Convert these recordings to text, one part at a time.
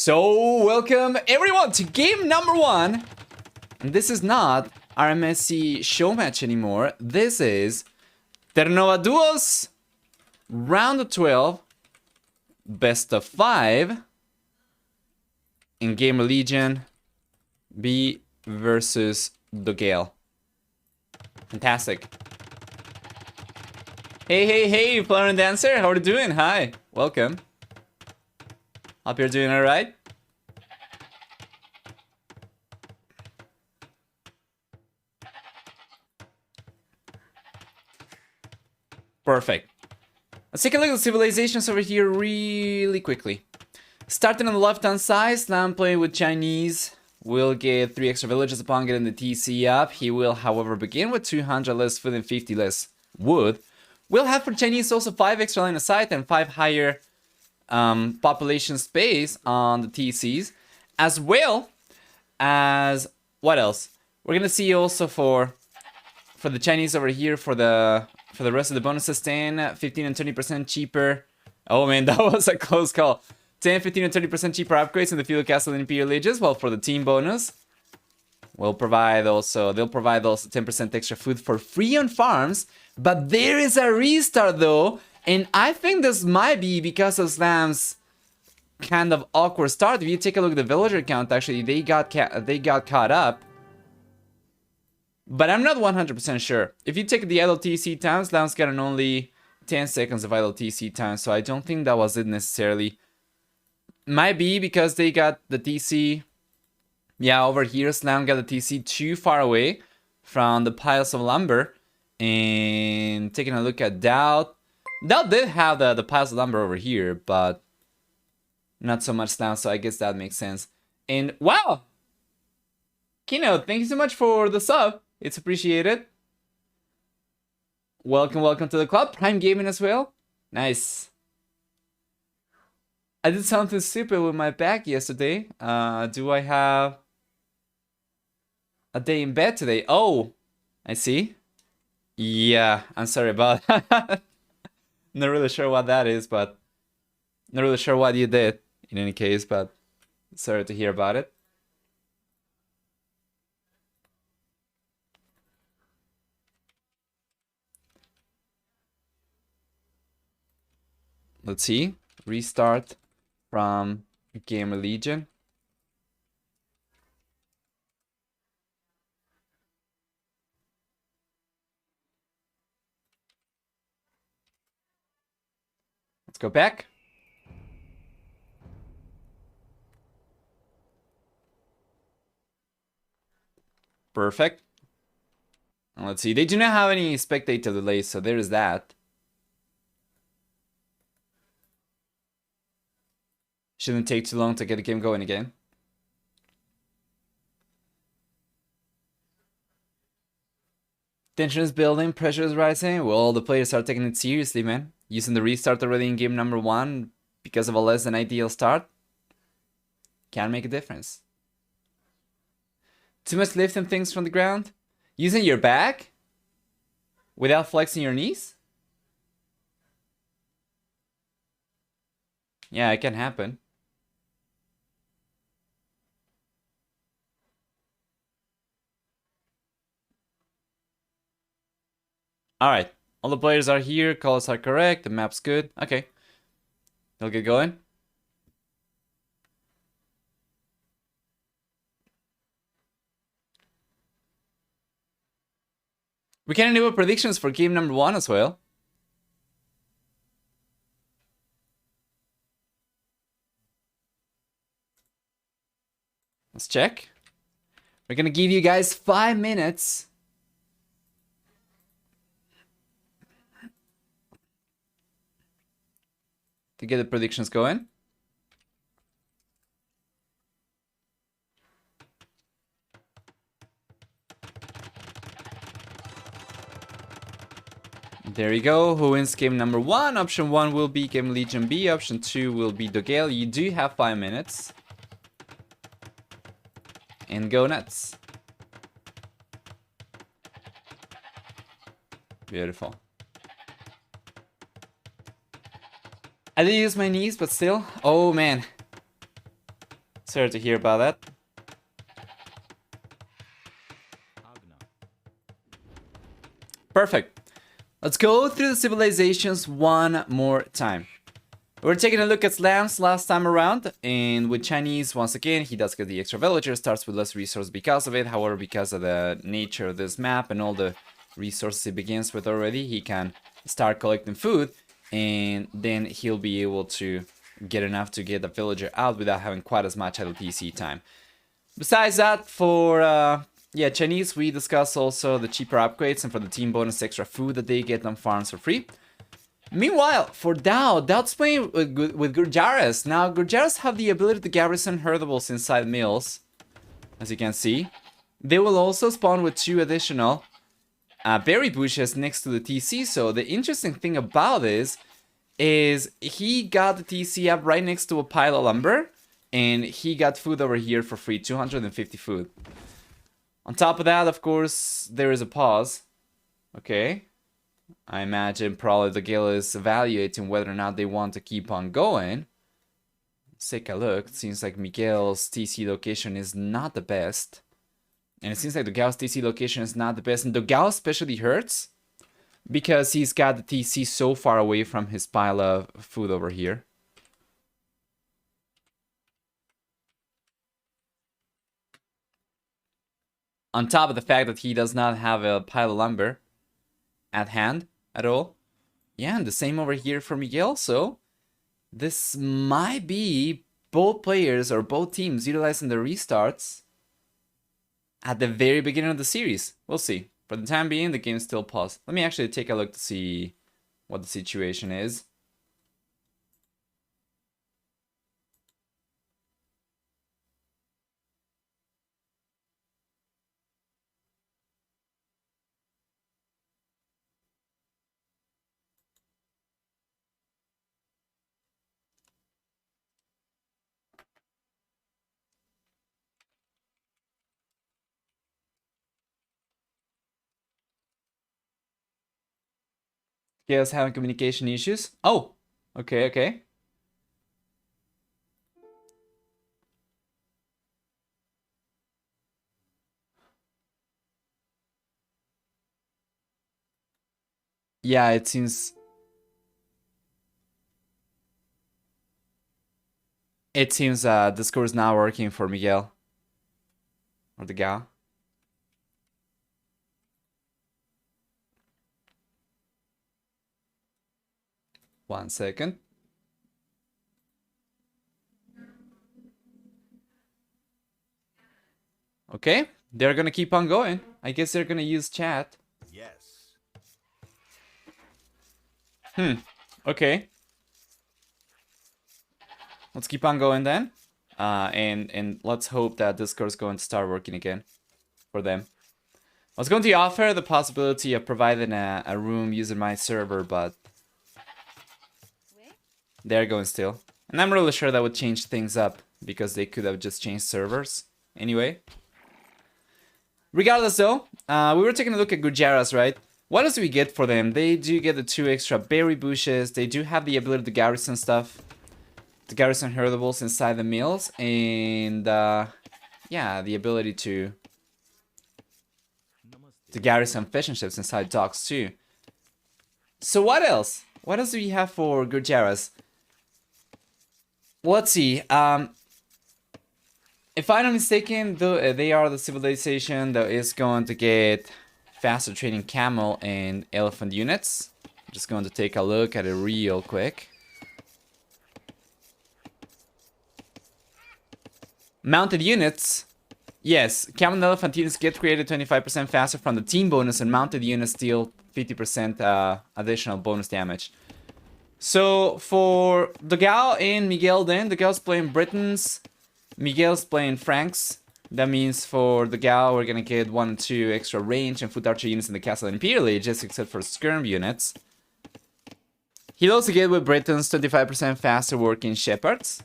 So, welcome everyone to game number 1. And this is not our MSC show match anymore. This is Terranova Duos, round of 12, best of 5, in Gamer Legion B versus dogel. Fantastic. Hey, Flower and Dancer, how are you doing? Hi, welcome. Hope you're doing alright. Perfect. Let's take a look at the civilizations over here really quickly. Starting on the left-hand side, Slam playing with Chinese will get 3 extra villages upon getting the TC up. He will, however, begin with 200 less food and 50 less wood. We'll have for Chinese also 5 extra line of sight and 5 higher population space on the TCs, as well as what else? We're gonna see also for the Chinese over here for the rest of the bonuses, 10, 15, and 20% cheaper. Oh man, that was a close call. 10, 15, and 20% cheaper upgrades in the Feudal Castle and Imperial Ages. Well, for the team bonus, they'll provide also 10% extra food for free on farms. But there is a restart though, and I think this might be because of Slam's kind of awkward start. If you take a look at the villager count, actually they got caught up. But I'm not 100% sure. If you take the idle TC time, Slam's got an only 10 seconds of idle TC time, so I don't think that was it necessarily. Might be because they got the TC. Yeah, over here, Slam got the TC too far away from the piles of lumber. And taking a look at DauT. DauT did have the piles of lumber over here, but not so much Slam, so I guess that makes sense. And wow! Keynote, thank you so much for the sub. It's appreciated. Welcome to the club. Prime Gaming as well. Nice. I did something stupid with my back yesterday. Do I have a day in bed today? Oh, I see. Yeah, I'm sorry about that. Not really sure what that is, but not really sure what you did in any case, but sorry to hear about it. Let's see. Restart from Gamer Legion. Let's go back. Perfect. And let's see. They do not have any spectator delays, so there is that. Shouldn't take too long to get the game going again. Tension is building, pressure is rising. Well, the players are taking it seriously, man. Using the restart already in game number 1 because of a less than ideal start can make a difference. Too much lifting things from the ground? Using your back? Without flexing your knees? Yeah, it can happen. Alright, all the players are here, colors are correct, the map's good. Okay, they'll get going. We can enable predictions for game number 1 as well. Let's check. We're gonna give you guys 5 minutes to get the predictions going. There you go. Who wins game number 1? Option 1 will be Game Legion B. Option 2 will be dogel. You do have 5 minutes. And go nuts. Beautiful. I did use my knees, but still. Oh man. Sorry to hear about that. Perfect. Let's go through the civilizations one more time. We're taking a look at slams last time around, and with Chinese, once again, he does get the extra villager, starts with less resource because of it. However, because of the nature of this map and all the resources he begins with already, he can start collecting food, and then he'll be able to get enough to get the villager out without having quite as much LTC time. Besides that, for Chinese, we discussed also the cheaper upgrades and for the team bonus extra food that they get on farms for free. Meanwhile, for DauT's playing with Gurjaras. Now, Gurjaras have the ability to garrison herdables inside mills, as you can see. They will also spawn with 2 additional berry bushes next to the TC. So the interesting thing about this is he got the TC up right next to a pile of lumber, and he got food over here for free, 250 food. On top of that, of course, there is a pause. Okay. I imagine probably the guild is evaluating whether or not they want to keep on going. Let's take a look. It seems like Miguel's TC location is not the best. And it seems like DauT's TC location is not the best. And DauT especially hurts because he's got the TC so far away from his pile of food over here. On top of the fact that he does not have a pile of lumber at hand at all. Yeah, and the same over here for Miguel. So this might be both players or both teams utilizing the restarts at the very beginning of the series. We'll see. For the time being, the game's still paused. Let me actually take a look to see what the situation is. Yes, having communication issues. Oh, okay. Yeah, it seems Discord is now working for Miguel or the guy. One second. Okay, they're gonna keep on going. I guess they're gonna use chat. Yes. Okay. Let's keep on going then. And let's hope that Discord is going to start working again for them. I was going to offer the possibility of providing a room using my server, but they're going still. And I'm really sure that would change things up because they could have just changed servers. Anyway. Regardless though, we were taking a look at Gurjaras, right? What else do we get for them? They do get the 2 extra berry bushes. They do have the ability to garrison stuff. To garrison herdables inside the mills. And yeah, the ability to garrison fishing ships inside docks too. So what else? What else do we have for Gurjaras? Let's see. If I'm not mistaken, they are the civilization that is going to get faster training camel and elephant units. I'm just going to take a look at it real quick. Mounted units. Yes, camel and elephant units get created 25% faster from the team bonus, and mounted units deal 50% additional bonus damage. So for DauGao and Miguel then, DauGao's playing Britons, Miguel's playing Franks. That means for DauGao we're gonna get 1 and 2 extra range and foot archer units in the Castle Imperial Ages, except for skirm units. He'll also get with Britons 25% faster working shepherds.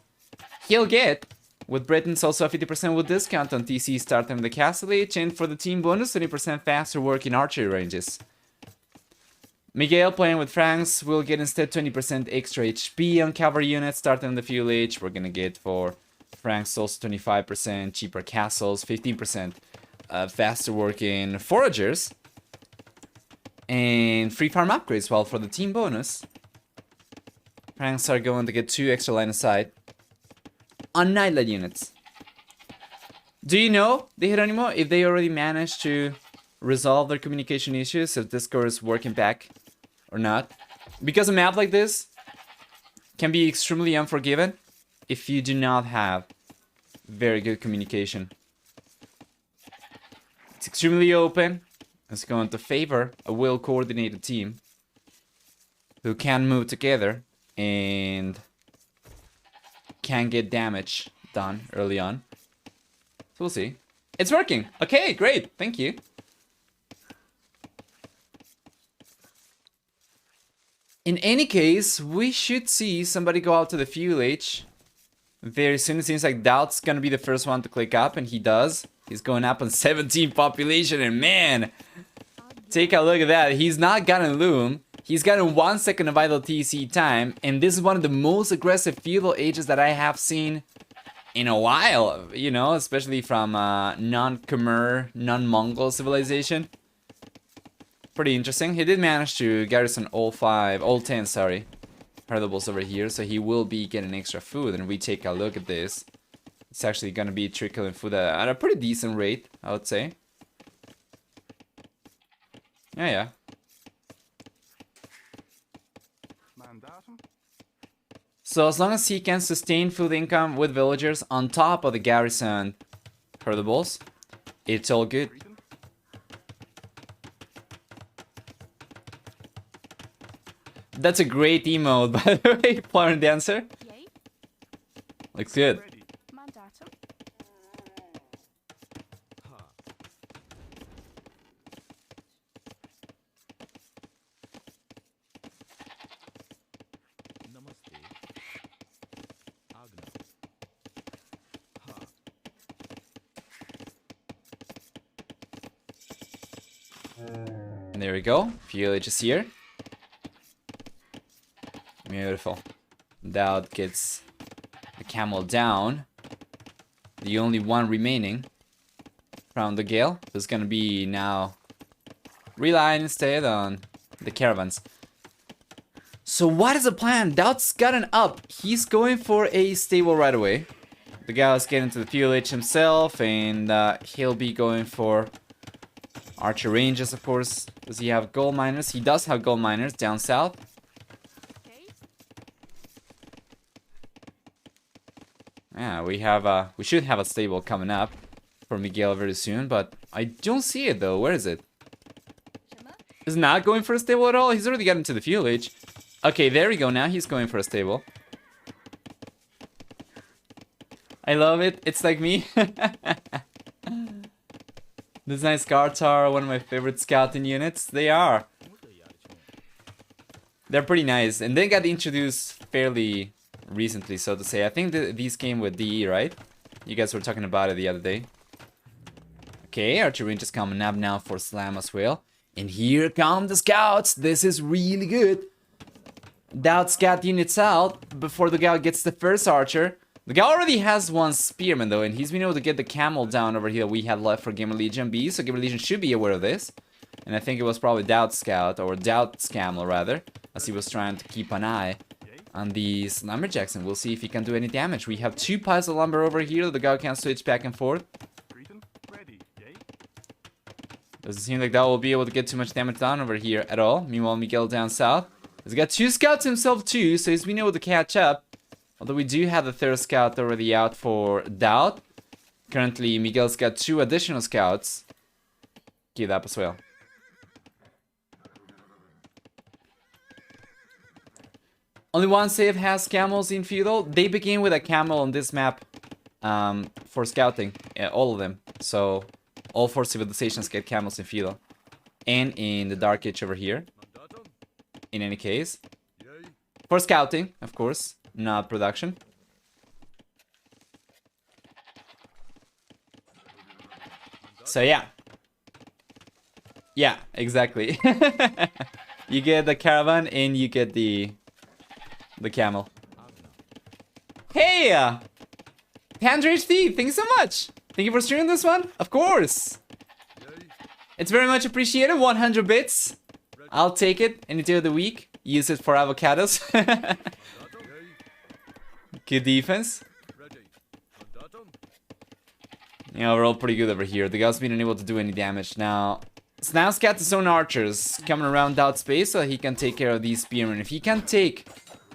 He'll get with Britons also a 50% wood discount on TC starting the Castle Age, and for the team bonus 20% faster working archery ranges. Miguel playing with Franks will get instead 20% extra HP on cavalry units starting the Fuel Age. We're gonna get for Frank's also 25%, cheaper castles, 15%, faster working foragers, and free farm upgrades. Well, for the team bonus, Franks are going to get 2 extra line of sight on Nightlight units. Do you know, the Hieronimo, if they already managed to resolve their communication issues, if Discord is working back or not? Because a map like this can be extremely unforgiving if you do not have very good communication. It's extremely open. It's going to favor a well-coordinated team who can move together and can get damage done early on. So we'll see. It's working. Okay, great. Thank you. In any case, we should see somebody go out to the fuel H very soon. It seems like DauT's gonna be the first one to click up, and he does. He's going up on 17 population, and man, take a look at that. He's not gotten Loom. He's gotten 1 second of idle TC time, and this is one of the most aggressive feudal ages that I have seen in a while, you know, especially from non-Khmer, non-Mongol civilization. Pretty interesting. He did manage to garrison all 10, sorry, herdables over here, so he will be getting extra food. And we take a look at this. It's actually gonna be trickling food at a pretty decent rate, I would say. Yeah. So as long as he can sustain food income with villagers on top of the garrison herdables, it's all good. That's a great emote, by the way, Flower Dancer. Looks good. And there we go. Village is here. Beautiful. DauT gets the camel down. The only one remaining from the Gale is gonna be now relying instead on the caravans. So what is the plan? DauT's gotten up. He's going for a stable right away. The guy's getting to the fuel H himself, and he'll be going for archer ranges, of course. Does he have gold miners? He does have gold miners down south. Yeah, we should have a stable coming up for Miguel very soon, but I don't see it though. Where is it? Is not going for a stable at all? He's already gotten to the fuel H. Okay, there we go. Now he's going for a stable. I love it. It's like me. This nice guards are one of my favorite scouting units. They are. They're pretty nice, and they got introduced fairly recently, so to say. I think these came with DE, right? You guys were talking about it the other day. Okay, archer range is coming up now for Slam as well. And here come the scouts. This is really good. DauT scout units out before the guy gets the first archer. The guy already has one spearman though, and he's been able to get the camel down over here we had left for Gamer Legion B, so Gamer Legion should be aware of this. And I think it was probably DauT scout, or DauT camel rather, as he was trying to keep an eye on these lumberjacks, and we'll see if he can do any damage. We have 2 piles of lumber over here. The guy can switch back and forth. Doesn't seem like that will be able to get too much damage done over here at all. Meanwhile, Miguel down south has got 2 scouts himself too, so he's been able to catch up. Although we do have the 3rd scout already out for DauT. Currently, Miguel's got 2 additional scouts queued up as well. Only one save has camels in feudal. They begin with a camel on this map for scouting, all of them. So all 4 civilizations get camels in feudal. And in the Dark Age over here. In any case. For scouting, of course, not production. So yeah. Yeah, exactly. You get the caravan and you get the camel. Hey! Panther HD, thank you so much. Thank you for streaming this one. Of course. It's very much appreciated. 100 bits. I'll take it any day of the week. Use it for avocados. Good defense. Yeah, we're all pretty good over here. The guy's been unable to do any damage. Now, Snap's got his own archers coming around DauT space so he can take care of these spearmen. If he can take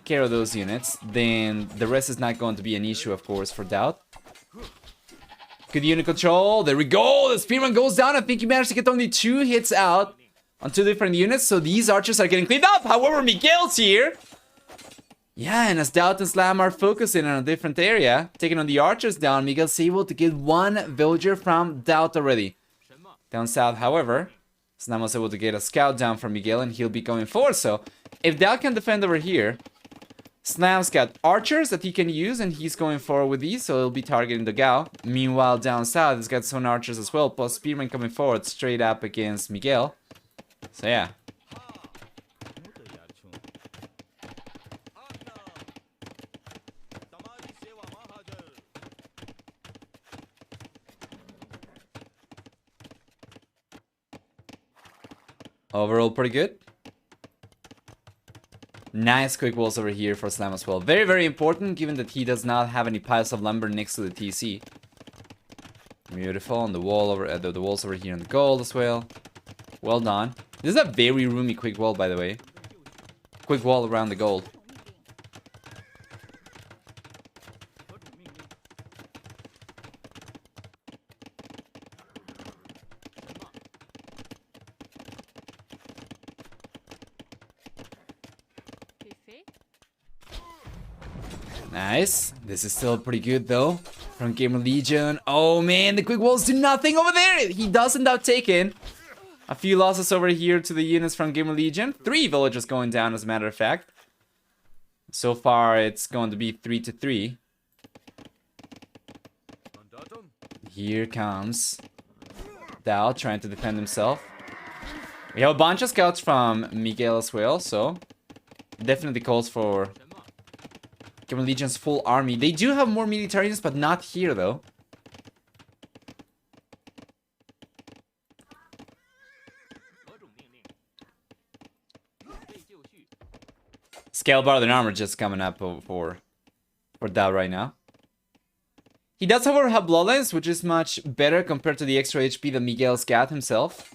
care of those units, then the rest is not going to be an issue, of course, for DauT. Good unit control. There we go. The spearman goes down. I think he managed to get only 2 hits out on 2 different units. So these archers are getting cleaned up. However, Miguel's here. Yeah, and as DauT and Slam are focusing on a different area, taking on the archers down, Miguel's able to get 1 villager from DauT already. Down south, however, Slam was able to get a scout down from Miguel, and he'll be going forward. So if DauT can defend over here, Slam's got archers that he can use, and he's going forward with these, so he'll be targeting the Gao. Meanwhile, down south, he's got his own archers as well, plus spearmen coming forward straight up against Miguel. So yeah. Overall, pretty good. Nice quick walls over here for Slam as well. Very, very important, given that he does not have any piles of lumber next to the TC. Beautiful on the wall over the walls over here in the gold as well. Well done. This is a very roomy quick wall, by the way. Quick wall around the gold. Nice. This is still pretty good though. From Gamer Legion. Oh man, the quick walls do nothing over there. He does end up taking a few losses over here to the units from Gamer Legion. 3 villagers going down, as a matter of fact. So far, it's going to be 3-3. Here comes DauT trying to defend himself. We have a bunch of scouts from Miguel as well, so definitely calls for Gamer Legion's full army. They do have more militaries, but not here though. Scale bar than armor just coming up for DauT right now. He does however have bloodlines, which is much better compared to the extra HP that Miguel's got himself.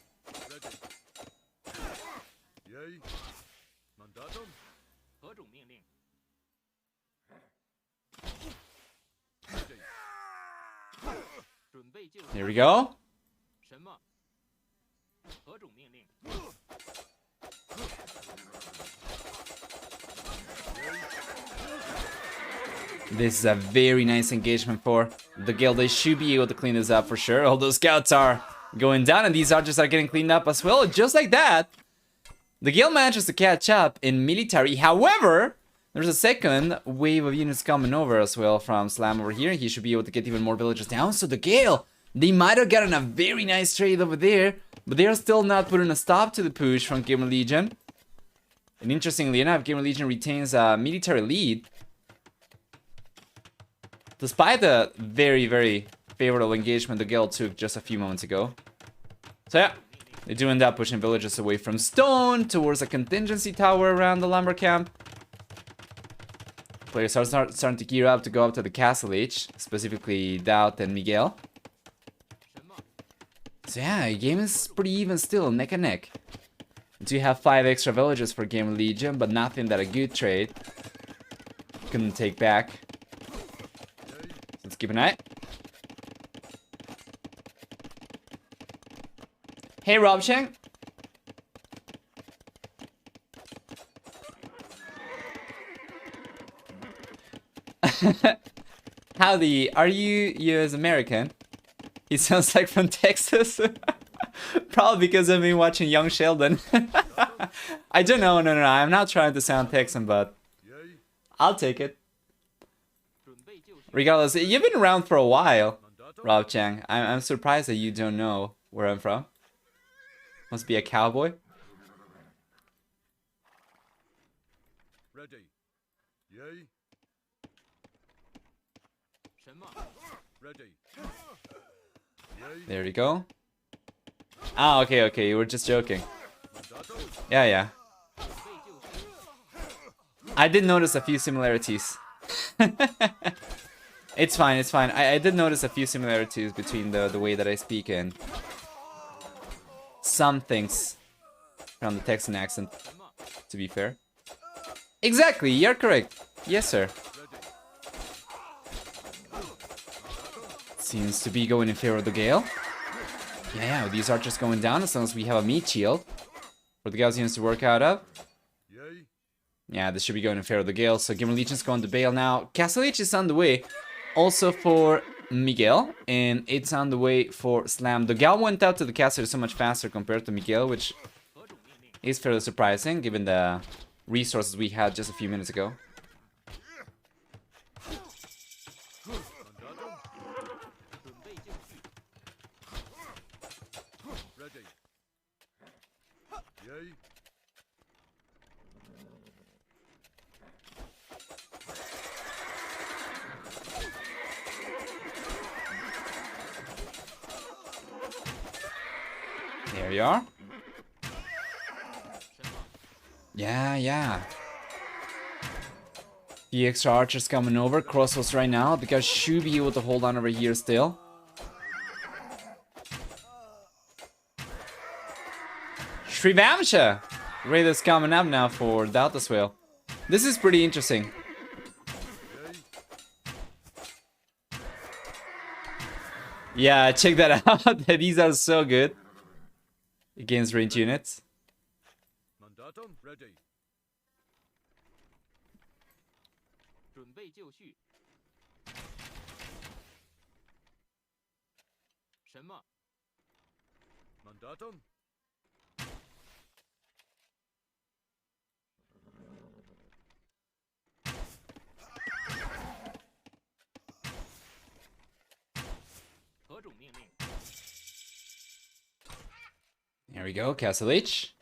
Here we go. This is a very nice engagement for the guild. They should be able to clean this up for sure. All those scouts are going down, and these archers are getting cleaned up as well. Just like that, the guild manages to catch up in military. However, there's a second wave of units coming over as well from Slam over here. He should be able to get even more villagers down. So the guild, they might have gotten a very nice trade over there, but they are still not putting a stop to the push from Gamer Legion. And interestingly enough, Gamer Legion retains a military lead, despite the very, very favorable engagement the guild took just a few moments ago. So yeah, they do end up pushing villagers away from stone towards a contingency tower around the lumber camp. Players are starting to gear up to go up to the castle age, specifically DauT and Miguel. So yeah, the game is pretty even still, neck and neck. We do have 5 extra villagers for Gamer Legion, but nothing that a good trade couldn't take back. Let's keep an eye. Hey, Rob Chang. Howdy, are you US American? He sounds like from Texas. Probably because I've been watching Young Sheldon. I don't know, no, I'm not trying to sound Texan, but I'll take it. Regardless, you've been around for a while, Rob Chang. I'm surprised that you don't know where I'm from. Must be a cowboy. Ready. Yay. There you go. Ah, okay, you were just joking. Yeah. I did notice a few similarities. It's fine. I did notice a few similarities between the way that I speak and some things from the Texan accent, to be fair. Exactly, you're correct. Yes, sir. Seems to be going in favor of the Gale. Yeah, with these archers going down, as long as we have a meat shield for the Gale seems to work out of. Yeah, this should be going in favor of the Gale. So Gimmer Legion's going to bail now. Castle H is on the way. Also for Miguel. And it's on the way for Slam. The Gal went out to the castle so much faster compared to Miguel, which is fairly surprising given the resources we had just a few minutes ago. There you are. Yeah. The extra archers coming over. Crossbows right now. The guys should be able to hold on over here still. Shrivamsha! Raiders coming up now for DauT as well. This is pretty interesting. Yeah, check that out. These are so good against ranged units. There we go, Castle H.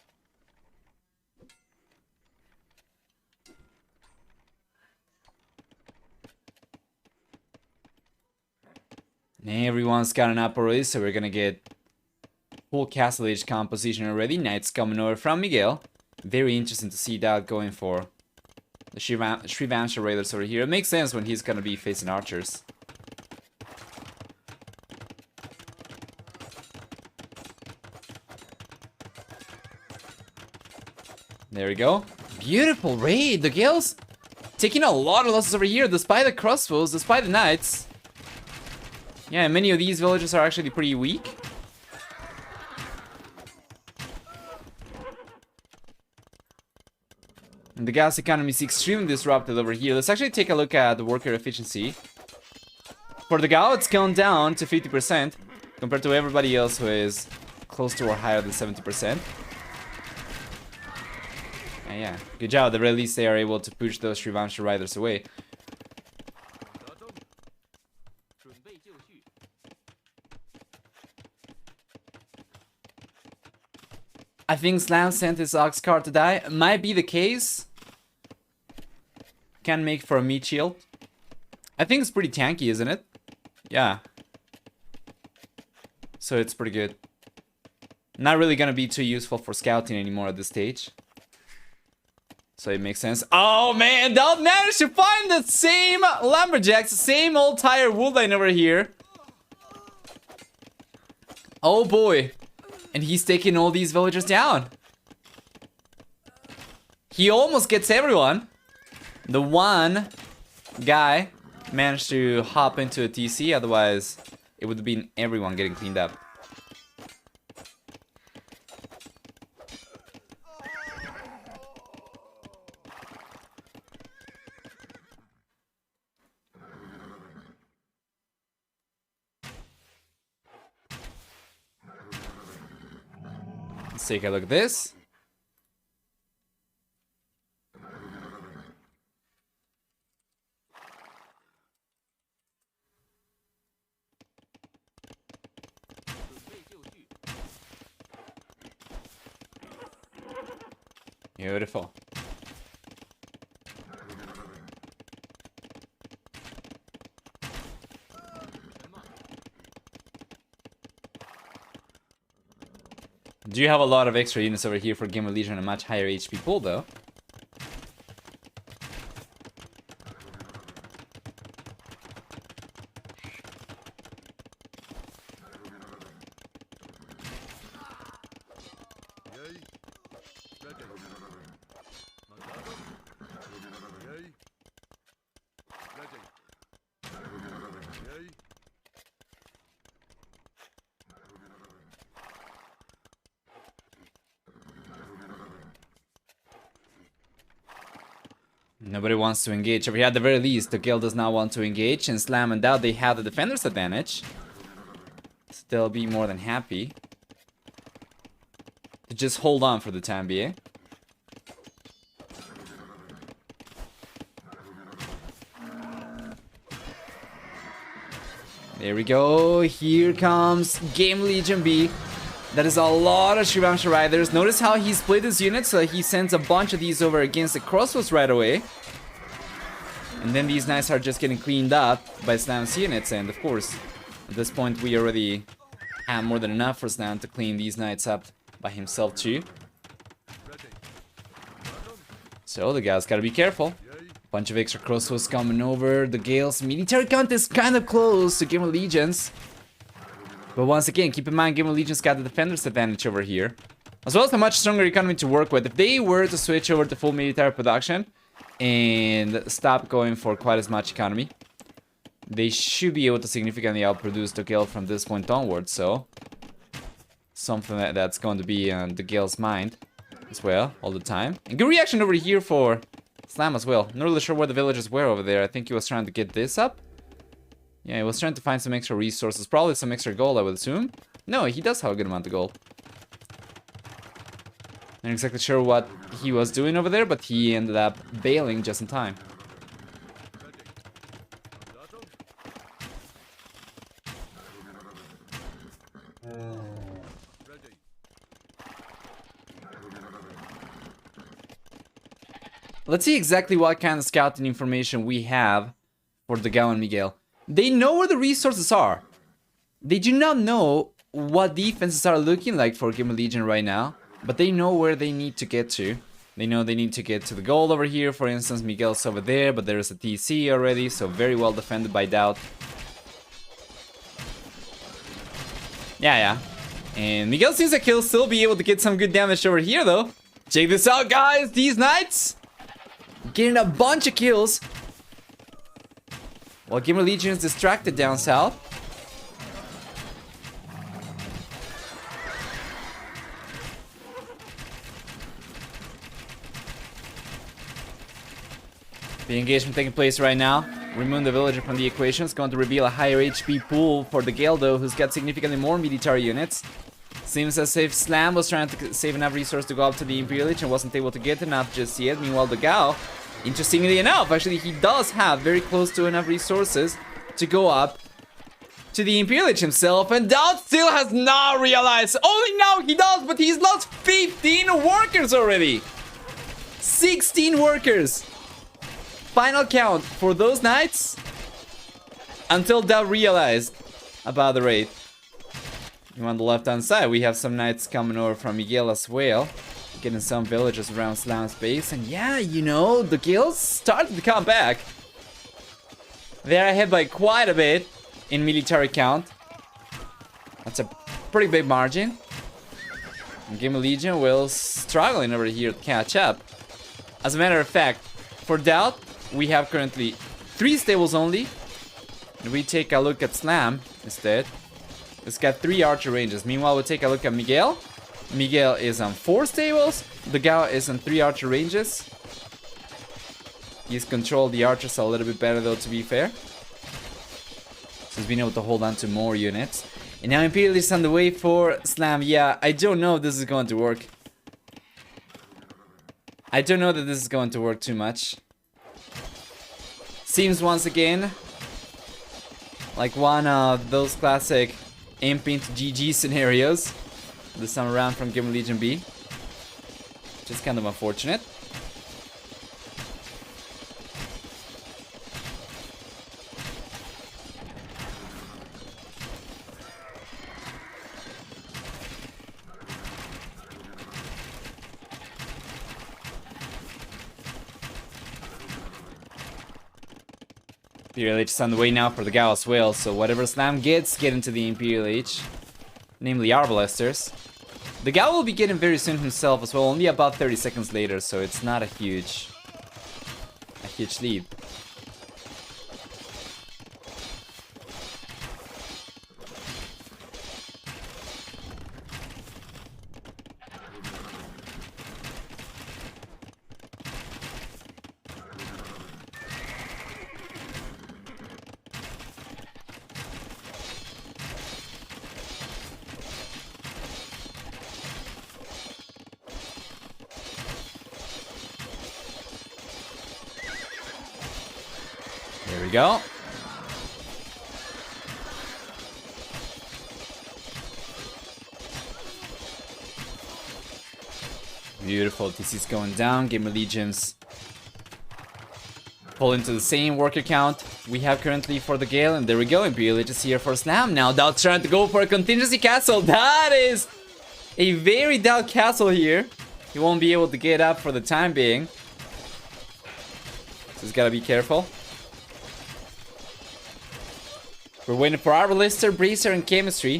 Everyone's got an up already, so we're gonna get full Castle H composition already. Knights coming over from Miguel. Very interesting to see that going for the Shrivamsha Raiders over here. It makes sense when he's gonna be facing archers. There we go. Beautiful raid. The Gales taking a lot of losses over here, despite the crossbows, despite the knights. Yeah, many of these villages are actually pretty weak. And the gas economy is extremely disrupted over here. Let's actually take a look at the worker efficiency. For the Gao, it's gone down to 50% compared to everybody else who is close to or higher than 70%. And yeah, good job. At the very least, they are able to push those Shrivamsha Riders away. I think Slam sent his Ox card to die. Might be the case. Can make for a meat shield. I think it's pretty tanky, isn't it? Yeah. So it's pretty good. Not really gonna be too useful for scouting anymore at this stage. So it makes sense. Oh man, DauT managed to find the same lumberjacks, the same old tire wood line over here. Oh boy. And he's taking all these villagers down. He almost gets everyone. The one guy managed to hop into a TC, otherwise it would have been everyone getting cleaned up. Let's take a look at this. Beautiful. Do you have a lot of extra units over here for Gamer Legion and a much higher HP pool, though? Nobody wants to engage. Over here, at the very least, the guild does not want to engage. And Slam and DauT, they have the defender's advantage. So they'll be more than happy to just hold on for the time being. There we go. Here comes Game Legion B. That is a lot of Shivamsha Riders. Notice how he split his units, so he sends a bunch of these over against the crossbows right away. And then these knights are just getting cleaned up by Slam's units. And of course, at this point, we already have more than enough for Slam to clean these knights up by himself too. So the guy's gotta be careful. Bunch of extra crossbows coming over. The Gale's military count is kind of close to Gamer Legion's. But once again, keep in mind, Gamer Legion's got the defender's advantage over here, as well as a much stronger economy to work with. If they were to switch over to full military production and stop going for quite as much economy, they should be able to significantly outproduce the Gale from this point onwards. So, something that's going to be on the Gale's mind as well, all the time. And good reaction over here for Slam as well. Not really sure where the villagers were over there. I think he was trying to get this up. Yeah, he was trying to find some extra resources. Probably some extra gold, I would assume. No, he does have a good amount of gold. Not exactly sure what he was doing over there, but he ended up bailing just in time. Let's see exactly what kind of scouting information we have for DauT and Miguel. They know where the resources are. They do not know what defenses are looking like for Gamer Legion right now, but they know where they need to get to. They know they need to get to the gold over here. For instance, Miguel's over there, but there's a TC already, so very well defended by DauT. Yeah. And Miguel seems like he'll still be able to get some good damage over here, though. Check this out, guys. These knights getting a bunch of kills, while Gamer Legion is distracted down south. The engagement taking place right now. Remove the villager from the equation. It's going to reveal a higher HP pool for the Gale, though, who's got significantly more military units. Seems as if Slam was trying to save enough resource to go up to the Imperial Lich and wasn't able to get enough just yet. Meanwhile, DauT, interestingly enough, actually, he does have very close to enough resources to go up to the Imperial Lich himself, and DauT still has not realized. Only now he does, but he's lost 15 workers already. 16 workers. Final count for those knights until DauT realized about the raid. And on the left-hand side, we have some knights coming over from Miguel as well, getting some villages around Slam's base. And yeah, you know, the guilds started to come back. They're ahead by quite a bit in military count. That's a pretty big margin. And Gamer Legion will struggling over here to catch up. As a matter of fact, for DauT, we have currently 3 stables only. And we take a look at Slam instead. It's got 3 archer ranges. Meanwhile, we take a look at Miguel. Miguel is on 4 stables. DauT is on 3 archer ranges. He's controlled the archers a little bit better, though, to be fair. So he's been able to hold on to more units. And now Imperial is on the way for Slam. Yeah, I don't know if this is going to work. I don't know that this is going to work too much. Seems once again like one of those classic imping to GG scenarios. This time around from Gamer Legion B. Just kind of unfortunate. Imperial H is on the way now for the Gao as well, so whatever Slam gets, get into the Imperial H. Namely Arbalesters. The Gao will be getting very soon himself as well, only about 30 seconds later, so it's not a huge lead. There we go. Beautiful. TC's going down. Gamer Legions pull into the same worker count we have currently for the Gale. And there we go. Imperial H is here for Slam. Now DauT trying to go for a contingency castle. That is a very DauT castle here. He won't be able to get up for the time being. So he's got to be careful. We're waiting for Arbalister, Bracer, and Chemistry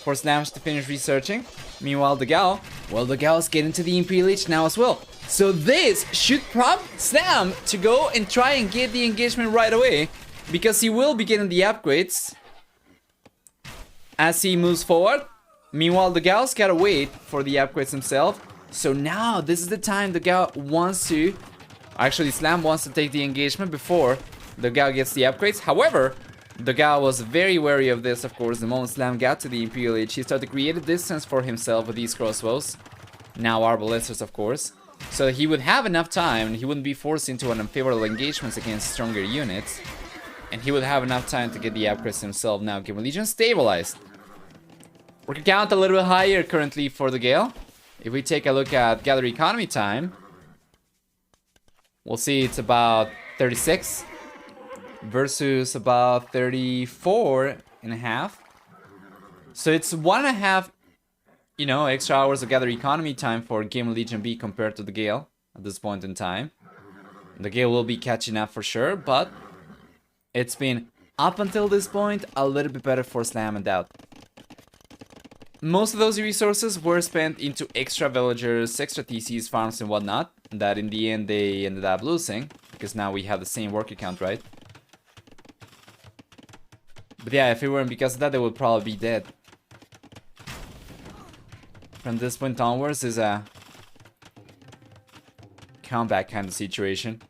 for Slams to finish researching. Meanwhile, dogao, well, dogao's getting to the Imperial H now as well. So this should prompt Slam to go and try and get the engagement right away, because he will be getting the upgrades as he moves forward. Meanwhile, dogao's gotta wait for the upgrades himself. So now this is the time dogao wants to... Actually, Slam wants to take the engagement before dogao gets the upgrades. However, dogao was very wary of this, of course. The moment Slam got to the Imperial H, he started to create a distance for himself with these crossbows. Now Arbalesters, of course. So he would have enough time, and he wouldn't be forced into an unfavorable engagements against stronger units. And he would have enough time to get the upgrades himself. Now, Gamer Legion stabilized. Worker count a little bit higher currently for the Gale. If we take a look at gather economy time, we'll see it's about 36. Versus about 34 and a half. So it's 1.5, you know, extra hours of gather economy time for Gamer Legion B compared to the Gale at this point in time. The Gale will be catching up for sure, but it's been, up until this point, a little bit better for Slam and DauT. Most of those resources were spent into extra villagers, extra TCs, farms, and whatnot, that in the end they ended up losing, because now we have the same worker count, right? But yeah, if it weren't because of that, they would probably be dead. From this point onwards is a comeback kind of situation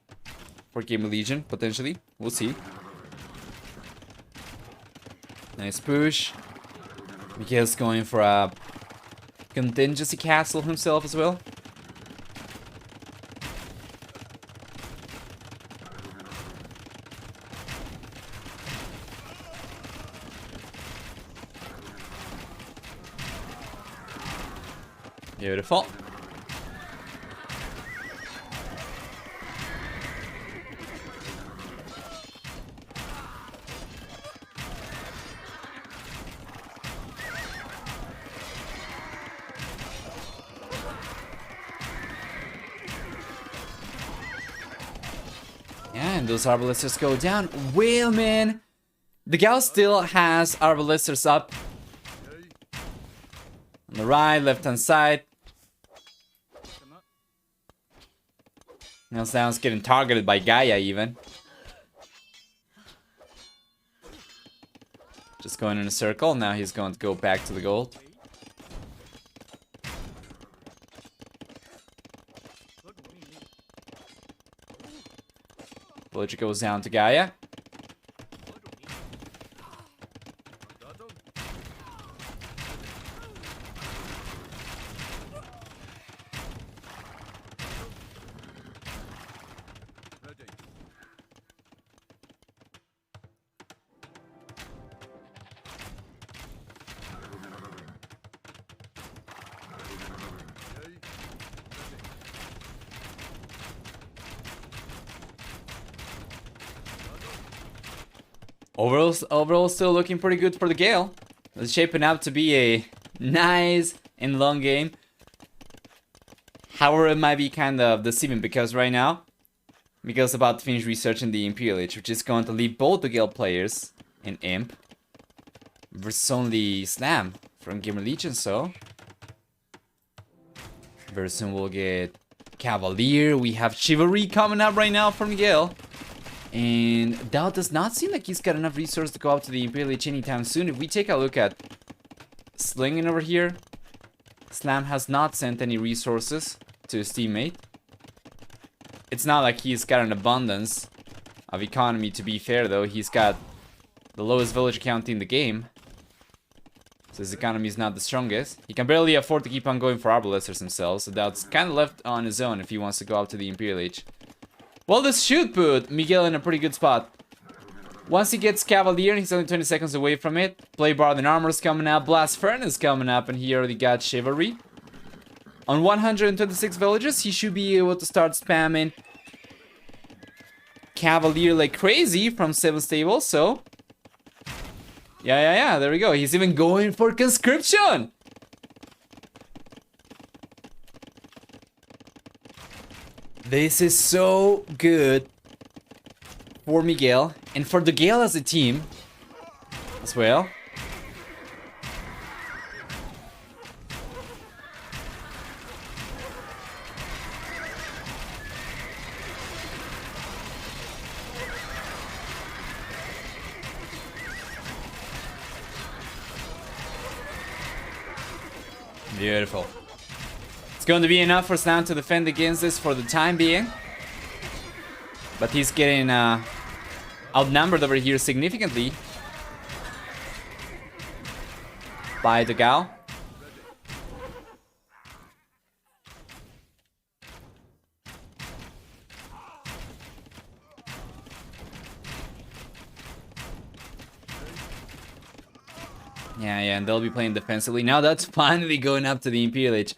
for Gamer Legion, potentially. We'll see. Nice push. Miguel's going for a contingency castle himself as well. Beautiful. Yeah, and those Arbalesters go down. Well, man, the Gao still has Arbalesters up on the right, left-hand side. Now Slam's getting targeted by Gaia even. Just going in a circle. Now he's going to go back to the gold. Villager goes down to Gaia. Overall, still looking pretty good for the Gale. It's shaping up to be a nice and long game. However, it might be kind of deceiving because right now, Miguel's about to finish researching the Imperial Age, which is going to leave both the Gale players in Imp versus only Slam from Gamer Legion. So very soon we'll get Cavalier. We have Chivalry coming up right now from Miguel. And DauT does not seem like he's got enough resources to go up to the Imperial Age anytime soon. If we take a look at Slinging over here, Slam has not sent any resources to his teammate. It's not like he's got an abundance of economy, to be fair, though. He's got the lowest village count in the game, so his economy is not the strongest. He can barely afford to keep on going for Arbalesters himself, so that's kind of left on his own if he wants to go up to the Imperial Age. Well, this should put Miguel in a pretty good spot. Once he gets Cavalier, he's only 20 seconds away from it. Play Bar and Armor's coming up, Blast Furnace coming up, and he already got Chivalry. On 126 villages, he should be able to start spamming Cavalier like crazy from 7 stables, so... Yeah, there we go. He's even going for conscription! This is so good for Miguel, and for the Gale as a team as well. Beautiful. It's going to be enough for Slam to defend against this for the time being. But he's getting outnumbered over here significantly by dogao. Yeah, and they'll be playing defensively. Now that's finally going up to the Imperial Age.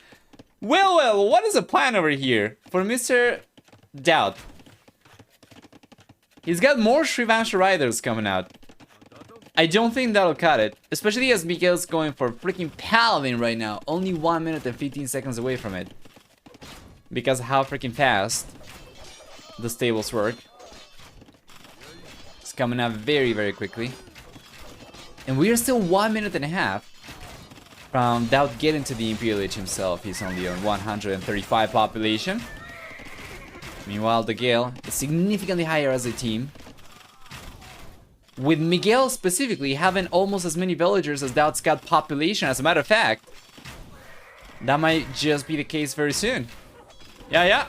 Well, what is the plan over here for Mr. DauT? He's got more Shrivamsha Riders coming out. I don't think that'll cut it, especially as Miguel's going for freaking Paladin right now. Only 1 minute and 15 seconds away from it. Because of how freaking fast the stables work. It's coming up very, very quickly. And we are still 1 minute and a half from DauT getting to the Imperial Age himself. He's only on 135 population. Meanwhile, the Gale is significantly higher as a team. With Miguel specifically having almost as many villagers as DauT's got population. As a matter of fact, that might just be the case very soon. Yeah.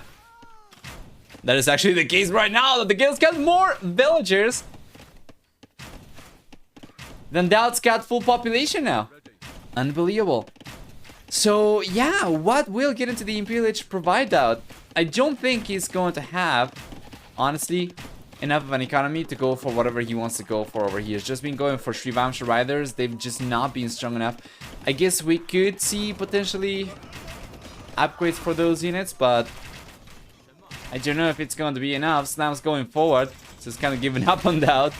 That is actually the case right now, that the Gale's got more villagers then DauT's got full population now. Unbelievable. So, yeah, what will get into the Imperial Age provide DauT? I don't think he's going to have, honestly, enough of an economy to go for whatever he wants to go for over here. He's just been going for Shrivamsha Riders. They've just not been strong enough. I guess we could see potentially upgrades for those units, but I don't know if it's going to be enough. Slam's going forward, so it's kind of giving up on DauT.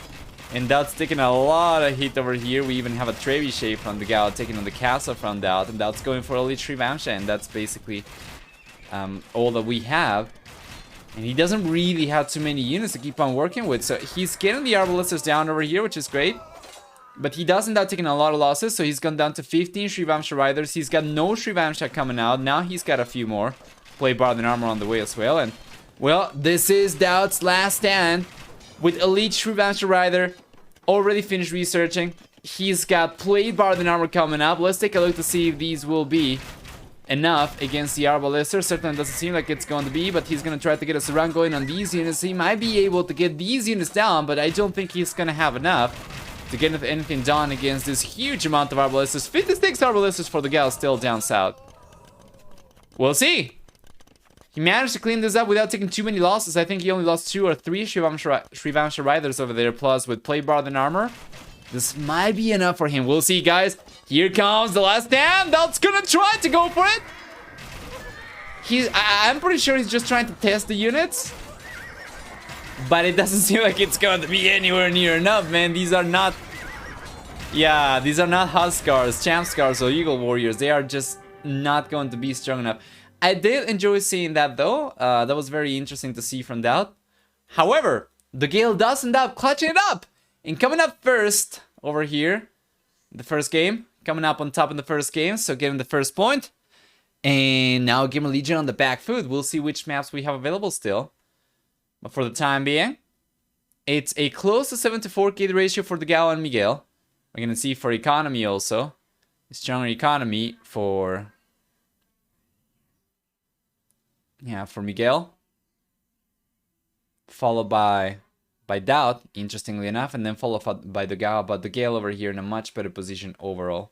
And DauT's taking a lot of hit over here. We even have a trebuchet from the dogao taking on the castle from DauT. And DauT's going for Elite Shrivamsha, and that's basically all that we have. And he doesn't really have too many units to keep on working with. So he's getting the Arbalesters down over here, which is great. But he does end up taking a lot of losses. So he's gone down to 15 Shrivamsha Riders. He's got no Shrivamsha coming out. Now he's got a few more. Play Bard and Armor on the way as well. And, well, this is DauT's last stand. With Elite Shrivamsha Rider, already finished researching. He's got Plate Bard and Armor coming up. Let's take a look to see if these will be enough against the Arbalester. Certainly doesn't seem like it's going to be, but he's going to try to get a surround going on these units. He might be able to get these units down, but I don't think he's going to have enough to get anything done against this huge amount of Arbalesters. 56 Arbalesters for the gal still down south. We'll see. He managed to clean this up without taking too many losses. I think he only lost 2 or 3 Shrivamsha Riders over there. Plus, with Plate Bard and Armor, this might be enough for him. We'll see, guys. Here comes the last stand. DauT's gonna try to go for it. I'm pretty sure he's just trying to test the units. But it doesn't seem like it's going to be anywhere near enough, man. These are not... Yeah, these are not Huskars, Champ Scars, or Eagle Warriors. They are just not going to be strong enough. I did enjoy seeing that though. That was very interesting to see from DauT. However, the Gale does end up clutching it up and coming up first over here. The first game, coming up on top in the first game, so getting the first point. And now Gamer Legion on the back foot. We'll see which maps we have available still. But for the time being, it's a close to 7-4 KD ratio for DauT and Miguel. We're going to see for economy also. A stronger economy for... yeah, for Miguel. Followed by DauT, interestingly enough. And then followed by Dogao. But DauT over here in a much better position overall.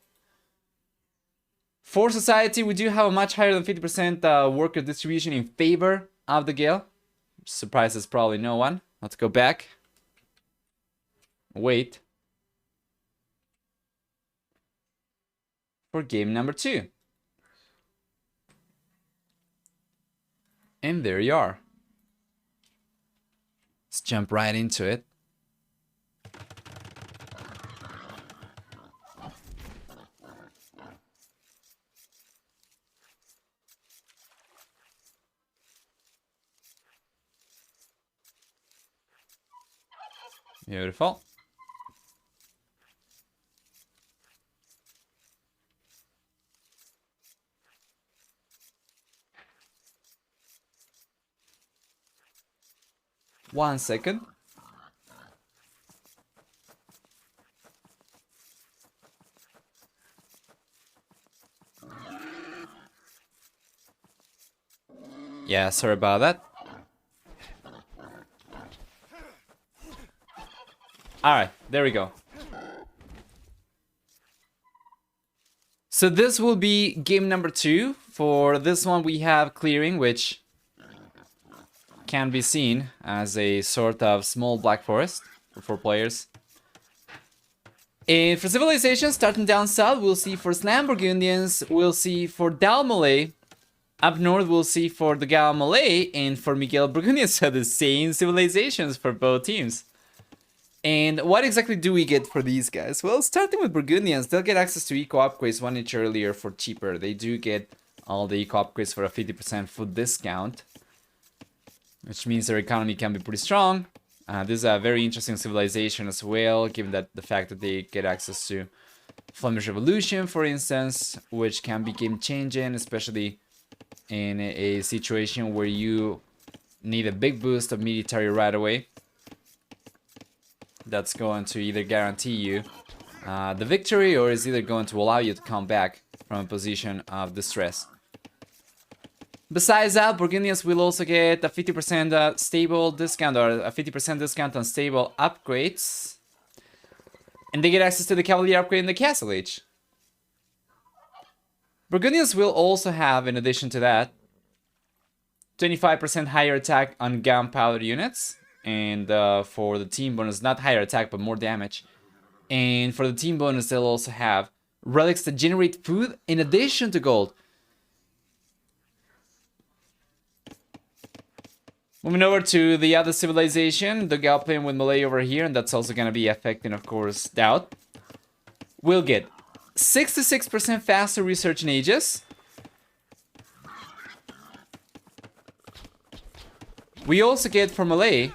For society, we do have a much higher than 50% worker distribution in favor of DauT. Surprises probably no one. Let's go back. Wait. For game number 2. And there you are. Let's jump right into it. Beautiful. One second. Yeah, sorry about that. Alright, there we go. So this will be game number 2. For this one we have clearing, which can be seen as a sort of small black forest for 4 players. And for civilization, starting down south, we'll see for Slam Burgundians, we'll see for DauT Malay. Up north, we'll see for the DauT Malay, and for Miguel Burgundians, so the same civilizations for both teams. And what exactly do we get for these guys? Well, starting with Burgundians, they'll get access to eco upgrades 1 inch earlier for cheaper. They do get all the eco upgrades for a 50% food discount, which means their economy can be pretty strong. This is a very interesting civilization as well, given that the fact that they get access to Flemish Revolution, for instance, which can be game-changing, especially in a situation where you need a big boost of military right away. That's going to either guarantee you the victory, or is either going to allow you to come back from a position of distress. Besides that, Burgundians will also get a 50% stable discount, or a 50% discount on stable upgrades. And they get access to the Cavalier upgrade in the Castle Age. Burgundians will also have, in addition to that, 25% higher attack on gunpowder units. And for the team bonus, not higher attack, but more damage. And for the team bonus, they'll also have relics that generate food in addition to gold. Moving over to the other civilization, the DauT playing with Malay over here, and that's also going to be affecting, of course, DauT. We'll get 66% faster research in Aegis. We also get, for Malay,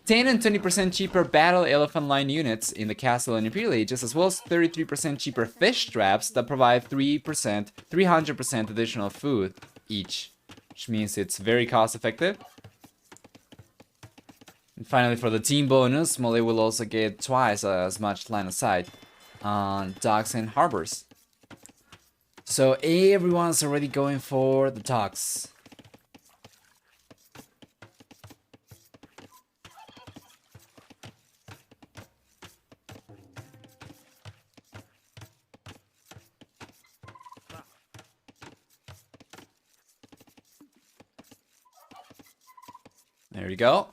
10 and 20% cheaper battle elephant line units in the Castle and Imperial Ages, as well as 33% cheaper fish traps that provide 300% additional food each, which means it's very cost effective. And finally, for the team bonus, Malay will also get twice as much line of sight on docks and harbors. So everyone's already going for the docks. There you go.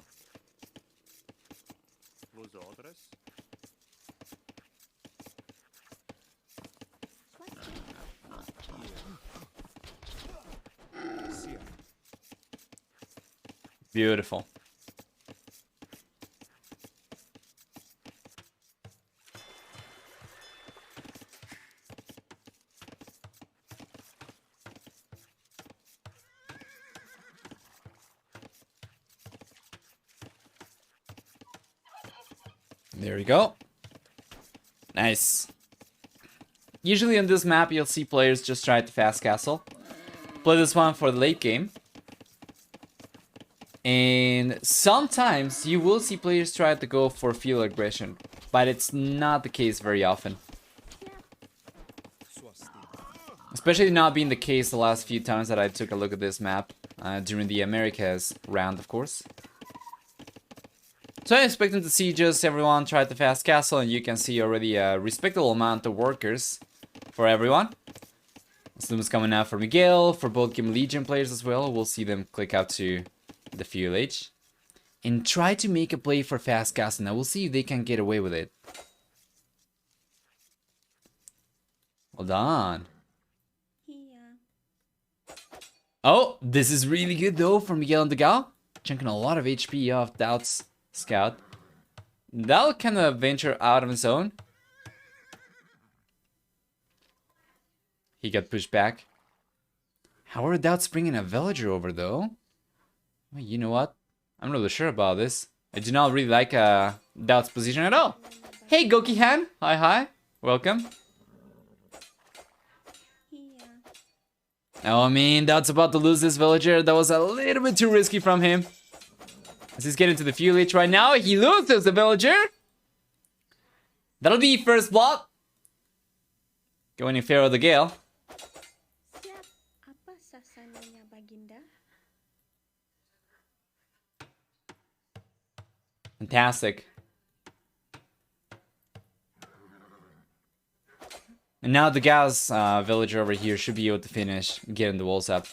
Beautiful. There we go. Nice. Usually on this map, you'll see players just try to fast castle. Play this one for the late game. And sometimes you will see players try to go for field aggression, but it's not the case very often. Especially not being the case the last few times that I took a look at this map, during the Americas round, of course. So I'm expecting to see just everyone try the fast castle, and you can see already a respectable amount of workers for everyone. Zoom is coming out for Miguel, for both Game Legion players as well. We'll see them click out to the Fuel H. And try to make a play for fast castle. Now we'll see if they can get away with it. Hold on. Oh, this is really good though for miguel+dogao. Chunking a lot of HP off DauT's scout. That'll kind of venture out of his own. He got pushed back. How are DauT's bringing a villager over though? Well, you know what? I'm not really sure about this. I do not really like DauT's position at all. Hey Gokihan! Hi hi. Welcome. Oh, I mean, DauT's about to lose this villager. That was a little bit too risky from him. As he's getting to the Fuel H right now, he loses the villager. That'll be first blood. Going in favor of the Gale. Fantastic. And now the Gao's villager over here should be able to finish getting the walls up.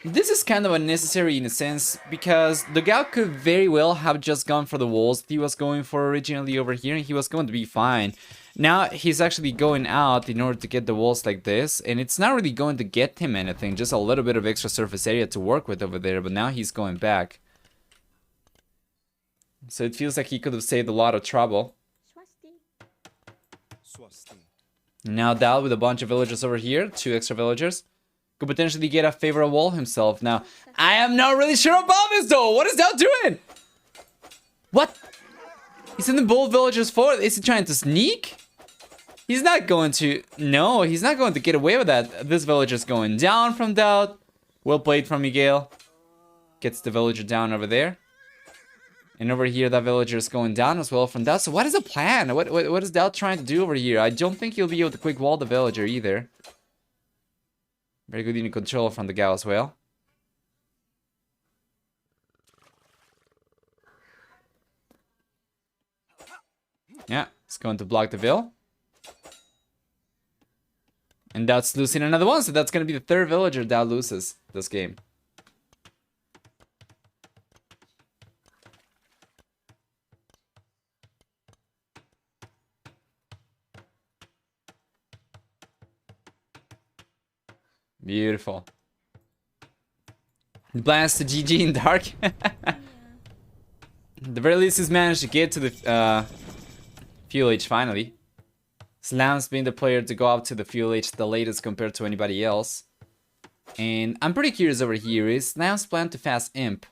This is kind of unnecessary in a sense, because the DauT could very well have just gone for the walls that he was going for originally over here, and he was going to be fine. Now he's actually going out in order to get the walls like this, and it's not really going to get him anything, just a little bit of extra surface area to work with over there, but now he's going back. So it feels like he could have saved a lot of trouble. Now DauT with a bunch of villagers over here, 2 extra villagers. Could potentially get a favorable wall himself. Now, I am not really sure about this though. What is DauT doing? What? He's sending both villagers forward. Is he trying to sneak? He's not going to... No, he's not going to get away with that. This villager's going down from DauT. Well played from Miguel. Gets the villager down over there. And over here, that villager is going down as well from DauT. So what is the plan? What is DauT trying to do over here? I don't think he'll be able to quick wall the villager either. Very good in control from the Gao as well. Yeah, it's going to block the Vil. And DauT's losing another one, so that's going to be the 3rd villager DauT loses this game. Beautiful. Blast to GG in dark. At the very least, he's managed to get to the Fuel H finally. Slam's been the player to go up to the Fuel H the latest compared to anybody else. And I'm pretty curious over here, is Slam's plan to fast Imp?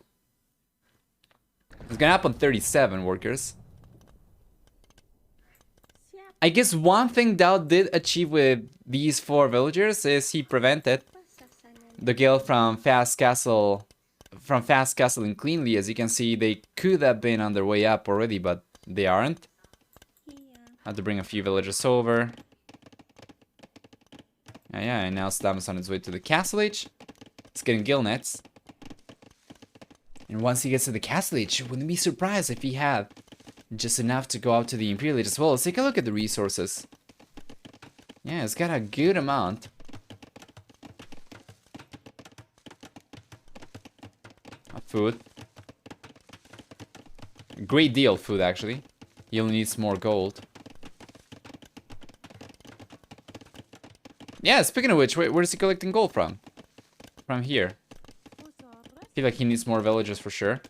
It's gonna happen 37 workers. I guess one thing DauT did achieve with these 4 villagers is he prevented the Gale from fast castling cleanly. As you can see, they could have been on their way up already, but they aren't. Had to bring a few villagers over. Yeah, and now Slam is on his way to the Castle H. It's getting gill nets. And once he gets to the Castle H, wouldn't be surprised if he had just enough to go out to the Imperial Age as well. Let's take a look at the resources. Yeah, it's got a good amount. Of food. A great deal of food, actually. He only needs more gold. Yeah, speaking of which, where's he collecting gold from? From here. I feel like he needs more villagers for sure.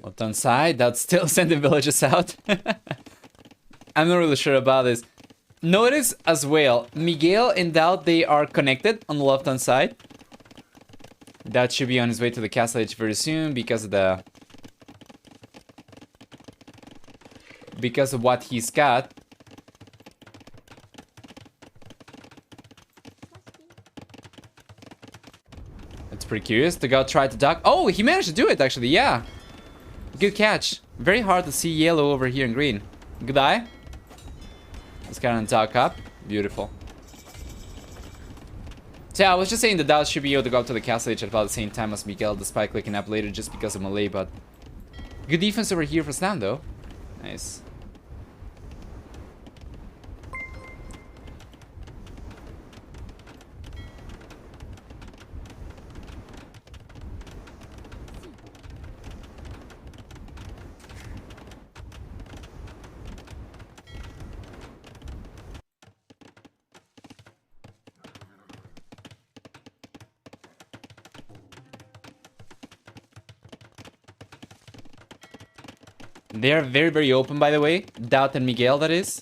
Left hand side, that's still sending villages out. I'm not really sure about this. Notice as well, Miguel and DauT, they are connected on the left hand side. DauT should be on his way to the castle edge very soon because of what he's got. That's pretty curious. Dogao tried to duck. Oh, he managed to do it actually, yeah. Good catch. Very hard to see yellow over here in green. Good eye. Let's get on duck up. Beautiful. So yeah, I was just saying that DauT should be able to go up to the castle edge at about the same time as Miguel, despite clicking up later just because of melee, but good defense over here for Slam though. Nice. They're very, very open, by the way. DauT and Miguel, that is.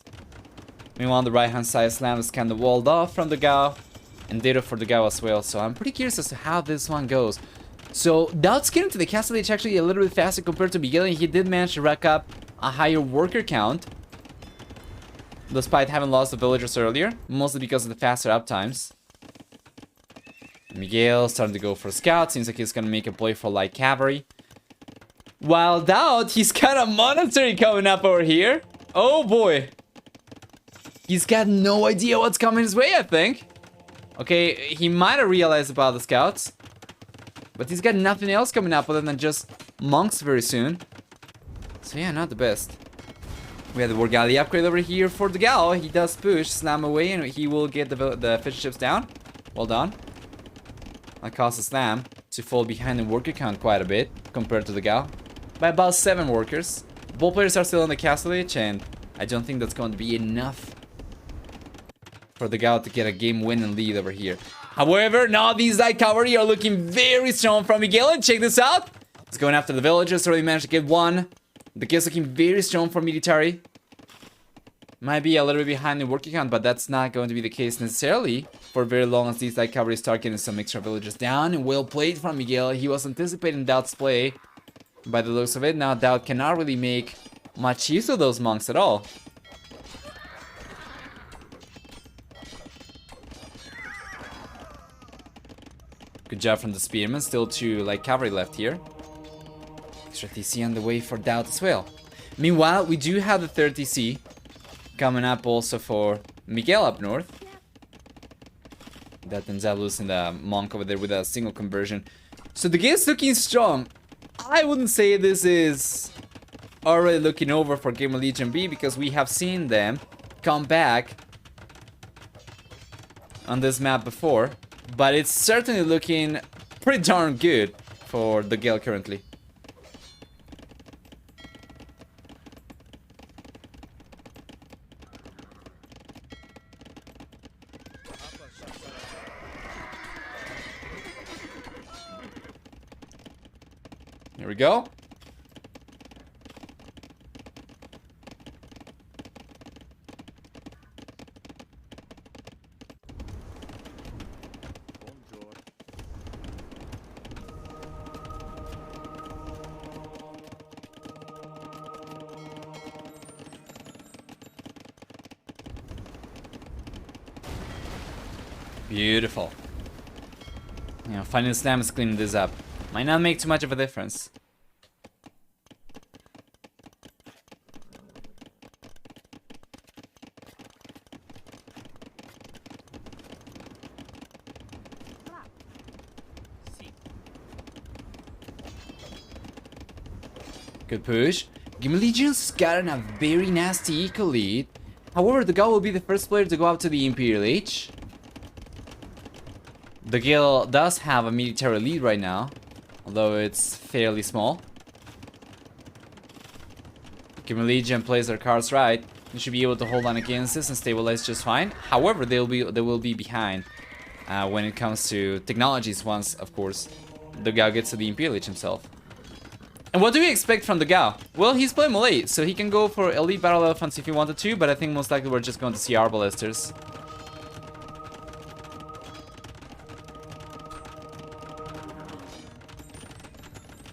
Meanwhile, on the right-hand side, Slam is kind of walled off from Dogao. And data for Dogao as well. So I'm pretty curious as to how this one goes. So DauT's getting to the castle edge actually a little bit faster compared to Miguel. And he did manage to rack up a higher worker count. Despite having lost the villagers earlier. Mostly because of the faster up times. Miguel starting to go for scout. Seems like he's going to make a play for light cavalry. While DauT, he's got a monastery coming up over here. Oh boy. He's got no idea what's coming his way, I think. Okay, he might have realized about the scouts. But he's got nothing else coming up other than just monks very soon. So yeah, not the best. We have the War Galley upgrade over here for Dogao. He does push Slam away and he will get the fish ships down. Well done. That causes Slam to fall behind in worker count quite a bit compared to Dogao. By about 7 workers. Both players are still on the castle edge, and I don't think that's going to be enough for Dogao to get a game win and lead over here. However, now these light cavalry are looking very strong from Miguel, and check this out. He's going after the villagers, already managed to get one. The kill's looking very strong for military. Might be a little bit behind in working count, but that's not going to be the case necessarily for very long as these light cavalry start getting some extra villagers down. And well played from Miguel. He was anticipating DauT's play. By the looks of it, now DauT cannot really make much use of those monks at all. Good job from the spearmen. Still 2 light cavalry left here. Extra TC on the way for DauT as well. Meanwhile, we do have the third TC coming up also for Miguel up north. That ends up losing the monk over there with a single conversion. So the game's looking strong. I wouldn't say this is already looking over for Gamer Legion B because we have seen them come back on this map before. But it's certainly looking pretty darn good for the Gale currently. Here we go. Beautiful. You know, finding Slam is cleaning this up. Might not make too much of a difference. Good push. Gamer Legion's gotten a very nasty eco lead. However, the Dogao will be the first player to go up to the Imperial Age. The Gale does have a military lead right now, although it's fairly small. Gamer Legion plays their cards right. They should be able to hold on against this and stabilize just fine. However, they will be behind when it comes to technologies once, of course, the Dogao gets to the Imperial Age himself. And what do we expect from DauGao? Well, he's playing melee, so he can go for elite battle elephants if he wanted to, but I think most likely we're just going to see arbalesters.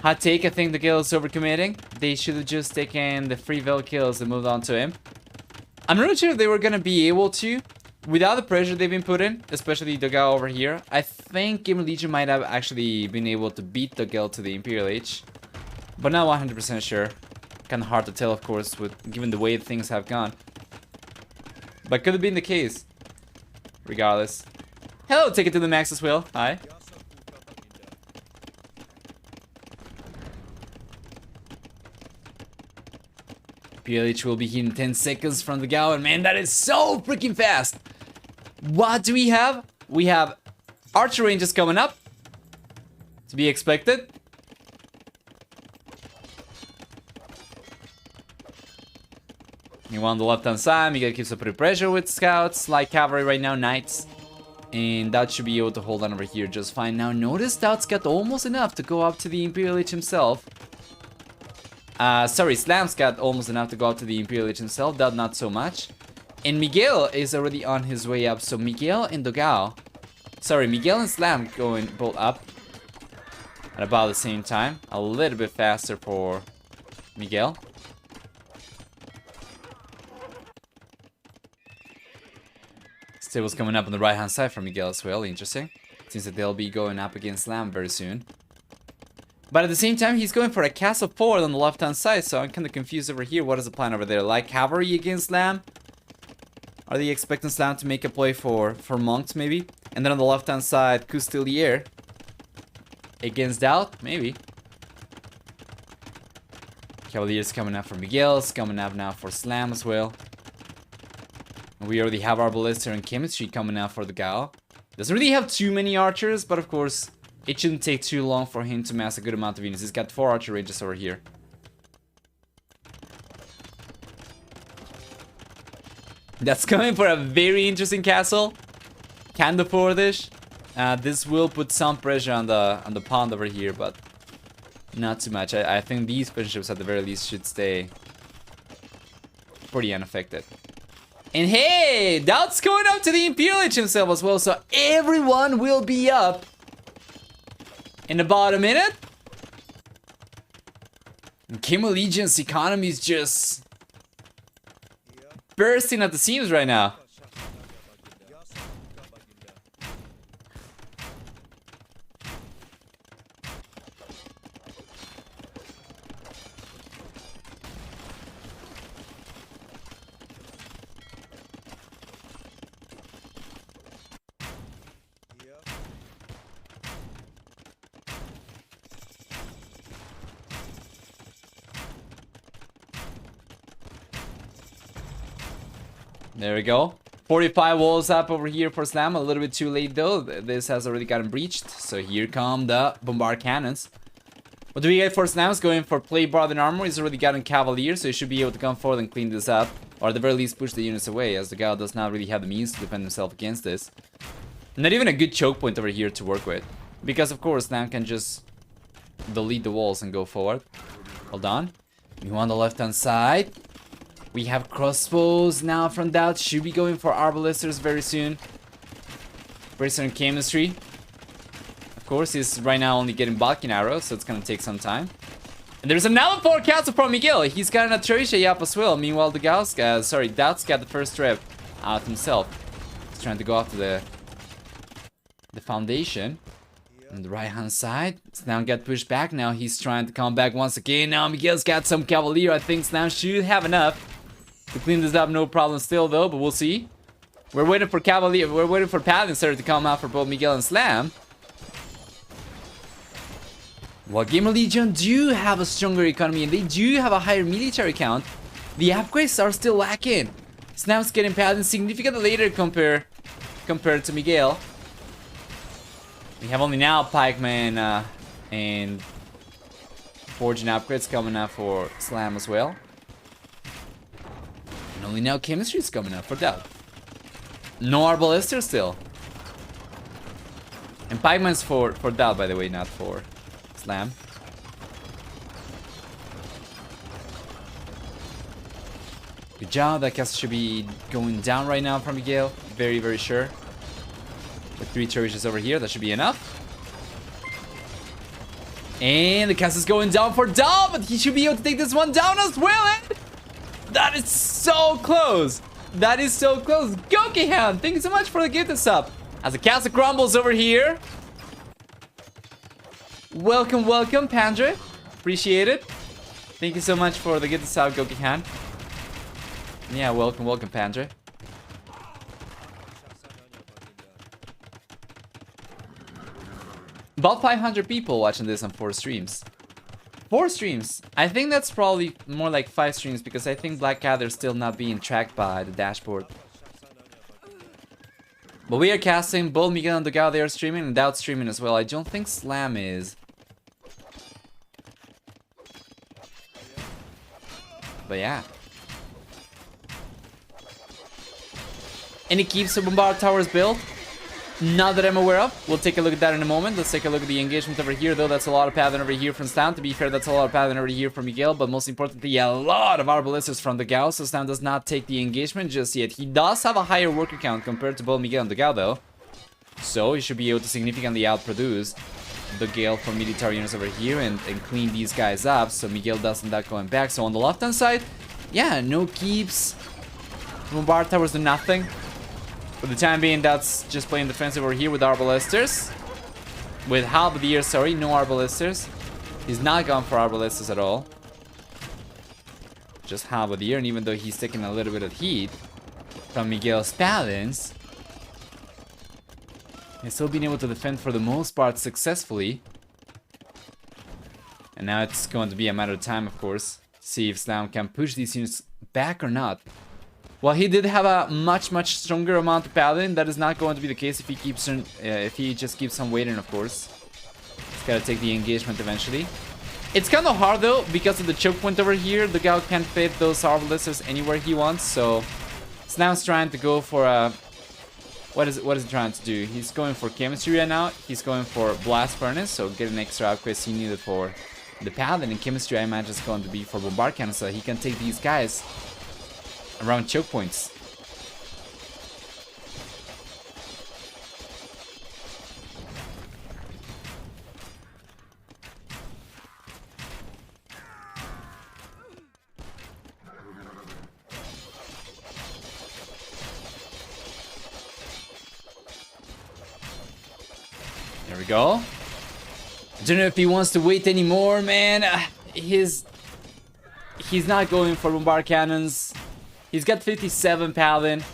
Hot take, I think DauGao is overcommitting. They should have just taken the free veil kills and moved on to him. I'm not sure if they were going to be able to, without the pressure they've been put in, especially DauGao over here. I think Gamer Legion might have actually been able to beat DauGao to the Imperial Age. But not 100% sure. Kind of hard to tell, of course, given the way things have gone. But could have been the case. Regardless. Hello, take it to the max as well. Hi. PLH will be here in 10 seconds from DauGao, and man, that is so freaking fast. What do we have? We have archer ranges coming up. To be expected. You on the left-hand side, Miguel keeps up pretty pressure with scouts, like cavalry right now, knights. And DauT should be able to hold on over here just fine. Now notice DauT's got almost enough to go up to the Imperial Age himself. Sorry, Slam's got almost enough to go up to the Imperial Age himself, DauT not so much. And Miguel is already on his way up, so Miguel and DauGao... Sorry, Miguel and Slam going both up at about the same time. A little bit faster for Miguel. Stables coming up on the right hand side for Miguel as well, interesting. Seems that they'll be going up against Slam very soon. But at the same time, he's going for a castle forward on the left-hand side, so I'm kind of confused over here. What is the plan over there? Like cavalry against Slam? Are they expecting Slam to make a play for monks, maybe? And then on the left-hand side, Custilier against DauT? Maybe. Cavalier's coming up for Miguel's, coming up now for Slam as well. And we already have our Ballista and Chemistry coming out for DauGao. Doesn't really have too many archers, but of course... It shouldn't take too long for him to mass a good amount of units. He's got 4 archer ranges over here. That's coming for a very interesting castle. Kind of forwardish. This will put some pressure on the pond over here, but not too much. I think these friendships at the very least should stay pretty unaffected. And hey, DauT's going up to the Imperial Age himself as well, so everyone will be up in about a minute. And Gamer Legion's economy is just bursting at the seams right now. There we go. 45 walls up over here for Slam. A little bit too late though. This has already gotten breached. So here come the bombard cannons. What do we get for Slam? Going for plate bar and armor. He's already gotten Cavalier, so he should be able to come forward and clean this up. Or at the very least push the units away, as DauGao does not really have the means to defend himself against this. Not even a good choke point over here to work with. Because of course Slam can just delete the walls and go forward. Hold on. You on the left hand side. We have crossbows now from DauT. Should be going for arbalesters very soon. Very soon Chemistry. Of course, he's right now only getting Balkan arrows, so it's gonna take some time. And there's another 4 castle from Miguel. He's got an Atreusha up as well. Meanwhile, DauT's got the first rep out himself. He's trying to go after the foundation. On the right hand side, Slam got pushed back. Now he's trying to come back once again. Now Miguel's got some Cavalier. I think Slam should have enough to clean this up. No problem still though, but we'll see. We're waiting for Cavalier. We're waiting for Paladin to come out for both Miguel and Slam. While Gamer Legion do have a stronger economy and they do have a higher military count, the upgrades are still lacking. Slam's getting Paladin significantly later compared to Miguel. We have only now Pikeman and Forging upgrades coming up for Slam as well. And only now Chemistry is coming up for DauT. No Arbalister still. And Pikeman's for DauT, by the way, not for Slam. job. That cast should be going down right now from Miguel. Very, very sure. With 3 turrets over here, that should be enough. And the cast is going down for DauT, but he should be able to take this one down as well. And that is so close. That is so close. Gokihan, thank you so much for the gift sub. As the cast crumbles over here. Welcome, welcome, Pandre. Appreciate it. Thank you so much for the gift sub, Gokihan. Yeah, welcome, welcome, Pandre. About 500 people watching this on 4 streams. 4 streams. I think that's probably more like 5 streams because I think Black Gather's still not being tracked by the dashboard. But we are casting. Both Miguel and dogao, they are streaming, and DauT streaming as well. I don't think Slam is. But yeah. Any keeps the Bombard Towers built? Not that I'm aware of. We'll take a look at that in a moment. Let's take a look at the engagement over here, though. That's a lot of pattern over here from Slam. To be fair, that's a lot of pattern over here from Miguel. But most importantly, a lot of Arbalesters from dogao. So Slam does not take the engagement just yet. He does have a higher worker count compared to both Miguel and dogao, though. So he should be able to significantly outproduce dogao for military units over here and clean these guys up. So Miguel doesn't end up going back. So on the left-hand side, yeah, no keeps. Bombard Towers do nothing. For the time being, that's just playing defensive over here with Arbalesters. With Halberdier, sorry, no Arbalesters. He's not gone for Arbalesters at all. Just Halberdier, and even though he's taking a little bit of heat from Miguel's Paladins, he's still been able to defend for the most part successfully. And now it's going to be a matter of time, of course, to see if Slam can push these units back or not. Well, he did have a much stronger amount of Paladin. That is not going to be the case if he keeps on, if he just keeps on waiting, of course. He's got to take the engagement eventually. It's kind of hard though because of the choke point over here. The dogao can't fit those Arbalesters anywhere he wants, so Slam's trying to go for a what is he trying to do? He's going for chemistry right now. He's going for blast furnace, so get an extra upgrade he needed for the Paladin, and chemistry I imagine is going to be for bombard cannon, so he can take these guys around choke points. There we go. I don't know if he wants to wait anymore, man. He's not going for bombard cannons. He's got 57 Paladin.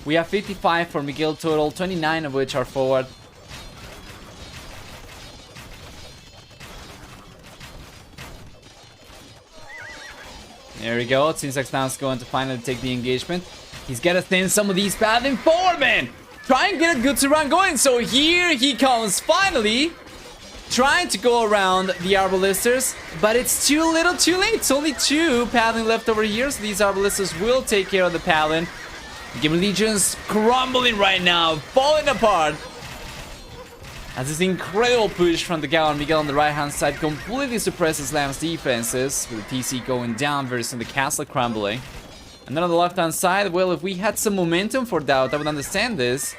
We have 55 for Miguel total, 29 of which are forward. There we go. It seems like Slam's going to finally take the engagement. He's got to send some of these Paladin forward, man. Try and get a good run going. So here he comes finally. Trying to go around the Arbalesters, but it's too little too late. It's only 2 Paladin left over here, so these Arbalesters will take care of the Paladin. Game Legion's crumbling right now, falling apart. As this incredible push from dogao and Miguel on the right hand side completely suppresses Slam's defenses, with the TC going down versus the castle crumbling. And then on the left hand side, well, if we had some momentum for DauT, I would understand this,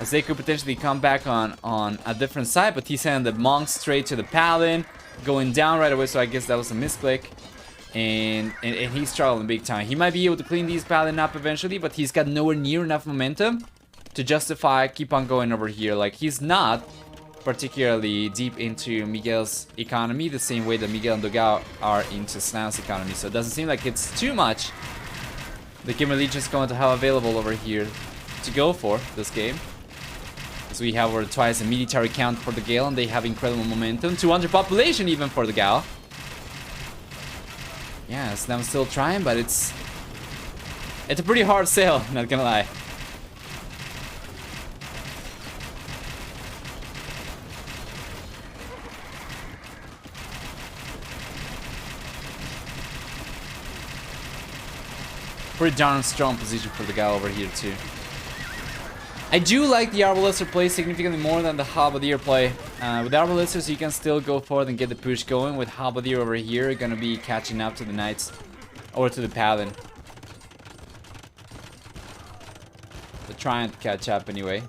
as they could potentially come back on a different side, but he's sending the monk straight to the Paladin, going down right away, so I guess that was a misclick. And he's struggling big time. He might be able to clean these Paladin up eventually, but he's got nowhere near enough momentum to justify keep on going over here. Like, he's not particularly deep into Miguel's economy the same way that Miguel and dogao are into Slam's economy, so it doesn't seem like it's too much the Gamer Legion's going to have available over here to go for this game. So we have over twice the military count for dogao, and they have incredible momentum. 200 population even for dogao. Yeah, Slam's still trying, but it's a pretty hard sale, not gonna lie. Pretty darn strong position for dogao over here too. I do like the Arbalester play significantly more than the Halberdier play. With the Arbalesters, you can still go forward and get the push going. With Halberdier over here, gonna be catching up to the Knights Or to the Paladin. They're trying to catch up anyway.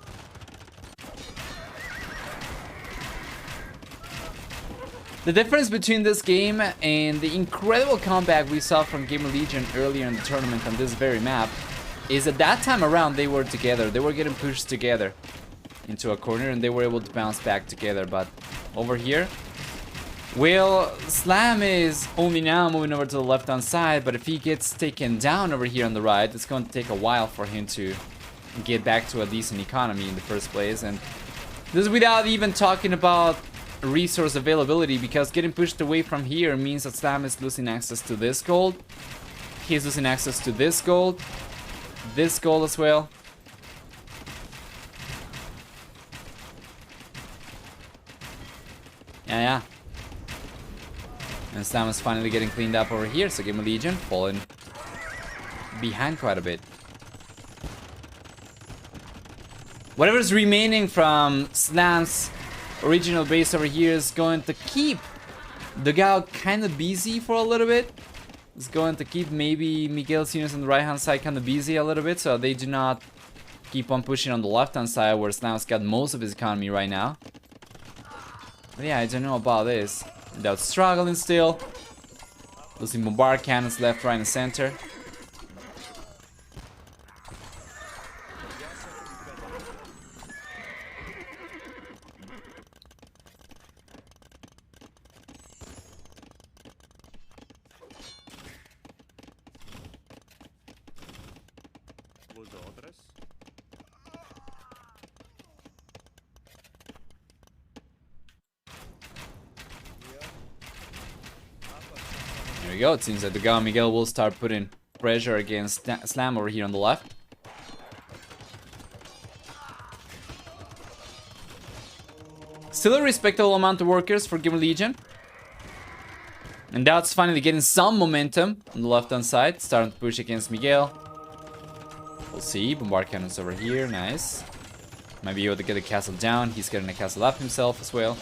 The difference between this game and the incredible comeback we saw from Gamer Legion earlier in the tournament on this very map is at that time around they were together. They were getting pushed together into a corner and they were able to bounce back together. But over here, well, Slam is only now moving over to the left-hand side, but if he gets taken down over here on the right, it's going to take a while for him to get back to a decent economy in the first place. And this is without even talking about resource availability, because getting pushed away from here means that Slam is losing access to this gold. He's losing access to this gold as well. Yeah. And Slam is finally getting cleaned up over here, so Gamer Legion falling behind quite a bit. Whatever's remaining from Slam's original base over here is going to keep dogao kind of busy for a little bit. It's going to keep maybe Miguel's units on the right hand side kind of busy a little bit, so they do not keep on pushing on the left hand side where Slam's got most of his economy right now. But yeah, I don't know about this. DauT struggling still. Losing bombard cannons left, right, and center. There we go. It seems that dogao and Miguel will start putting pressure against Slam over here on the left. Still a respectable amount of workers for Gamer Legion. And DauT's finally getting some momentum on the left hand side. Starting to push against Miguel. We'll see. Bombard cannons over here. Nice. Might be able to get the castle down. He's getting a castle up himself as well.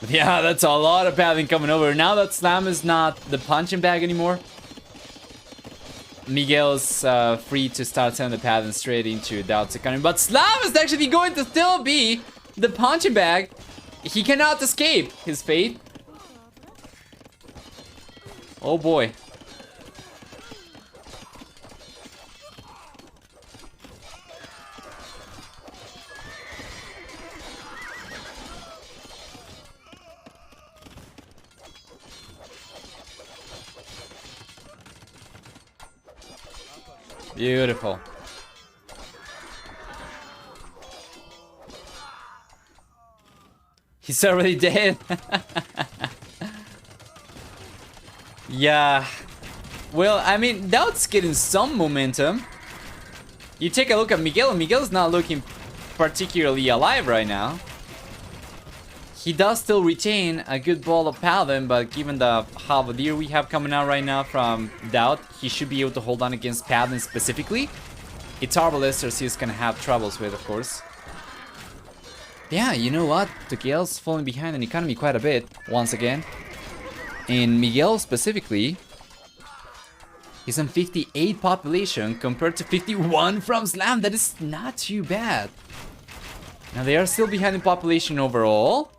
But yeah, that's a lot of padding coming over. Now that Slam is not the punching bag anymore, Miguel's free to start sending the padding straight into DauT's economy. But Slam is actually going to still be the punching bag. He cannot escape his fate. Oh boy. Beautiful. He's already dead. Yeah. Well, I mean, DauT's getting some momentum. You take a look at Miguel, and Miguel's not looking particularly alive right now. He does still retain a good ball of Paladin, but given the Halberdier we have coming out right now from DauT, he should be able to hold on against Paladin specifically. It's Arbalesters he's gonna have troubles with, of course. Yeah, you know what? Miguel's falling behind in economy quite a bit, once again. And Miguel specifically, he's on 58 population compared to 51 from Slam. That is not too bad. Now they are still behind in population overall.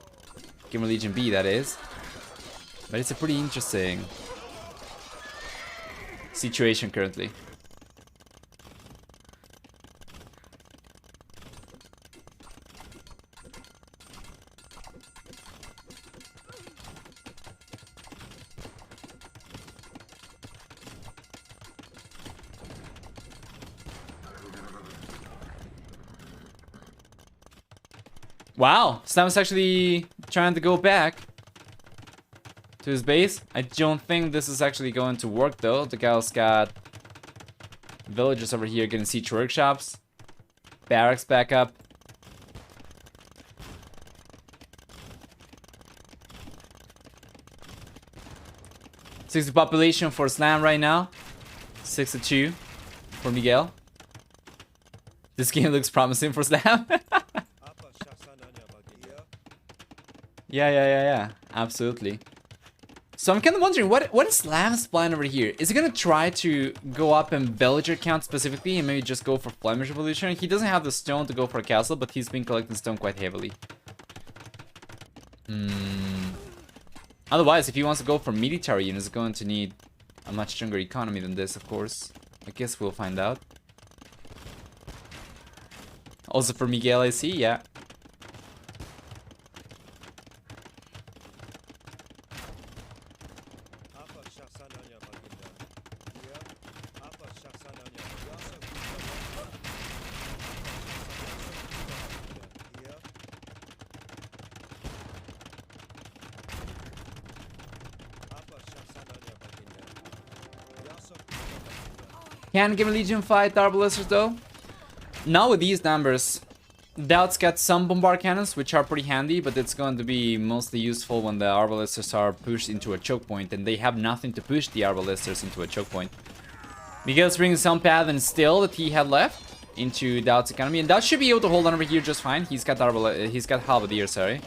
Gamer Legion B, that is. But it's a pretty interesting situation currently. Wow, Slam's actually trying to go back to his base. I don't think this is actually going to work though. The gal's got villagers over here getting siege workshops. Barracks back up. Six population for Slam right now. 6-2 for Miguel. This game looks promising for Slam. Yeah. Absolutely. So I'm kind of wondering, what is Slam's plan over here? Is he gonna try to go up and villager count specifically and maybe just go for Flemish Revolution? He doesn't have the stone to go for a castle, but he's been collecting stone quite heavily. Otherwise, if he wants to go for military units, he's going to need a much stronger economy than this, of course. I guess we'll find out. Also for Miguel, I see, yeah. Can Gamer Legion fight Arbalesters though? Now with these numbers, DauT's got some bombard cannons, which are pretty handy, but it's going to be mostly useful when the Arbalesters are pushed into a choke point, and they have nothing to push the Arbalesters into a choke point. Miguel's bringing some pattern still that he had left into DauT's economy, and DauT should be able to hold on over here just fine. He's got Halberdier, sorry.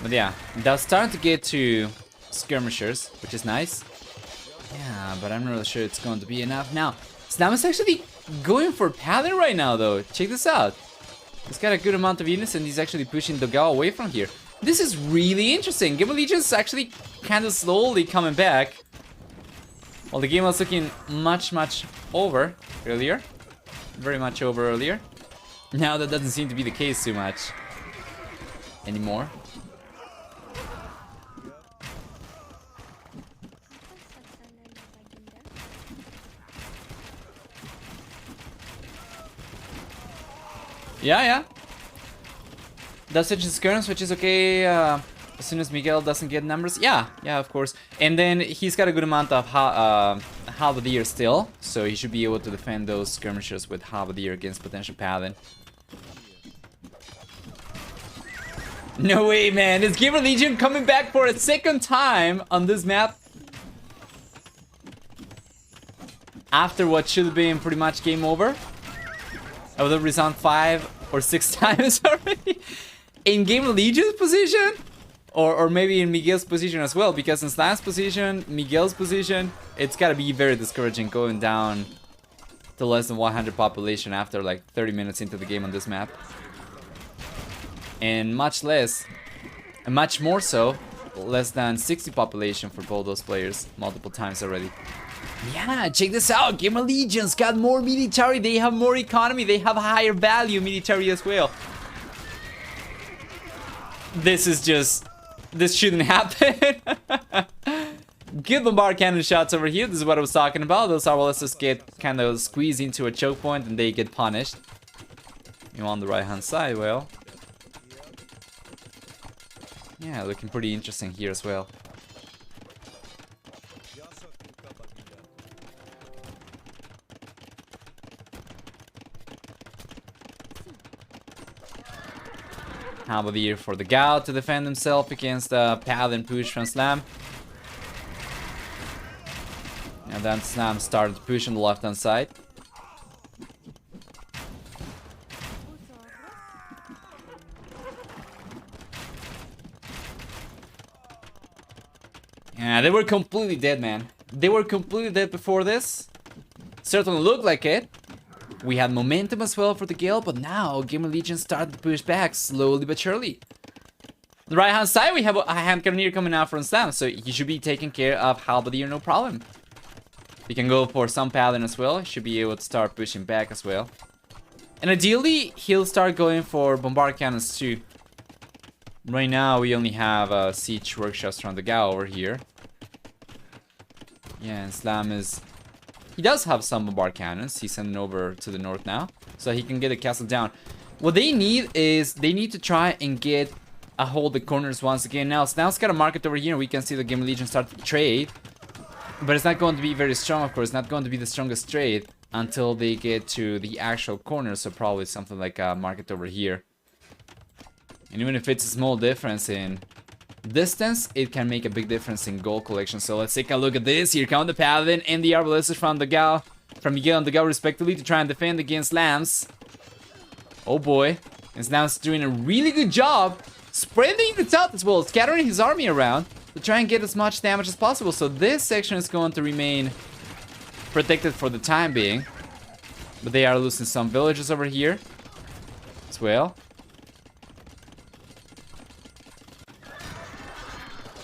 But yeah, DauT's starting to get to skirmishers, which is nice. Yeah, but I'm not really sure it's going to be enough. Now, Slam is actually going for pattern right now, though. Check this out. He's got a good amount of units, and he's actually pushing dogel away from here. This is really interesting. Gamer Legion's actually kind of slowly coming back. Well, the game was looking much over earlier. Very much over earlier. Now that doesn't seem to be the case too much anymore. Yeah. Does such skirms, which is okay as soon as Miguel doesn't get numbers. Yeah, of course. And then he's got a good amount of Halberdier still, so he should be able to defend those skirmishers with Halberdier against potential Paladin. No way, man. Is Gamer Legion coming back for a second time on this map? After what should have been pretty much game over? I would have resound 5 or 6 times already. In Gamer Legion's position? Or maybe in Miguel's position as well, because in Slam's position, Miguel's position, it's gotta be very discouraging going down to less than 100 population after like 30 minutes into the game on this map. And much less, and much more so, less than 60 population for both those players multiple times already. Yeah, check this out. Gamer Legion's got more military, they have more economy, they have a higher value military as well. This is just... this shouldn't happen. Good bombard cannon shots over here. This is what I was talking about. Those Arbalesters get kind of squeezed into a choke point and they get punished. You on the right hand side, well. Yeah, looking pretty interesting here as well. Halberdier for the Gao to defend himself against the Paladin push from Slam. And then Slam started to push on the left hand side. Yeah, they were completely dead, man. They were completely dead before this. Certainly looked like it. We had momentum as well for the Gale, but now Gamer Legion started to push back slowly but surely. The right hand side, we have a hand cannoneer coming out from Slam, so he should be taking care of Halberdier, no problem. He can go for some Paladin as well. He should be able to start pushing back as well. And ideally, he'll start going for bombard cannons too. Right now, we only have siege workshops from the Gao over here. Yeah, and Slam is... he does have some bombard cannons. He's sending over to the north now, so he can get the castle down. What they need is they need to try and get a hold the corners once again. Now Slam's got a market over here. We can see the Gamer Legion start to trade, but it's not going to be very strong, of course. It's not going to be the strongest trade until they get to the actual corner. So probably something like a market over here. And even if it's a small difference in distance, it can make a big difference in gold collection. So let's take a look at this. Here come the Paladin and the Arbalesters from the Gao, from Miguel and the Gao respectively, to try and defend against Slams. Oh boy. And Slams doing a really good job spreading the out as well, scattering his army around. to try and get as much damage as possible. So this section is going to remain protected for the time being. But they are losing some villages over here as well.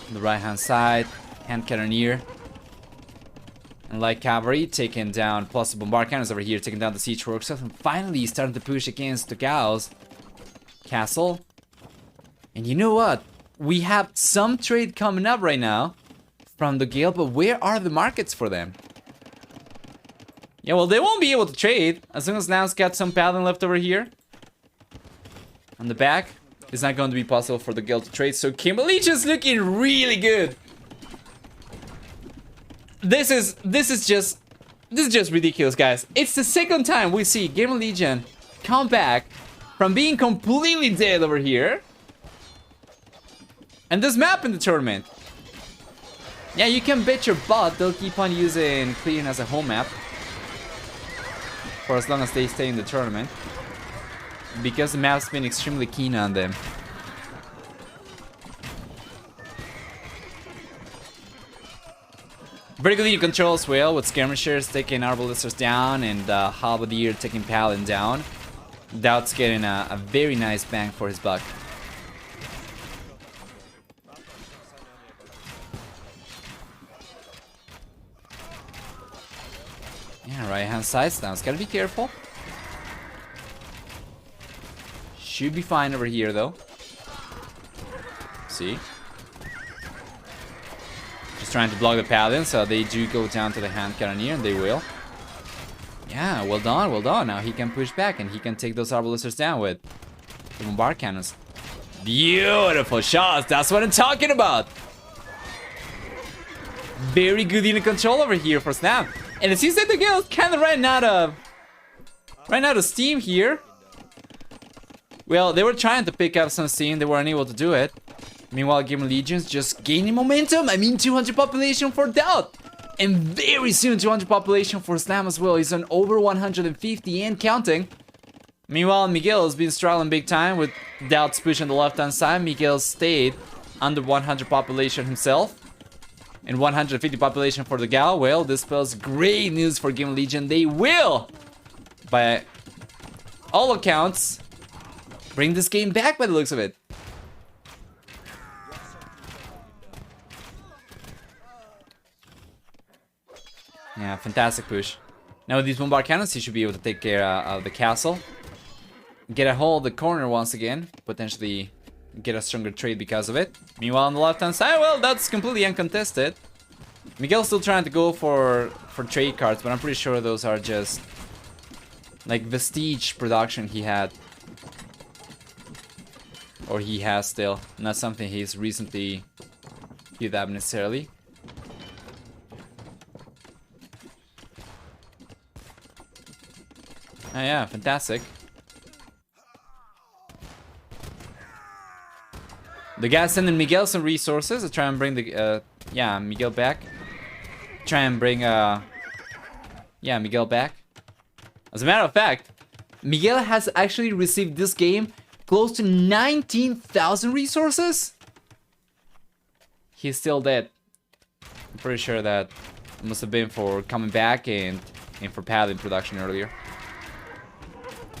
On the right hand side, hand cannoneer and light cavalry taking down plus bombard cannons over here, taking down the siege workshops, and finally starting to push against DauGao's castle. And you know what? We have some trade coming up right now from the Gale, but where are the markets for them? Yeah, well, they won't be able to trade as long as Now's got some paladin left over here. On the back, it's not going to be possible for the Gale to trade. So Kimberly just looking really good. This is just ridiculous, guys. It's the second time we see Gamer Legion come back from being completely dead over here. And this map in the tournament. Yeah, you can bet your butt they'll keep on using Clearing as a home map for as long as they stay in the tournament, because the map's been extremely keen on them. Very good lead control as well, with skirmishers taking arbalisters down and halberdier taking paladin down. DauT's getting a very nice bang for his buck. Yeah, right hand side stance. Gotta be careful. Should be fine over here though. See? Just trying to block the paladin, so they do go down to the hand cannoneer, and they will. Yeah, well done, well done. Now he can push back and he can take those arbalisters down with the bombard cannons. Beautiful shots. That's what I'm talking about. Very good unit control over here for Snap. And it seems that the Gale's kind of running out of steam here. Well, they were trying to pick up some steam. They were unable to do it. Meanwhile, Gamer Legion's just gaining momentum. I mean, 200 population for DauT. And very soon, 200 population for Slam as well. He's on over 150 and counting. Meanwhile, Miguel has been struggling big time with DauT's push on the left-hand side. Miguel stayed under 100 population himself. And 150 population for the DauGao. Well, this spells great news for Gamer Legion. They will, by all accounts, bring this game back by the looks of it. Yeah, fantastic push. Now with these bombard cannons, he should be able to take care of the castle. Get a hold of the corner once again. Potentially get a stronger trade because of it. Meanwhile, on the left-hand side, well, that's completely uncontested. Miguel's still trying to go for trade cards, but I'm pretty sure those are just like vestige production he had. Or he has still. Not something he's recently queued up necessarily. Oh yeah, fantastic. The guy's sending Miguel some resources to try and bring the Miguel back. Try and bring Miguel back. As a matter of fact, Miguel has actually received this game close to 19,000 resources. He's still dead. I'm pretty sure that must have been for coming back and for paladin production earlier.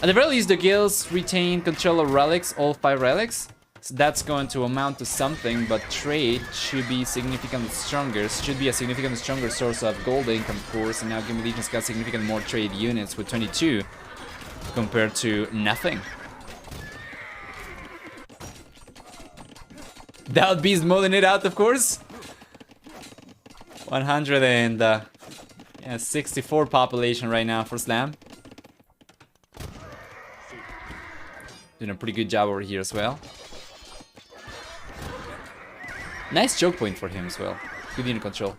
At the very least, the guilds retain control of relics, all 5 relics. So that's going to amount to something, but trade should be significantly stronger. Should be a significantly stronger source of gold income, of course. And now Gamer Legion's got significantly more trade units with 22 compared to nothing. DauT Beast molding it out, of course. 164 population right now for Slam. Doing a pretty good job over here as well. Nice choke point for him as well. Good unit control.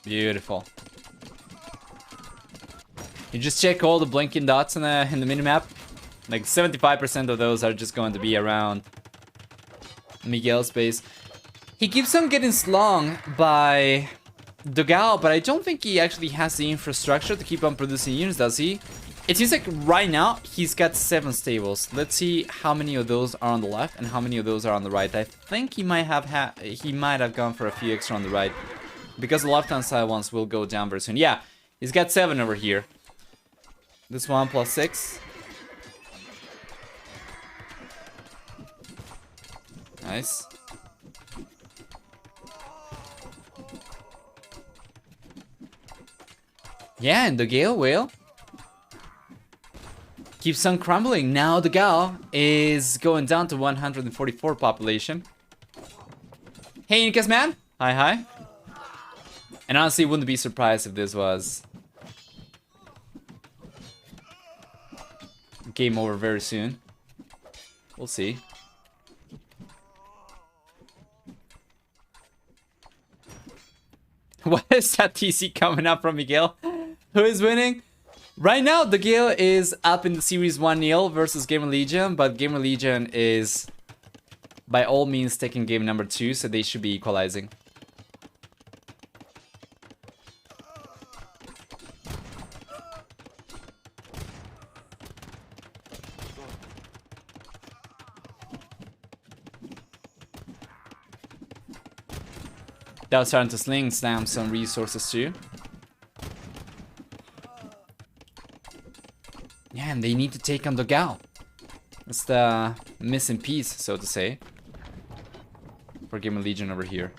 Beautiful. You just check all the blinking dots in the minimap. Like 75% of those are just going to be around Miguel's base. He keeps on getting slung by dogel, but I don't think he actually has the infrastructure to keep on producing units, does he? It seems like right now he's got 7 stables. Let's see how many of those are on the left and how many of those are on the right. I think he might have gone for a few extra on the right, because the left-hand side ones will go down very soon. Yeah, he's got 7 over here. This one plus 6. Nice. Yeah, and the Gale will keeps on crumbling. Now the Gale is going down to 144 population. Hey, Incas man. Hi, hi. And honestly, wouldn't be surprised if this was game over very soon. We'll see. What is that TC coming up from Miguel? Who is winning? Right now, the Gale is up in the series 1-0 versus Gamer Legion, but Gamer Legion is by all means taking game number 2, so they should be equalizing. That was starting to slam some resources too. Yeah, and they need to take on the Dogao. That's the missing piece, so to say, for Gamer Legion over here.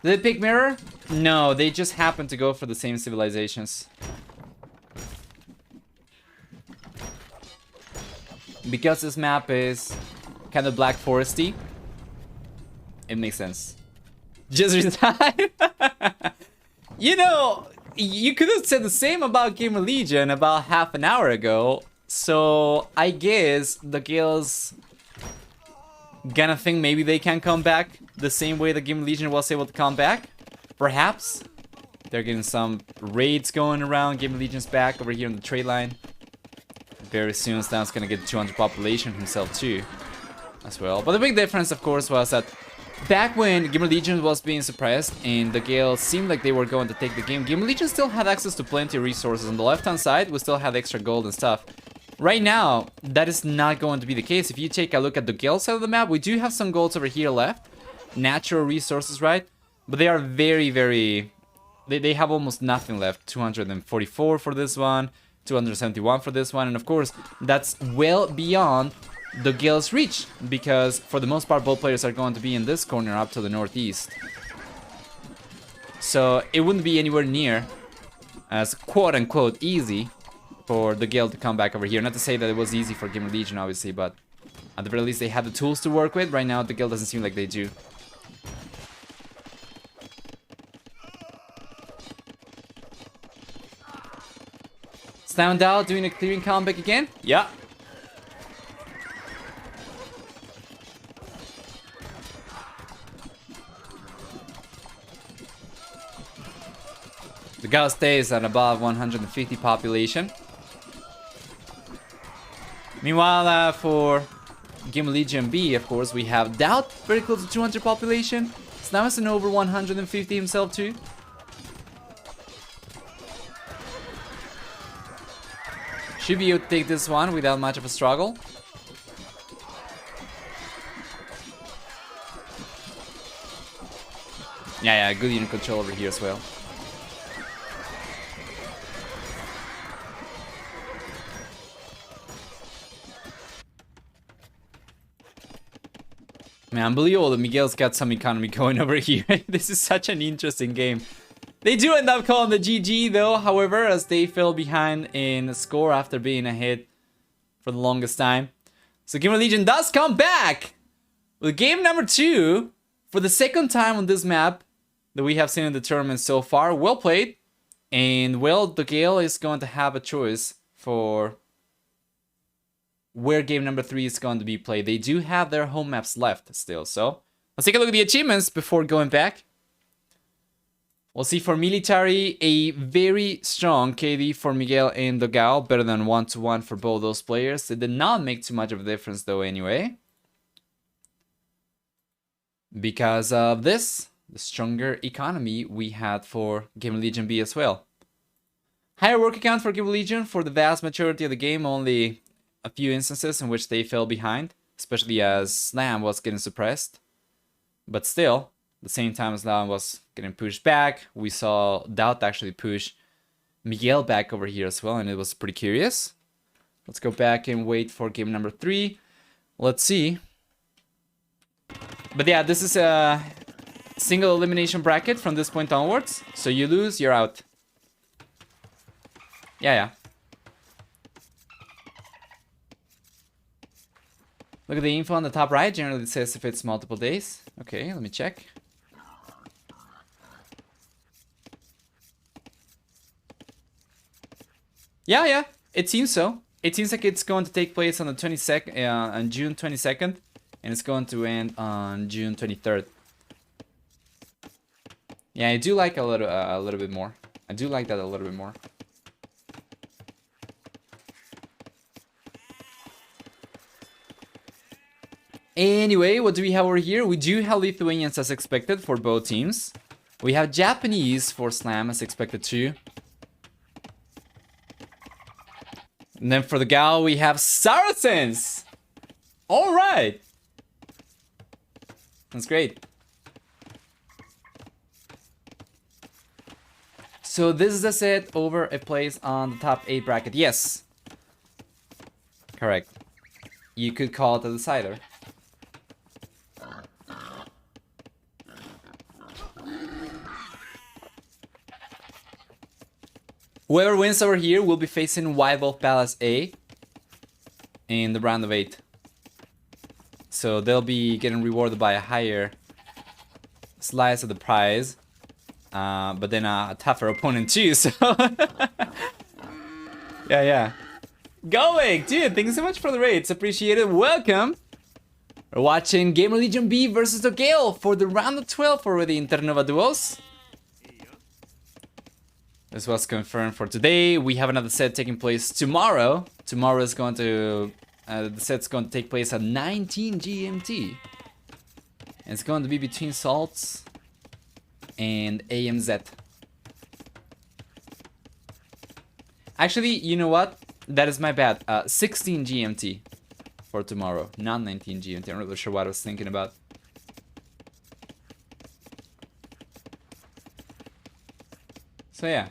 Did they pick mirror? No, they just happened to go for the same civilizations. Because this map is kind of Black Foresty, it makes sense. Just resign. You know, you could have said the same about Gamer Legion about half an hour ago. So I guess the Gales gonna think maybe they can come back the same way the Gamer Legion was able to come back. Perhaps. They're getting some raids going around. Gamer Legion's back over here on the trade line. Very soon Slam's gonna get 200 population himself too, as well. But the big difference, of course, was that back when Gamer Legion was being suppressed and the Gale seemed like they were going to take the game, Gamer Legion still had access to plenty of resources. On the left-hand side, we still had extra gold and stuff. Right now, that is not going to be the case. If you take a look at the Gale side of the map, we do have some golds over here left. Natural resources, right? But they are very, very... They have almost nothing left. 244 for this one, 271 for this one, and of course, that's well beyond the Gale's reach, because for the most part both players are going to be in this corner up to the northeast, so it wouldn't be anywhere near as quote-unquote easy for the Gale to come back over here. Not to say that it was easy for Gamer Legion, obviously, but at the very least they had the tools to work with. Right now the Gale doesn't seem like they do. Slam DauT doing a clearing comeback again? Yeah. The Gao stays at above 150 population. Meanwhile, for Gamer Legion B, of course, we have DauT very close to 200 population. Slamison over 150 himself too. Should be able to take this one without much of a struggle. Yeah, good unit control over here as well. Man, unbelievable that Miguel's got some economy going over here. This is such an interesting game. They do end up calling the GG though, however, as they fell behind in score after being ahead for the longest time. So Gamer Legion does come back with game number 2 for the second time on this map that we have seen in the tournament so far. Well played. And well, the Gale is going to have a choice for where game number 3 is going to be played. They do have their home maps left still, so let's take a look at the achievements before going back. We'll see for military, a very strong KD for Miguel and Dogao, better than 1-1 for both those players. It did not make too much of a difference though anyway. Because of this, the stronger economy we had for Game Legion B as well. Higher work count for Game Legion for the vast majority of the game, only a few instances in which they fell behind, especially as Slam was getting suppressed. But still, at the same time as Slam was getting pushed back, we saw DauT actually push Miguel back over here as well, and it was pretty curious. Let's go back and wait for game number 3. Let's see. But yeah, this is a single elimination bracket from this point onwards. So you lose, you're out. Yeah. Look at the info on the top right. Generally it says if it's multiple days. Okay, let me check. Yeah, it seems so. It seems like it's going to take place on the 22nd, on June 22nd, and it's going to end on June 23rd. Yeah, I do like a little bit more. I do like that a little bit more. Anyway, what do we have over here? We do have Lithuanians as expected for both teams. We have Japanese for Slam as expected too. And then for the Gal, we have Saracens! Alright! That's great. So this is the set over a place on the top 8 bracket. Yes. Correct. You could call it a decider. Whoever wins over here will be facing White Wolf Palace A in the round of 8. So they'll be getting rewarded by a higher slice of the prize. But then a tougher opponent too, so... yeah. Going, dude, thank you so much for the raids. Appreciate it. Welcome. We're watching Game Legion B versus dogel for the round of 12 for the Internova Duos. This was confirmed for today. We have another set taking place tomorrow. Tomorrow is going to... the set's going to take place at 19 GMT. And it's going to be between Salts and AMZ. Actually, you know what? That is my bad. 16 GMT for tomorrow, not 19 GMT. I'm not really sure what I was thinking about. So yeah.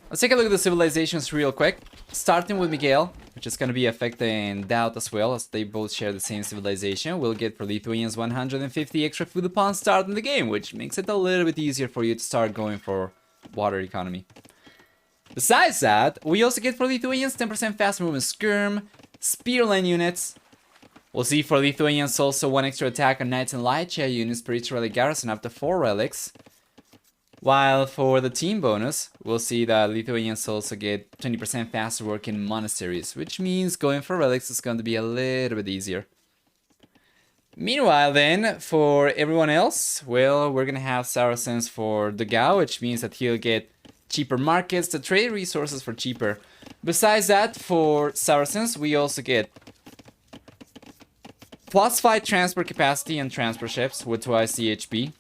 Let's take a look at the civilizations real quick. Starting with Miguel, which is going to be affecting DauT as well, as they both share the same civilization. We'll get for Lithuanians 150 extra food upon starting the game, which makes it a little bit easier for you to start going for water economy. Besides that, we also get for Lithuanians 10% fast movement skirm, spearline units. We'll see for Lithuanians also 1 extra attack on Knights and Light Chair units per each relic garrison up to 4 relics. While for the team bonus, we'll see that Lithuanians also get 20% faster work in monasteries, which means going for relics is going to be a little bit easier. Meanwhile then, for everyone else, well, we're going to have Saracens for dogao, which means that he'll get cheaper markets to trade resources for cheaper. Besides that, for Saracens, we also get +5 transport capacity and transport ships with twice the HP.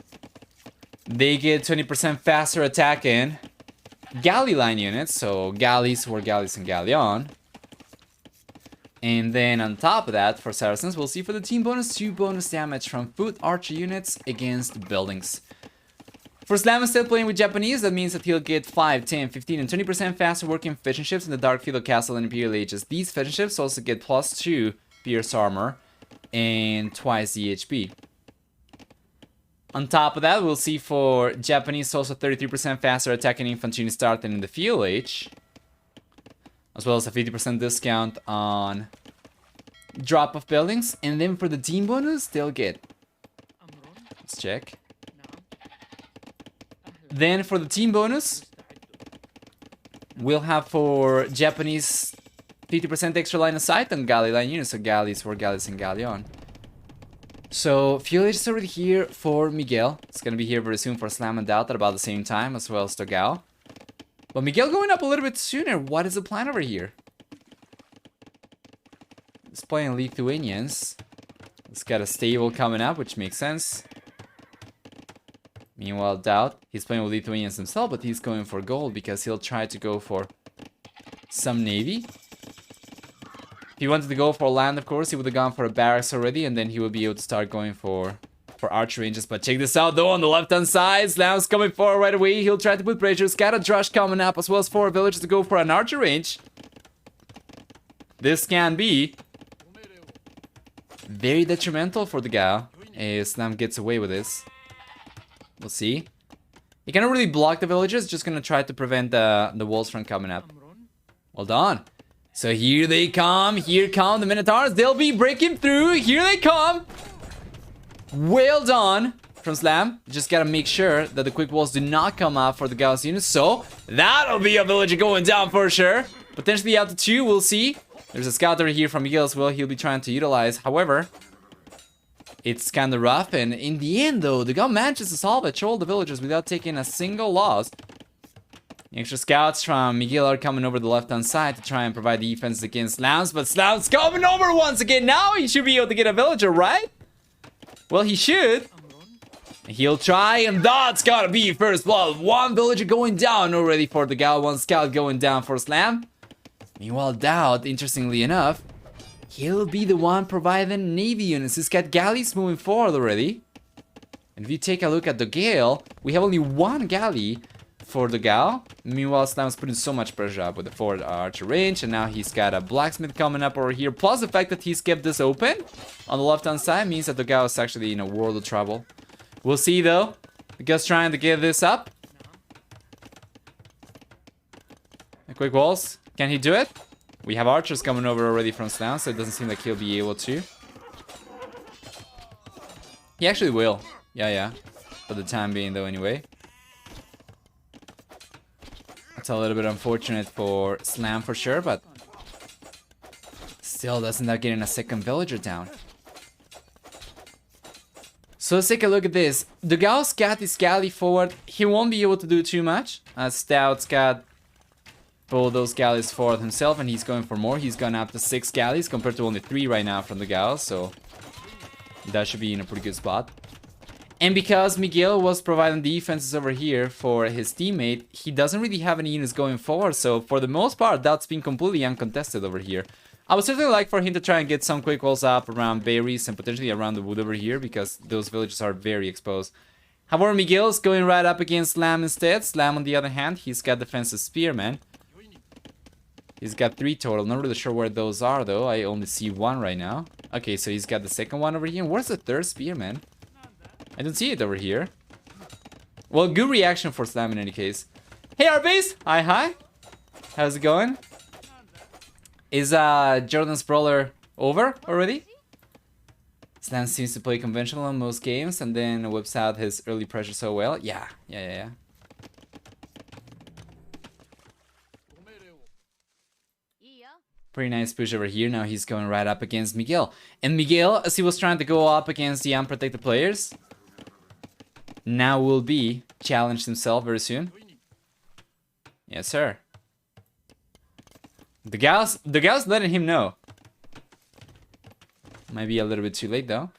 They get 20% faster attack in galley line units, so galleys for galleys and galleon. And then on top of that, for Saracens, we'll see for the team bonus 2 bonus damage from foot archer units against buildings. For Slam is still playing with Japanese, that means that he'll get 5, 10, 15, and 20% faster working fishing ships in the Dark Feudal Castle and Imperial Ages. These fishing ships also get +2 pierce armor and twice the HP. On top of that, we'll see for Japanese also 33% faster attacking infantry starting in the field age, as well as a 50% discount on drop of buildings. And then for the team bonus, they'll get... Let's check. Then for the team bonus, We'll have for Japanese 50% extra line of sight on galley line units, so galleys for galleys and galleon. So fuel is already here for Miguel. It's gonna be here very soon for Slam and DauT at about the same time, as well as dogao. But Miguel going up a little bit sooner. What is the plan over here? He's playing Lithuanians. He's got a stable coming up, which makes sense. Meanwhile, DauT, he's playing with Lithuanians himself, but he's going for gold because he'll try to go for some navy. If he wanted to go for land, of course, he would have gone for a barracks already, and then he would be able to start going for archer ranges. But check this out, though, on the left-hand side, Slam's coming forward right away. He'll try to put pressure. Got a drush coming up, as well as 4 villagers to go for an archer range. This can be very detrimental for the Gao. Slam gets away with this. We'll see. He cannot really block the villagers, just gonna try to prevent the walls from coming up. Well done. So here they come. Here come the Minotaurs. They'll be breaking through. Here they come. Well done from Slam. Just gotta make sure that the quick walls do not come up for the Gauss units. So that'll be a villager going down for sure. Potentially out to 2. We'll see. There's a scout over here from Miguel as well. He'll be trying to utilize. However, it's kind of rough. And in the end, though, the Gauss manages to salvage all the villagers without taking a single loss. Extra scouts from Miguel are coming over the left-hand side to try and provide defense against Slams, but Slams coming over once again. Now he should be able to get a villager, right? Well, he should. He'll try, and that's gotta be first blood. 1 villager going down already for the Gao, 1 scout going down for Slam. Meanwhile, DauT, interestingly enough, he'll be the one providing navy units. He's got galleys moving forward already. And if you take a look at the Gale, we have only 1 galley for the Gao. Meanwhile, Slam's putting so much pressure up with the forward archer range, and now he's got a blacksmith coming up over here. Plus the fact that he's kept this open on the left-hand side means that the Gao is actually in a world of trouble. We'll see though. The Gao's trying to give this up. A quick walls. Can he do it? We have archers coming over already from Slam, so it doesn't seem like he'll be able to. He actually will. Yeah. For the time being though, anyway. It's a little bit unfortunate for Slam for sure, but still doesn't end up getting a second villager down. So let's take a look at this. The Gao's got his galley forward. He won't be able to do too much, as DauT's got both those galleys forward himself, and he's going for more. He's gone up to 6 galleys compared to only 3 right now from the Gao, so that should be in a pretty good spot. And because Miguel was providing defenses over here for his teammate, he doesn't really have any units going forward. So for the most part, that's been completely uncontested over here. I would certainly like for him to try and get some quick walls up around berries and potentially around the wood over here, because those villages are very exposed. However, Miguel's going right up against Slam instead. Slam, on the other hand, he's got defensive spearmen. He's got 3 total. Not really sure where those are though. I only see 1 right now. Okay, so he's got the second one over here. Where's the 3rd spearman? I don't see it over here. Well, good reaction for Slam in any case. Hey, Arbase! Hi. How's it going? Is Jordan's brawler over already? Slam seems to play conventional in most games and then whips out his early pressure so well. Yeah. Pretty nice push over here. Now he's going right up against Miguel. And Miguel, as he was trying to go up against the unprotected players, now will be challenged himself very soon. Yes, sir. The gal's letting him know. Might be a little bit too late though.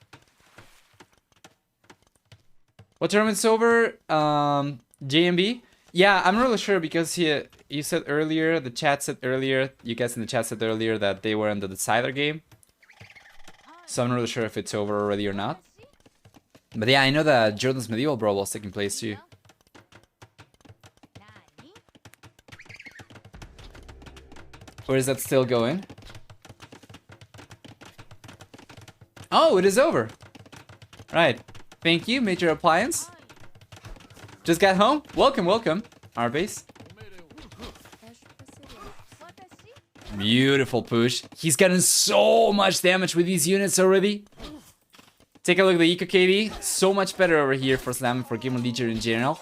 What tournament's over? JMB? Yeah, I'm not really sure because you said earlier, the chat said earlier, you guys in the chat said earlier that they were in the decider game. So I'm not really sure if it's over already or not. But yeah, I know that Jordan's Medieval Brawl was taking place too. Or is that still going? Oh, it is over. Right. Thank you, Major Appliance. Just got home? Welcome. Our base. Beautiful push. He's gotten so much damage with these units already. Take a look at the Eco KD. So much better over here for Slam and for Game Legion in general.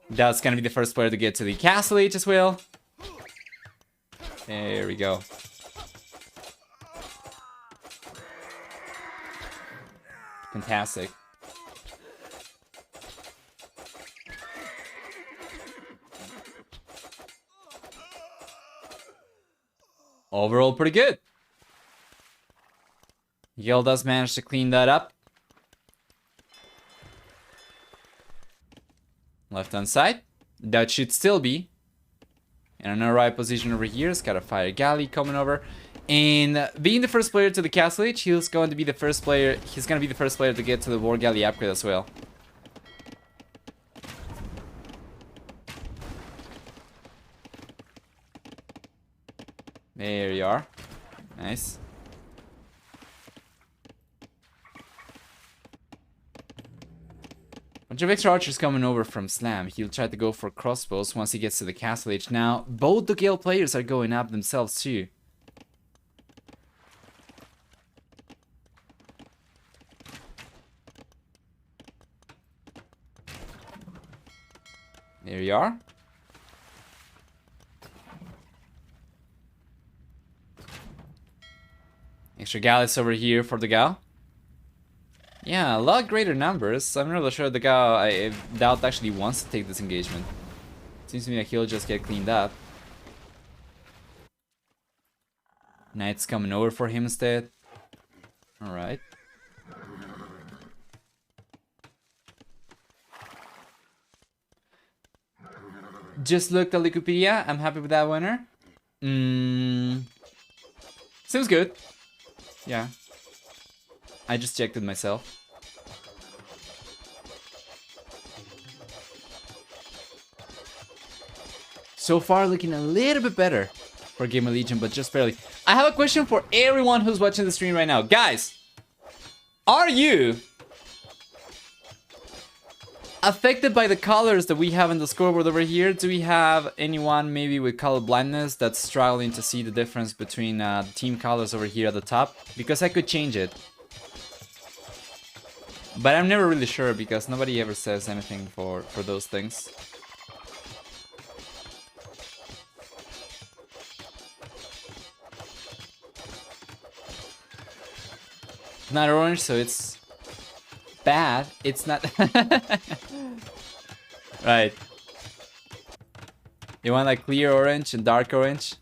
That's gonna be the first player to get to the Castle Age as well. There we go. Fantastic. Overall, pretty good. Miguel does manage to clean that up. Left hand side. That should still be in an alright position over here. He's got a fire galley coming over. And being the first player to the castle age, he's going to be the first player. He's going to be the first player to get to the war galley upgrade as well. There you are. Nice. Bunch of extra archers coming over from Slam. He'll try to go for crossbows once he gets to the castle age. Now, both dogel players are going up themselves too. There you are. Extra galleys over here for the DauT. Yeah, a lot greater numbers. I'm not really sure the DauT actually wants to take this engagement. Seems to me like he'll just get cleaned up. Knight's coming over for him instead. Alright. Just looked at Wikipedia. I'm happy with that winner. Seems good. Yeah. I just checked it myself. So far looking a little bit better for Gamer Legion, but just barely. I have a question for everyone who's watching the stream right now. Guys, are you affected by the colors that we have in the scoreboard over here? Do we have anyone maybe with color blindness that's struggling to see the difference between the team colors over here at the top? Because I could change it. But I'm never really sure because nobody ever says anything for those things. It's not orange, so it's bad. It's not... Right. You want like clear orange and dark orange?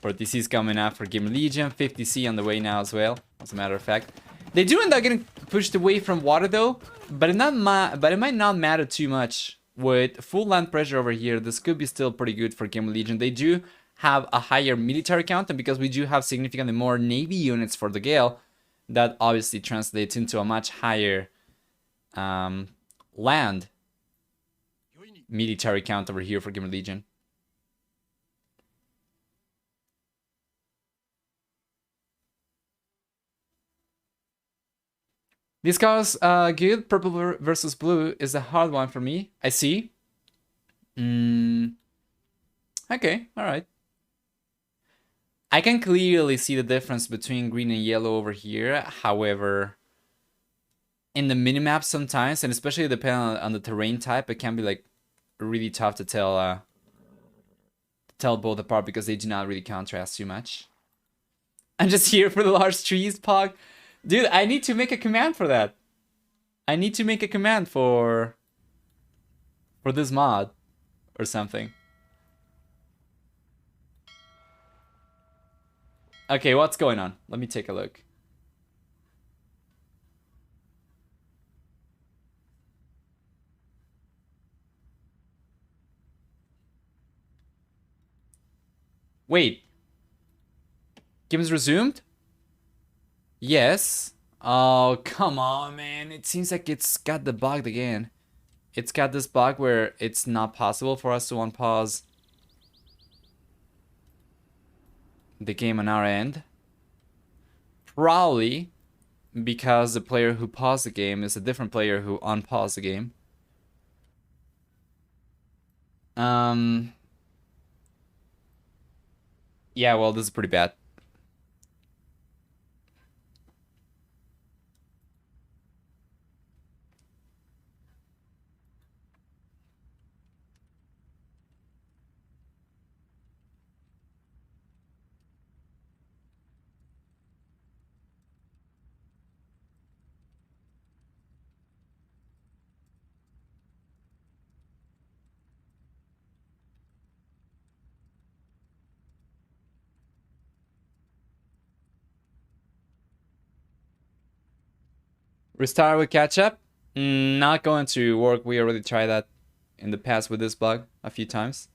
40C is coming out for Gamer Legion. 50C on the way now as well, as a matter of fact. They do end up getting pushed away from water though, but it might not matter too much. With full land pressure over here, this could be still pretty good for Gamer Legion. They do have a higher military count, and because we do have significantly more navy units for the Gale, that obviously translates into a much higher land military count over here for Gamer Legion. This card's good. Purple versus blue is a hard one for me. I see. Okay, alright. I can clearly see the difference between green and yellow over here. However, in the minimap sometimes, and especially depending on the terrain type, it can be like really tough to tell both apart because they do not really contrast too much. I'm just here for the large trees, Pog. Dude, I need to make a command for that. I need to make a command for this mod or something. Okay, what's going on? Let me take a look. Wait. Game's resumed? Yes. Oh, come on, man. It seems like it's got the bug again. It's got this bug where it's not possible for us to unpause the game on our end. Probably because the player who paused the game is a different player who unpaused the game. Yeah, well, this is pretty bad. Restart with catch up. Not going to work. We already tried that in the past with this bug a few times.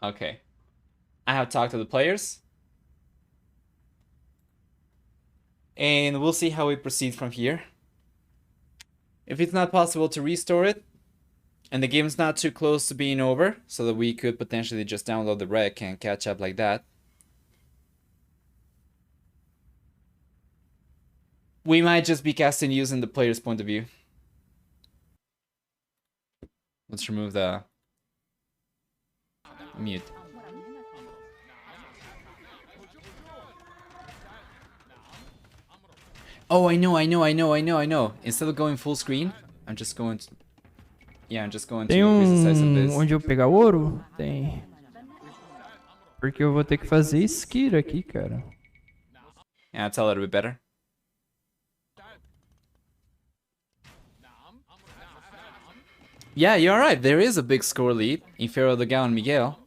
Okay. I have talked to the players. And we'll see how we proceed from here. If it's not possible to restore it, and the game's not too close to being over, so that we could potentially just download the rec and catch up like that, we might just be casting using the player's point of view. Let's remove the mute. Oh, I know. Instead of going full screen, I'm just going to... Yeah, I'm just going to increase the size of this. Onde eu pegar ouro? Tem. Porque eu vou ter que fazer skir aqui, cara. Yeah, it's a little bit better. Yeah, you're right. There is a big score lead in favor of DauGel and Miguel.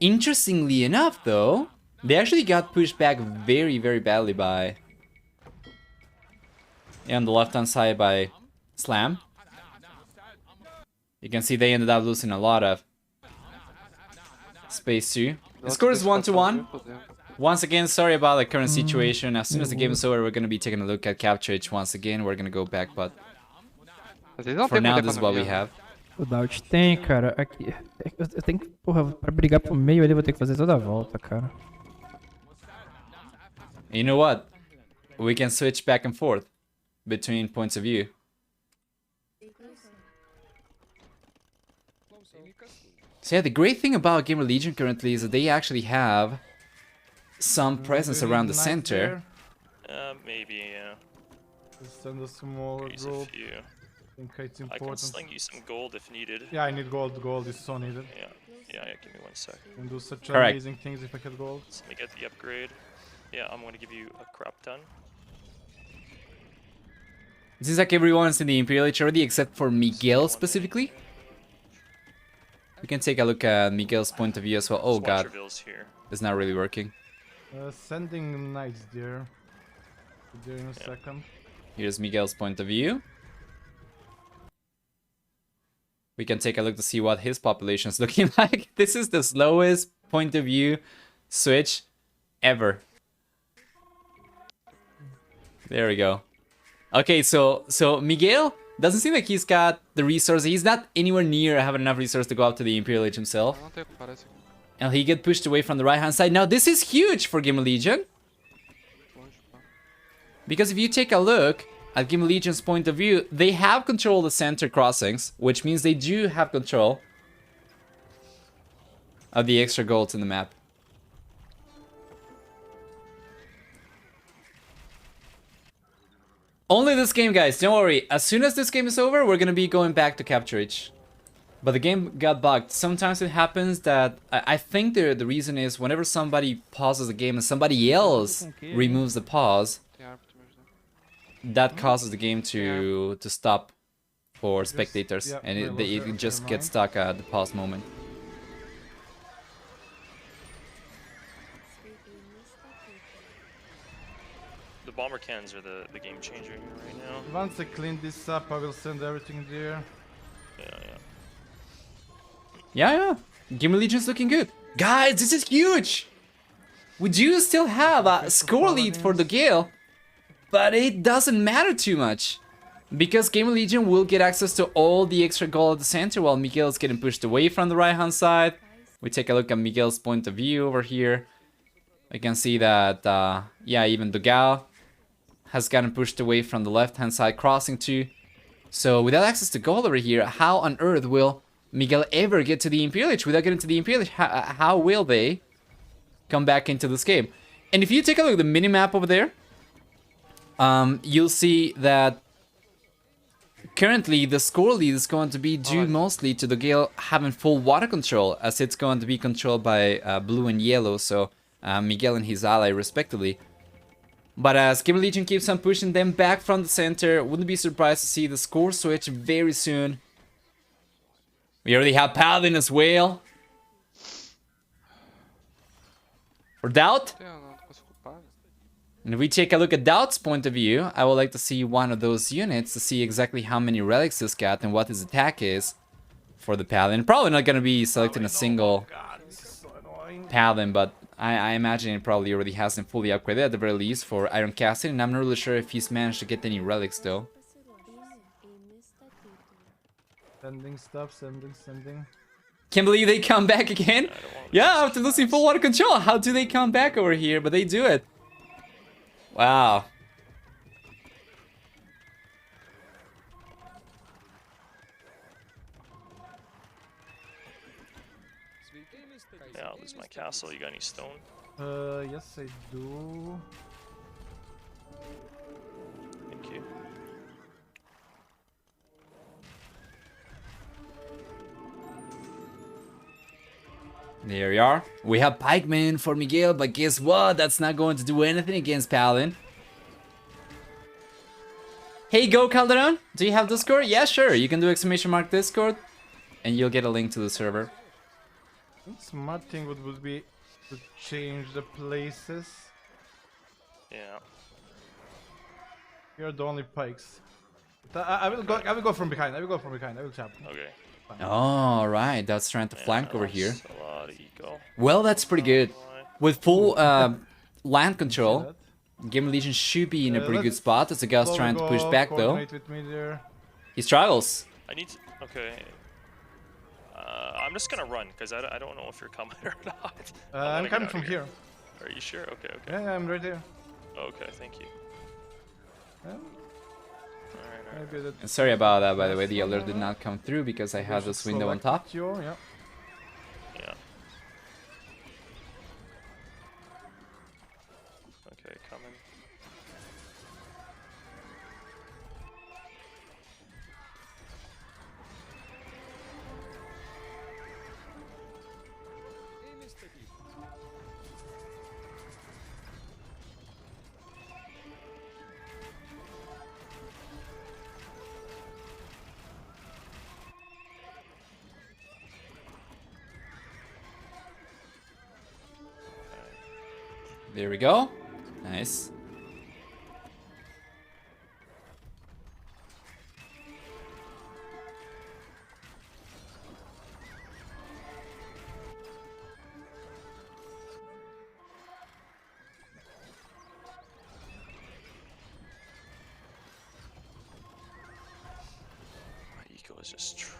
Interestingly enough, though, they actually got pushed back very, very badly by... Yeah, on the left-hand side by Slam. You can see they ended up losing a lot of space too. The score is 1-1. Once again, sorry about the current situation. As soon as the game is over, we're going to be taking a look at Capture H once again. We're going to go back, but for now, this is what we have. O DauT tem, cara. Aqui. Eu tenho que, porra, pra brigar pro meio ali, eu vou ter que fazer toda a volta, cara. You know what? We can switch back and forth between points of view. So yeah, the great thing about Gamer Legion currently is that they actually have some presence around the center. Maybe, yeah. Just send a smaller Use a group. few. I think it's I can important. sling you some gold if needed. Yeah, I need gold. Gold is so needed. Yeah, give me 1 sec. I can do such Correct. amazing things if I get gold. Let me get the upgrade. Yeah, I'm gonna give you a crop ton. It seems like everyone's in the Imperial Age already, except for Miguel specifically. We can take a look at Miguel's point of view as well. Oh god, Here. it's not really working. Sending knights there. There in a second. Here's Miguel's point of view. We can take a look to see what his population is looking like. This is the slowest point of view switch ever. There we go. Okay, so Miguel doesn't seem like he's got the resources. He's not anywhere near having enough resources to go up to the Imperial Age himself. And he get pushed away from the right-hand side. Now, this is huge for Gamer Legion. Because if you take a look at Gamer Legion's point of view, they have control of the center crossings, which means they do have control of the extra golds in the map. Only this game, guys. Don't worry. As soon as this game is over, we're going to be going back to Capture H. But the game got bugged. Sometimes it happens that... I think the reason is whenever somebody pauses the game and somebody else removes the pause, that causes the game to stop for spectators. And it just gets stuck at the pause moment. The bomber cans are the game changer here right now. Once I clean this up, I will send everything there. Yeah. Gamer Legion's looking good. Guys, this is huge! We do still have a score lead for DauGel, but it doesn't matter too much. Because Gamer Legion will get access to all the extra gold at the center while Miguel's getting pushed away from the right-hand side. We take a look at Miguel's point of view over here. I can see that, yeah, even DauGel has gotten pushed away from the left-hand side crossing too. So without access to gold over here, how on earth will Miguel ever get to the Imperial Age? Without getting to the Imperial Age, how will they come back into this game? And if you take a look at the minimap over there, you'll see that currently the score lead is going to be due mostly to DauGel having full water control, as it's going to be controlled by blue and yellow. So Miguel and his ally respectively. But as Gamer Legion keeps on pushing them back from the center, wouldn't be surprised to see the score switch very soon. We already have Paladin as well. For DauT. And if we take a look at DauT's point of view, I would like to see one of those units to see exactly how many relics he's got and what his attack is for the Paladin. Probably not going to be selecting a single Paladin, but I imagine it probably already has him fully upgraded at the very least for Iron Casting, and I'm not really sure if he's managed to get any relics though. Sending stuff, sending. Can't believe they come back again. Yeah, after losing full water control, how do they come back over here? But they do it. Wow. Yeah, I'll lose my castle. You got any stone? Yes I do. Thank you. There we are. We have Pikeman for Miguel, but guess what? That's not going to do anything against Paladin. Hey, Go Calderon, do you have Discord? Yeah, sure. You can do ! Discord, and you'll get a link to the server. Smart thing would be to change the places. Yeah. Here are the only pikes. I will go from behind. I will chop. Okay. Oh, right. That's trying to flank over here. That's a lot of ego. Well, that's pretty good. With full land control, Gamer Legion should be in a pretty good spot. As the guy's trying to push back though. With me there. He struggles. I need to... Okay. I'm just gonna run, because I don't know if you're coming or not. I'm coming from here. Are you sure? Okay. Yeah, I'm right there. Okay, thank you. Yeah. Alright. Maybe that And sorry about that, by the way. The alert did not come through because I had this window on top. Yeah. Yeah. Okay, coming. There we go. Nice. My eco is just trash.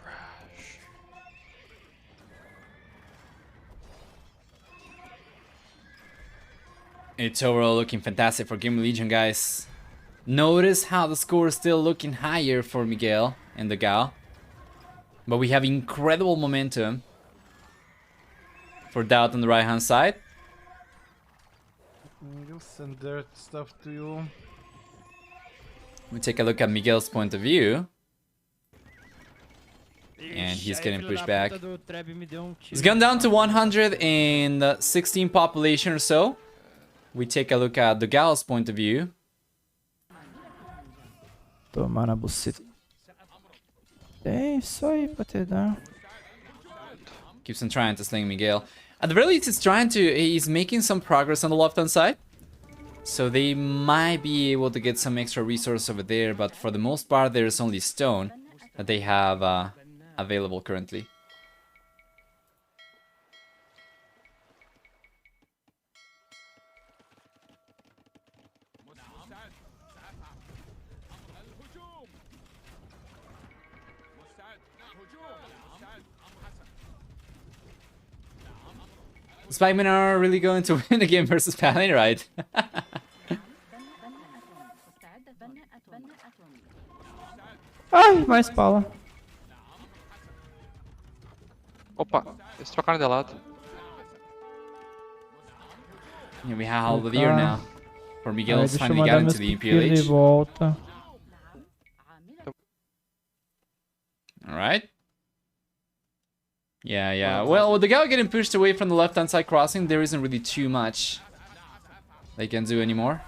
It's overall looking fantastic for Gamer Legion, guys. Notice how the score is still looking higher for Miguel and Dogao. But we have incredible momentum for DauT on the right hand side. You'll send their stuff to you. We take a look at Miguel's point of view. And he's getting pushed back. It's gone down to 116 population or so. We take a look at Dogao's point of view. Tomar na buceta. É isso aí, Patedão. Keeps on trying to sling Miguel. At the very least, he's making some progress on the left hand side. So they might be able to get some extra resource over there, but for the most part, there's only stone that they have available currently. Spikemen are really going to win the game versus Paladin, right? Ai, mais bala. Opa, eles trocaram de lado. Yeah, we have all the year now. For Miguel's Deixa eu finally mandar got meus into the piqueiros de MPLH. volta. Alright. Yeah, yeah. Well, with the guy getting pushed away from the left-hand side crossing, there isn't really too much they can do anymore.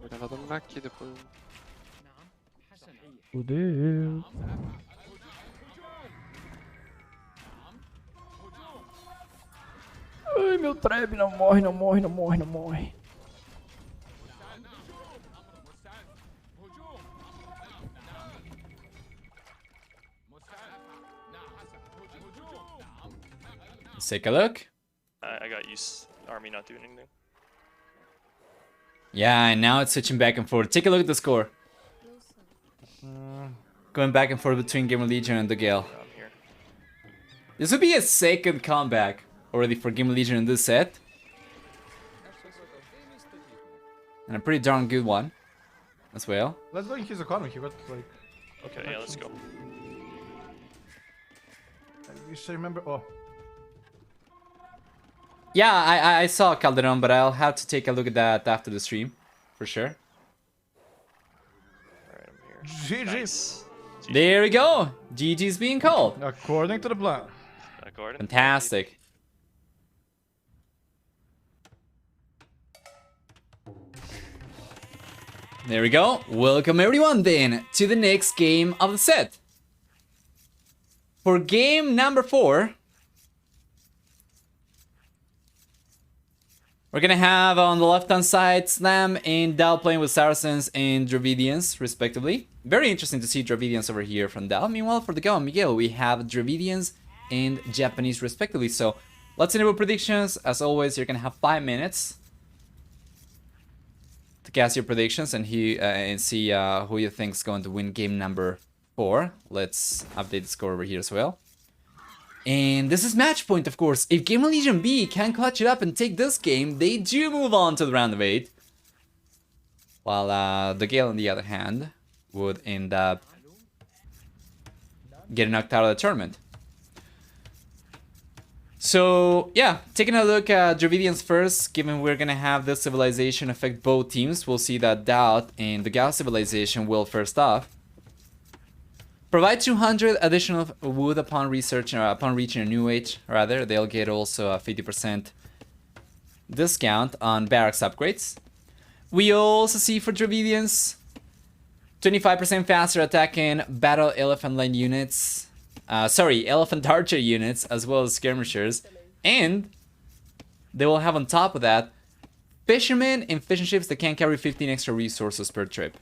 Vou levar dano aqui depois. Fudeu. Ai, meu trap, não morre, não morre, não morre, não morre. Let's take a look. I got used army not doing anything. Yeah, and now it's switching back and forth. Take a look at the score. Going back and forth between Gamer Legion and dogel. I'm here. This would be a second comeback already for Gamer Legion in this set. And a pretty darn good one as well. Let's go in his economy. He got like. Okay, yeah, let's go. You should remember. Oh, Yeah, I saw Calderon, but I'll have to take a look at that after the stream, for sure. Alright, I'm here. GG. Nice. There we go. GG's being called. According to the plan. Gordon. Fantastic. There we go. Welcome everyone then to the next game of the set. For game number 4, we're gonna have on the left-hand side Slam and DauT playing with Saracens and Dravidians, respectively. Very interesting to see Dravidians over here from DauT. Meanwhile, for the Dogao and Miguel, we have Dravidians and Japanese, respectively. So let's enable predictions. As always, you're gonna have 5 minutes to cast your predictions and see who you think is going to win game number 4. Let's update the score over here as well. And this is match point, of course. If Gamer Legion B can clutch it up and take this game, they do move on to the round of 8. While dogel, on the other hand, would end up getting knocked out of the tournament. So, yeah, taking a look at Dravidians first, given we're gonna have this civilization affect both teams, we'll see that DauT and the dogao civilization will first off provide 200 additional wood upon reaching a new age. Rather, they'll get also a 50% discount on barracks upgrades. We also see for Dravidians 25% faster attack in battle elephant line units. Elephant archer units as well as skirmishers, and they will have on top of that fishermen and fishing ships that can carry 15 extra resources per trip.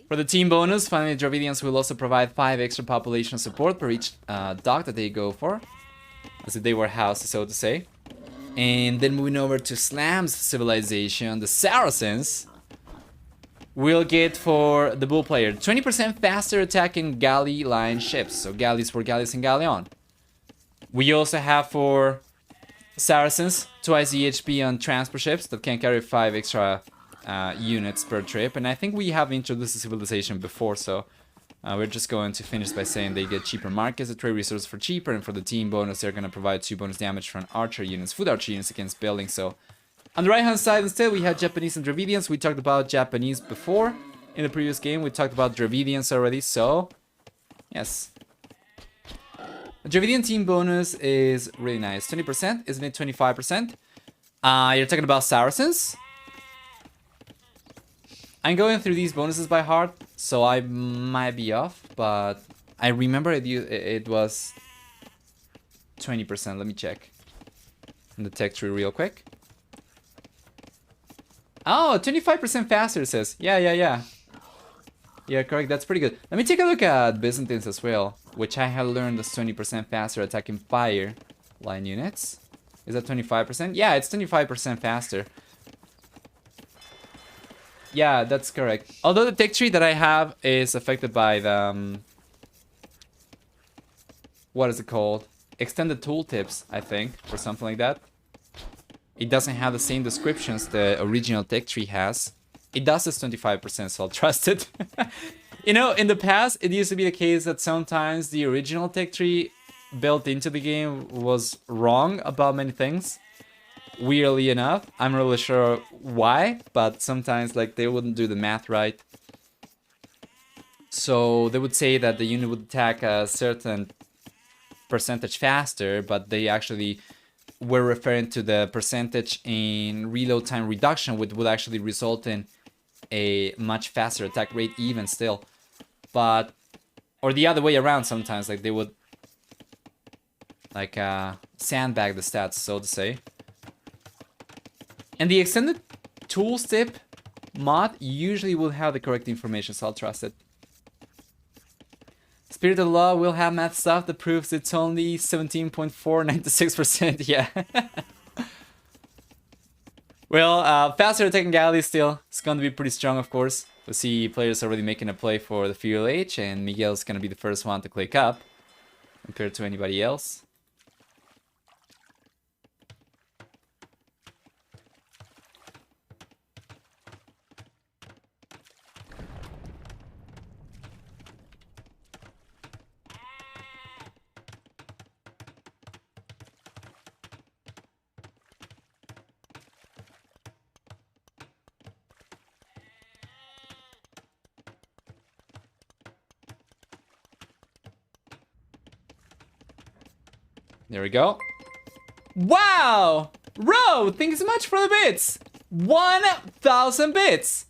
For the team bonus, finally Dravidians will also provide 5 extra population support per each dock that they go for, as if they were housed, so to say. And then moving over to Slam's civilization, the Saracens will get for the bull player 20% faster attack in galley line ships, so galleys for galleys and galleon. We also have for Saracens twice the HP on transport ships that can carry 5 extra units per trip, and I think we have introduced the civilization before, so we're just going to finish by saying they get cheaper markets, the trade resources for cheaper, and for the team bonus they're going to provide 2 bonus damage from archer units, foot archer units against buildings. So on the right hand side instead we have Japanese and Dravidians. We talked about Japanese before in the previous game, we talked about Dravidians already, so yes. The Dravidian team bonus is really nice, 20%, isn't it? 25%. You're talking about Saracens. I'm going through these bonuses by heart, so I might be off, but I remember it was 20%. Let me check in the tech tree real quick. Oh, 25% faster, it says. Yeah, correct. That's pretty good. Let me take a look at Byzantines as well, which I have learned is 20% faster attacking fire line units. Is that 25%? Yeah, it's 25% faster. Yeah, that's correct. Although the tech tree that I have is affected by the what is it called? Extended tooltips, I think, or something like that. It doesn't have the same descriptions the original tech tree has. It does this 25%, so I'll trust it. You know, in the past, it used to be the case that sometimes the original tech tree built into the game was wrong about many things. weirdly enough. I'm not really sure why, but sometimes like they wouldn't do the math right. So they would say that the unit would attack a certain percentage faster, but they actually were referring to the percentage in reload time reduction, which would actually result in a much faster attack rate even still. But, or the other way around sometimes, like they would like sandbag the stats, so to say. And the extended tools tip mod usually will have the correct information, so I'll trust it. Spirit of the Law will have math stuff that proves it's only 17.496%. Yeah. Well, faster attacking galleys still. It's going to be pretty strong, of course. We'll see players already making a play for the Fuel H, and Miguel's going to be the first one to click up compared to anybody else. There we go. Wow! Ro, thank you so much for the bits! 1,000 bits!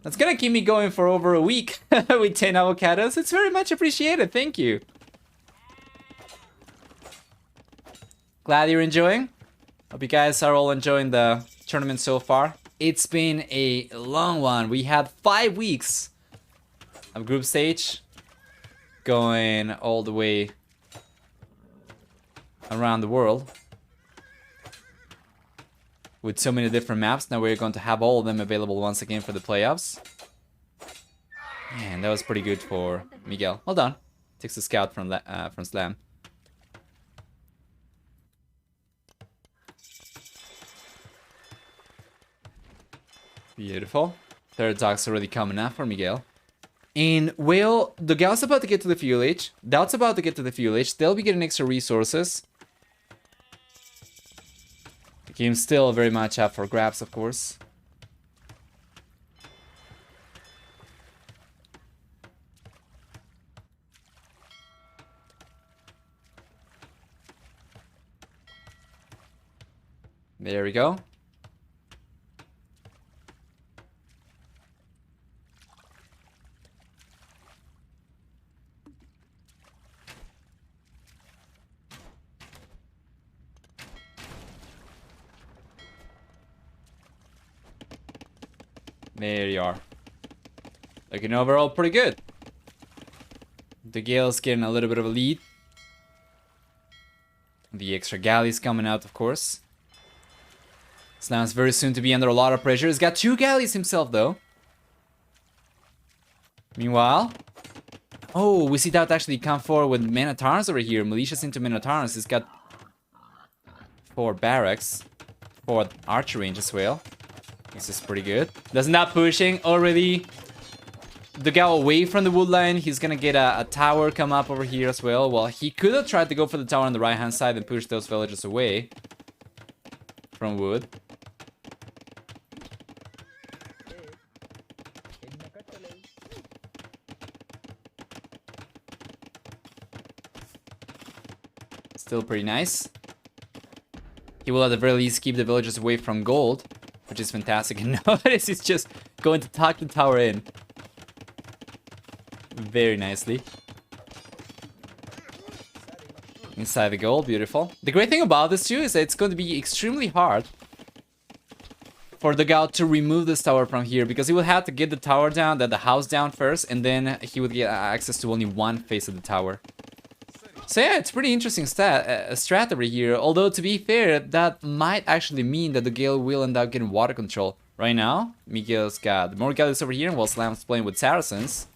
That's gonna keep me going for over a week with 10 avocados. It's very much appreciated, thank you. Glad you're enjoying. Hope you guys are all enjoying the tournament so far. It's been a long one. We had 5 weeks of group stage going all the way around the world with so many different maps. Now we're going to have all of them available once again for the playoffs. Man, that was pretty good for Miguel. Hold on. Takes a scout from Slam. Beautiful. Third dog's already coming up for Miguel. And well, dogau's about to get to the Fuel H. DauT's about to get to the Fuel H. They'll be getting extra resources. The game's still very much up for grabs, of course. There we go. There you are. Looking overall pretty good. The Gale's getting a little bit of a lead. The extra galleys coming out, of course. Slam's very soon to be under a lot of pressure. He's got 2 galleys himself, though. Meanwhile... Oh, we see DauT actually come forward with men-at-arms over here. Militias into men-at-arms. He's got 4 barracks. 4 archer range as well. This is pretty good. Doesn't that pushing already dogao away from the wood line. He's gonna get a tower come up over here as well. Well, he could have tried to go for the tower on the right hand side and push those villagers away from wood. Still pretty nice. He will at the very least keep the villagers away from gold, which is fantastic. And notice he's just going to tuck the tower in very nicely. Inside the gold, beautiful. The great thing about this too is that it's going to be extremely hard for dogao to remove this tower from here, because he will have to get the tower down, the house down first, and then he would get access to only one face of the tower. So yeah, it's pretty interesting strat over here. Although, to be fair, that might actually mean that the Gale will end up getting water control. Right now, Miguel's got more galleys over here, and while Slam's playing with Saracens,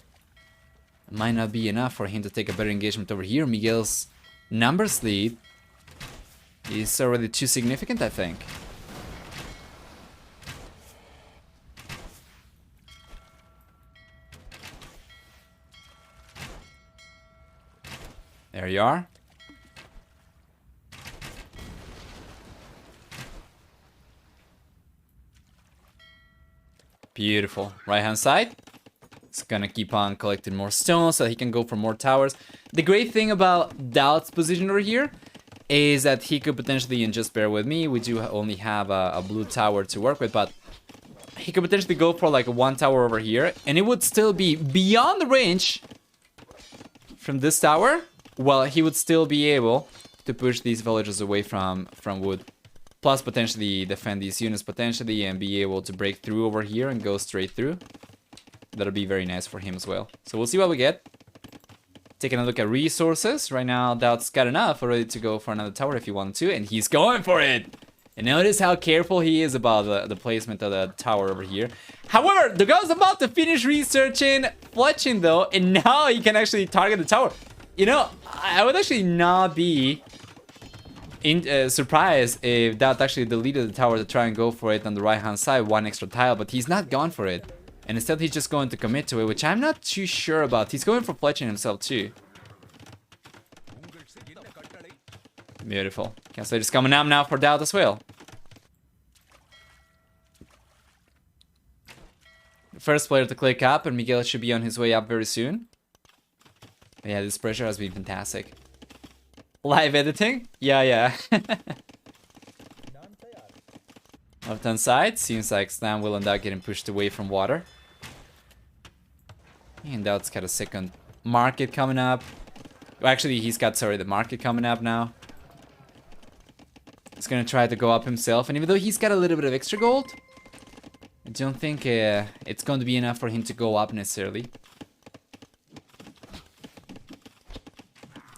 it might not be enough for him to take a better engagement over here. Miguel's numbers lead is already too significant, I think. There you are. Beautiful. Right hand side. It's gonna keep on collecting more stones so that he can go for more towers. The great thing about DauT's position over here is that he could potentially, and just bear with me, we do only have a blue tower to work with, but he could potentially go for like a 1 tower over here, and it would still be beyond the range from this tower. Well, he would still be able to push these villagers away from wood. Plus potentially defend these units potentially and be able to break through over here and go straight through. That'll be very nice for him as well. So we'll see what we get. Taking a look at resources. Right now, DauT's got enough already to go for another tower if he wanted to, and he's going for it! And notice how careful he is about the placement of the tower over here. However, dogau's about to finish researching Fletching though, and now he can actually target the tower. You know, I would actually not be surprised if DauT actually deleted the tower to try and go for it on the right hand side, 1 extra tile, but he's not gone for it. And instead he's just going to commit to it, which I'm not too sure about. He's going for Fletching himself too. Beautiful. Cancellator's coming up now for DauT as well. First player to click up, and Miguel should be on his way up very soon. But yeah, this pressure has been fantastic. Live editing? Yeah. Left hand side, seems like Slam will end up getting pushed away from water. And DauT's got a second market coming up. Well, actually, he's got, sorry, the market coming up now. He's gonna try to go up himself, and even though he's got a little bit of extra gold, I don't think it's going to be enough for him to go up necessarily.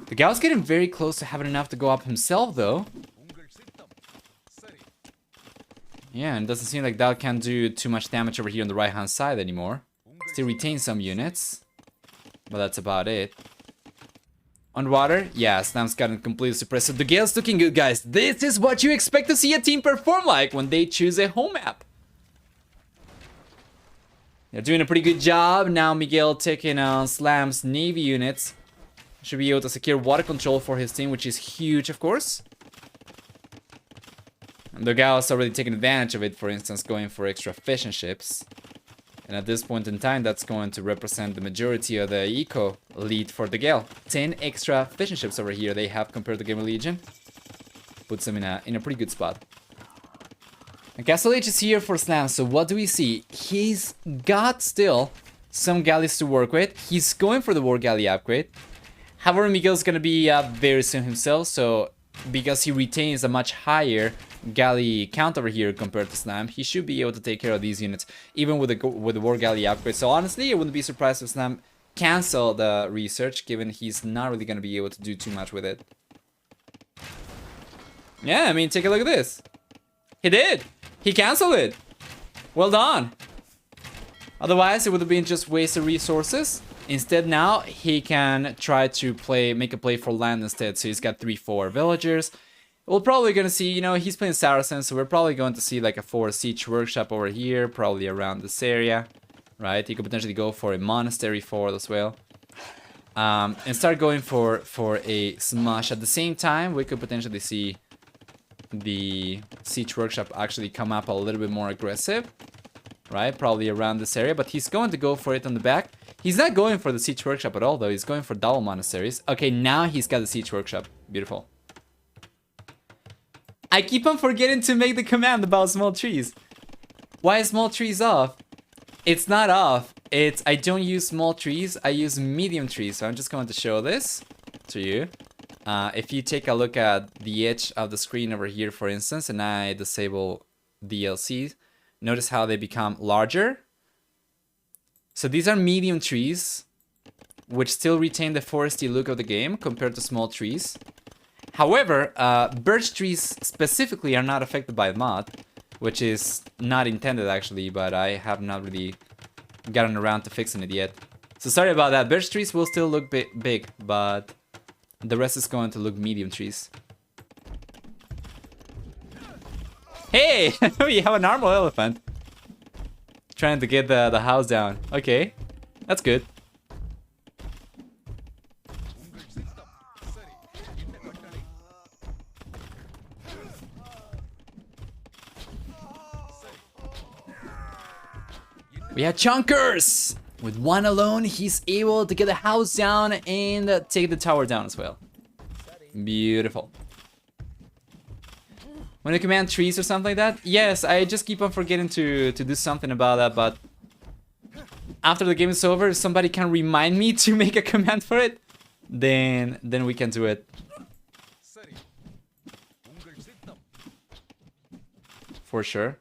The Gao's getting very close to having enough to go up himself, though. Yeah, and it doesn't seem like DauT can do too much damage over here on the right-hand side anymore. Still retain some units, but that's about it. Underwater, yeah, Slam's gotten completely suppressed. So the Gale's looking good, guys. This is what you expect to see a team perform like when they choose a home map. They're doing a pretty good job. Now Miguel taking on Slam's Navy units. Should be able to secure water control for his team, which is huge, of course. And the Gao's already taking advantage of it, for instance, going for extra fishing ships. And at this point in time, that's going to represent the majority of the eco lead for the Gale. 10 extra fishing ships over here they have compared to Gamer Legion. Puts them in a pretty good spot. And Castle H is here for Slam, so what do we see? He's got still some galleys to work with. He's going for the War Galley upgrade. However, Miguel's gonna be up very soon himself, so because he retains a much higher galley count over here compared to Slam, he should be able to take care of these units, even with the War Galley upgrade. So honestly, I wouldn't be surprised if Slam cancel the research, given he's not really gonna be able to do too much with it. Yeah, I mean, take a look at this. He did! He canceled it! Well done! Otherwise, it would have been just wasted resources. Instead, now he can try to make a play for land instead. So he's got 3-4 villagers. We're probably gonna see, you know, he's playing Saracen, so we're probably going to see like a 4 siege workshop over here, probably around this area, right? He could potentially go for a monastery fort as well, and start going for a smash. At the same time, we could potentially see the siege workshop actually come up a little bit more aggressive, right? Probably around this area, but he's going to go for it on the back. He's not going for the siege workshop at all, though. He's going for double monasteries. Okay, now he's got the siege workshop. Beautiful. I keep on forgetting to make the command about small trees. Why is small trees off? It's not off. It's I don't use small trees. I use medium trees. So I'm just going to show this to you. If you take a look at the edge of the screen over here, for instance, and I disable DLCs, notice how they become larger. So these are medium trees, which still retain the foresty look of the game compared to small trees. However, birch trees specifically are not affected by the mod, which is not intended actually, but I have not really gotten around to fixing it yet. So sorry about that. Birch trees will still look big, but the rest is going to look medium trees. Hey, we have an armor elephant. Trying to get the house down. Okay, that's good. We have Chunkers! With one alone, he's able to get the house down and take the tower down as well. Beautiful. When you command trees or something like that? Yes, I just keep on forgetting to do something about that, but after the game is over, if somebody can remind me to make a command for it, then we can do it. For sure.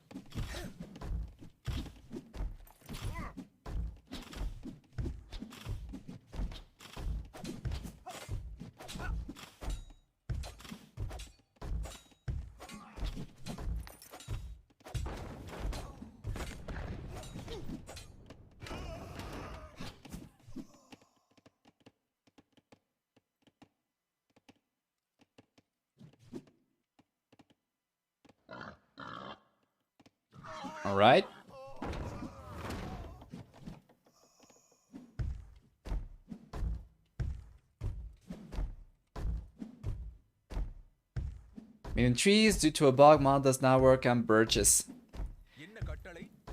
All right. Maybe trees due to a bug mod does not work on birches.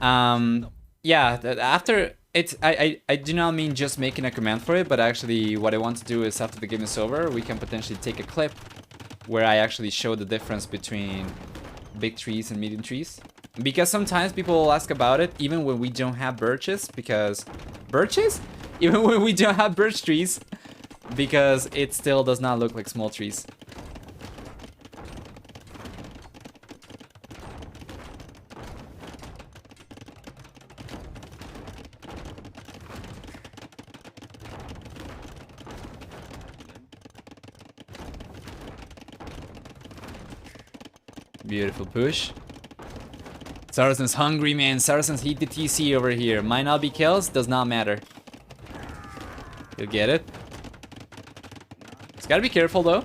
Yeah, after it's I do not mean just making a command for it, but actually what I want to do is after the game is over, we can potentially take a clip where I actually show the difference between big trees and medium trees. Because sometimes people will ask about it even when we don't have birches, because birches? Even when we don't have birch trees, because it still does not look like small trees. Beautiful push. Saracen's hungry, man. Saracen's heat the TC over here. Might not be kills, does not matter. You'll get it. Just gotta be careful though.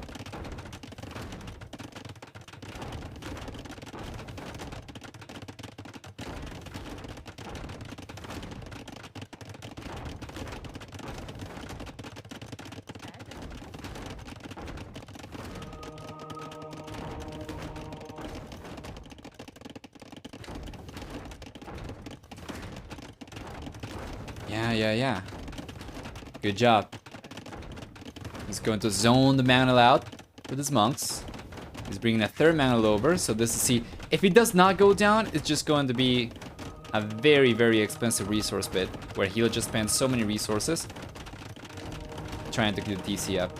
Yeah. Good job. He's going to zone the Mangle out with his monks. He's bringing a third Mangle over, so this is see. If it does not go down, it's just going to be a very, very expensive resource bit where he'll just spend so many resources trying to get the DC up.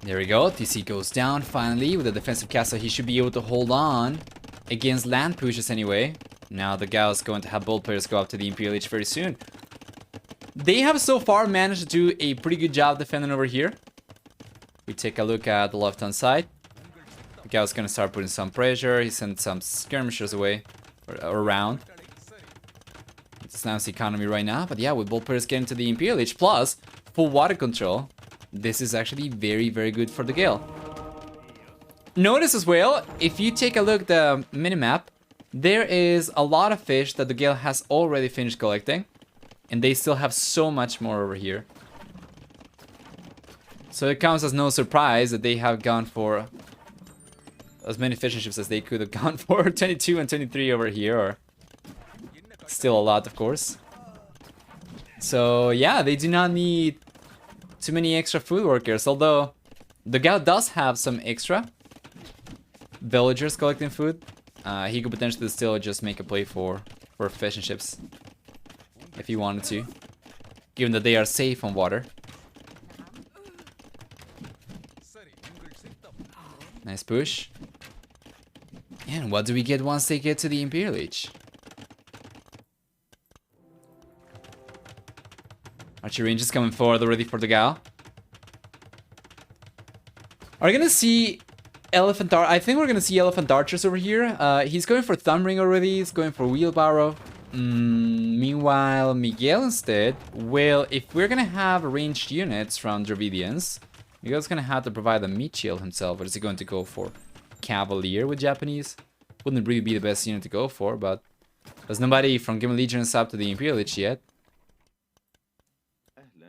There we go, TC goes down finally. With the defensive castle, he should be able to hold on against land pushes anyway. Now the Gao is going to have both players go up to the Imperial Age very soon. They have so far managed to do a pretty good job defending over here. We take a look at the left-hand side. The Gao is going to start putting some pressure. He sent some skirmishers away, or around. It's nice economy right now, but yeah, with both players getting to the Imperial Age, plus full water control, this is actually very, very good for the Gale. Notice as well, if you take a look at the minimap, there is a lot of fish that the Gale has already finished collecting, and they still have so much more over here. So it comes as no surprise that they have gone for as many fishing ships as they could have gone for. 22 and 23 over here, or still a lot, of course. So yeah, they do not need too many extra food workers, although the Gao does have some extra villagers collecting food. He could potentially still just make a play for fishing ships if he wanted to, given that they are safe on water. Nice push. And what do we get once they get to the Imperial Age? Archer range is coming forward already for the Gao. Are we gonna see Elephant Archer? I think we're gonna see Elephant Archers over here. He's going for Thumb Ring already. He's going for Wheelbarrow. Meanwhile, Miguel instead. Well, if we're gonna have ranged units from Dravidians, Miguel's gonna have to provide a meat shield himself. Or is he going to go for Cavalier with Japanese? Wouldn't really be the best unit to go for, but There's nobody from Game Legion sub to the Imperial Lich yet.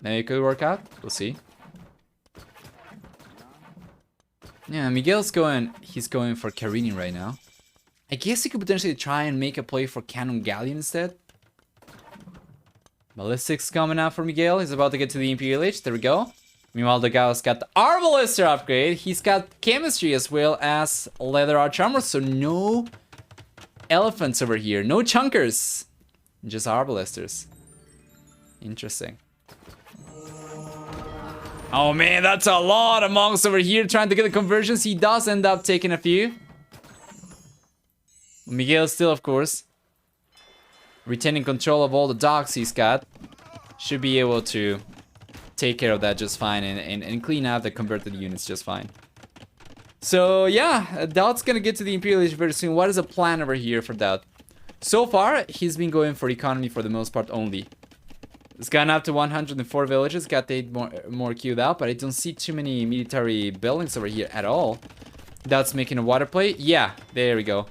Maybe it could work out. We'll see. Yeah, Miguel's going... He's going for Carini right now. I guess he could potentially try and make a play for Cannon Galleon instead. Ballistics coming out for Miguel. He's about to get to the Imperial Lich. There we go. Meanwhile, DauGao's got the Arbalister upgrade. He's got Chemistry as well as Leather Arch Armor. So no elephants over here. No chunkers. Just Arbalisters. Interesting. Oh man, that's a lot of monks over here trying to get the conversions. He does end up taking a few. Miguel still, of course, retaining control of all the dogs he's got. Should be able to take care of that just fine and clean out the converted units just fine. So yeah, DauT's gonna get to the Imperial Lich very soon. What is the plan over here for DauT? So far, he's been going for economy for the most part only. It's gone up to 104 villages, got 8 more queued up, but I don't see too many military buildings over here at all. DauT's making a water play. Yeah, there we go.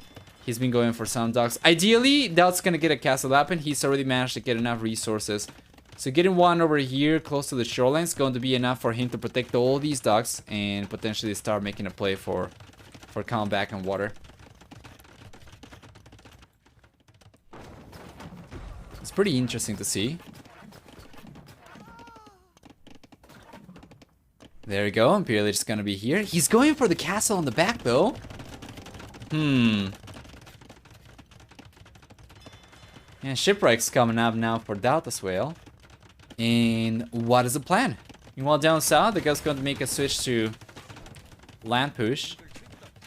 He's been going for some docks. Ideally, DauT's gonna get a castle up, and he's already managed to get enough resources. So getting one over here close to the shoreline is going to be enough for him to protect all these docks and potentially start making a play for comeback and water. It's pretty interesting to see. There we go. Imperial Lich is gonna be here. He's going for the castle on the back though. Yeah, Shipwreck's coming up now for DauT as well. And what is the plan? Meanwhile, down south, the guy's going to make a switch to land push.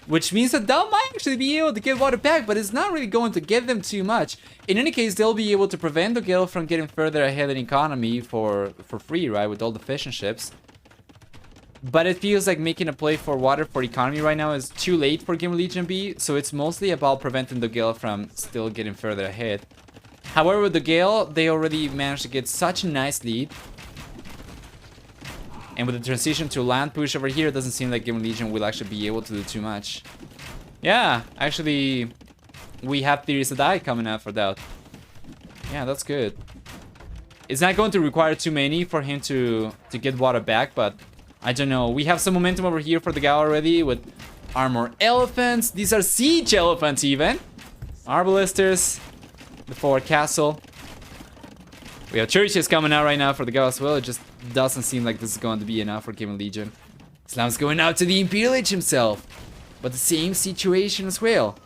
Which means that DauT might actually be able to get water back, but it's not really going to get them too much. In any case, they'll be able to prevent dogel from getting further ahead in economy for free, right? With all the fishing ships. But it feels like making a play for water for economy right now is too late for Game Legion B. So it's mostly about preventing dogel from still getting further ahead. However, with dogel, they already managed to get such a nice lead. And with the transition to land push over here, it doesn't seem like Game Legion will actually be able to do too much. Yeah, actually, we have Theories of Die coming out for DauT. Yeah, that's good. It's not going to require too many for him to get water back, but I don't know. We have some momentum over here for dogel already with armor elephants. These are siege elephants even. Arbalisters. The forward castle. We have churches coming out right now for dogel as well. It just doesn't seem like this is going to be enough for Game Legion. Slam's going out to the Imperial Lich himself. But the same situation as well.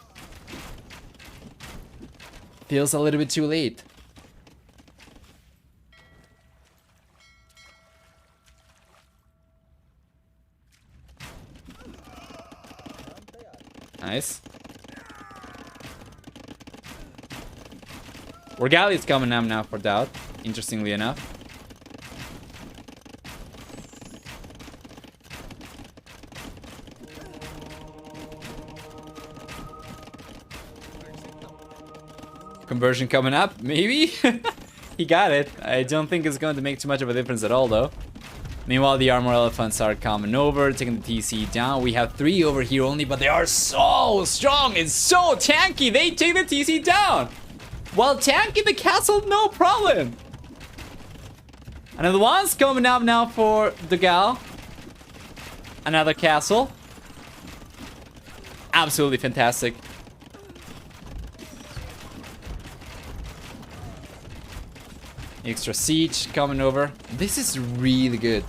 Feels a little bit too late. Nice. Regalia's coming up now for DauT, interestingly enough. Conversion coming up, maybe? He got it. I don't think it's going to make too much of a difference at all, though. Meanwhile, the armor elephants are coming over, taking the TC down. We have 3 over here only, but they are so strong and so tanky. They take the TC down. While tanking the castle, no problem. Another one's coming up now for dogel. Another castle. Absolutely fantastic. Extra siege coming over. This is really good.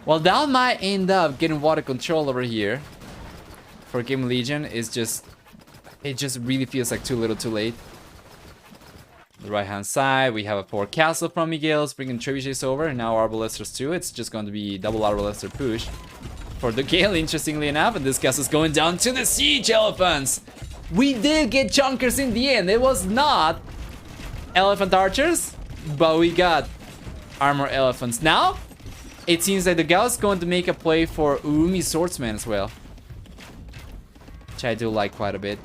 Well, DauT might end up getting water control over here for Game Legion. It's just, it just really feels like too little too late. The right hand side, we have a forward castle from Miguel's, bringing trebuchets over, and now Arbalisters too. It's just going to be double Arbalister push for dogel, interestingly enough, and this castle's going down to the siege elephants. We did get chunkers in the end. It was not elephant archers, but we got armor elephants. Now, it seems like dogel is going to make a play for Urumi Swordsman as well, which I do like quite a bit.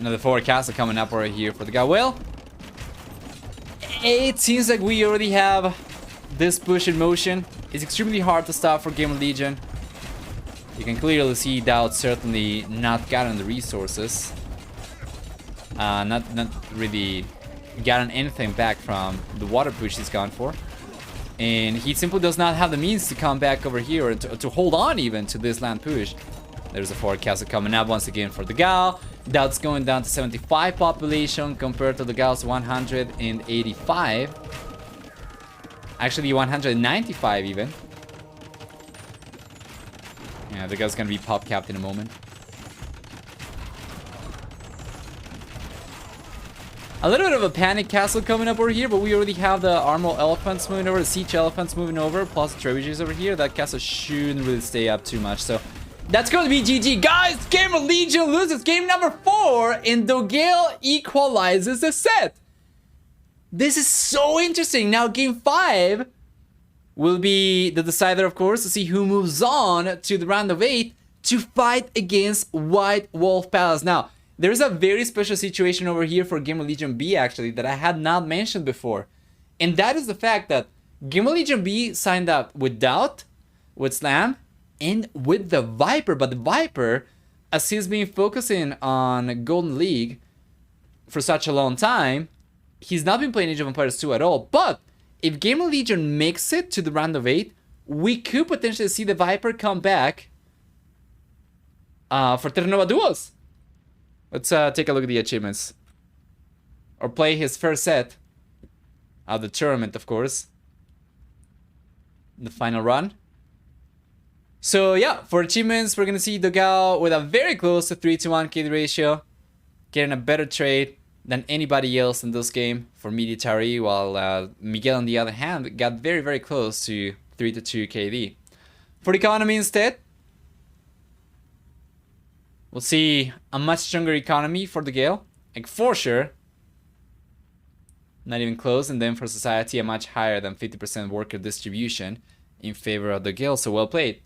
Another forward castle coming up right here for dogel. Well, it seems like we already have this push in motion. is extremely hard to stop for Gamer Legion. You can clearly see DauT certainly not gotten the resources. Not really gotten anything back from the water push he's gone for. And he simply does not have the means to come back over here or to hold on even to this land push. There's a forward castle coming up once again for the DauT. DauT's going down to 75 population compared to the DauT's 185. Actually 195 even. Yeah, the guy's gonna be pop capped in a moment. A little bit of a panic castle coming up over here, but we already have the armor elephants moving over, the siege elephants moving over, plus the trebuchets over here. That castle shouldn't really stay up too much, so that's going to be GG. Guys, Gamer Legion loses game number 4, and dogel equalizes the set. This is so interesting. Now, game 5 will be the decider, of course, to see who moves on to the round of 8 to fight against White Wolf Palace. Now, there's a very special situation over here for Gamer Legion B, actually, that I had not mentioned before. And that is the fact that Gamer Legion B signed up with DauT, with Slam, and with the Viper. But the Viper, as he's been focusing on Golden League for such a long time, he's not been playing Age of Empires 2 at all. But if Gamer Legion makes it to the round of 8, we could potentially see the Viper come back for Terranova Duos. Let's take a look at the achievements. Or play his first set of the tournament, of course. The final run. So yeah, for achievements, we're gonna see dogel with a very close to 3-to-1 KD ratio, getting a better trade than anybody else in this game for military, while Miguel, on the other hand, got very, very close to 3-to-2 KD. For economy instead, we'll see a much stronger economy for dogel, like for sure. Not even close. And then for society, a much higher than 50% worker distribution in favor of dogel. So well played.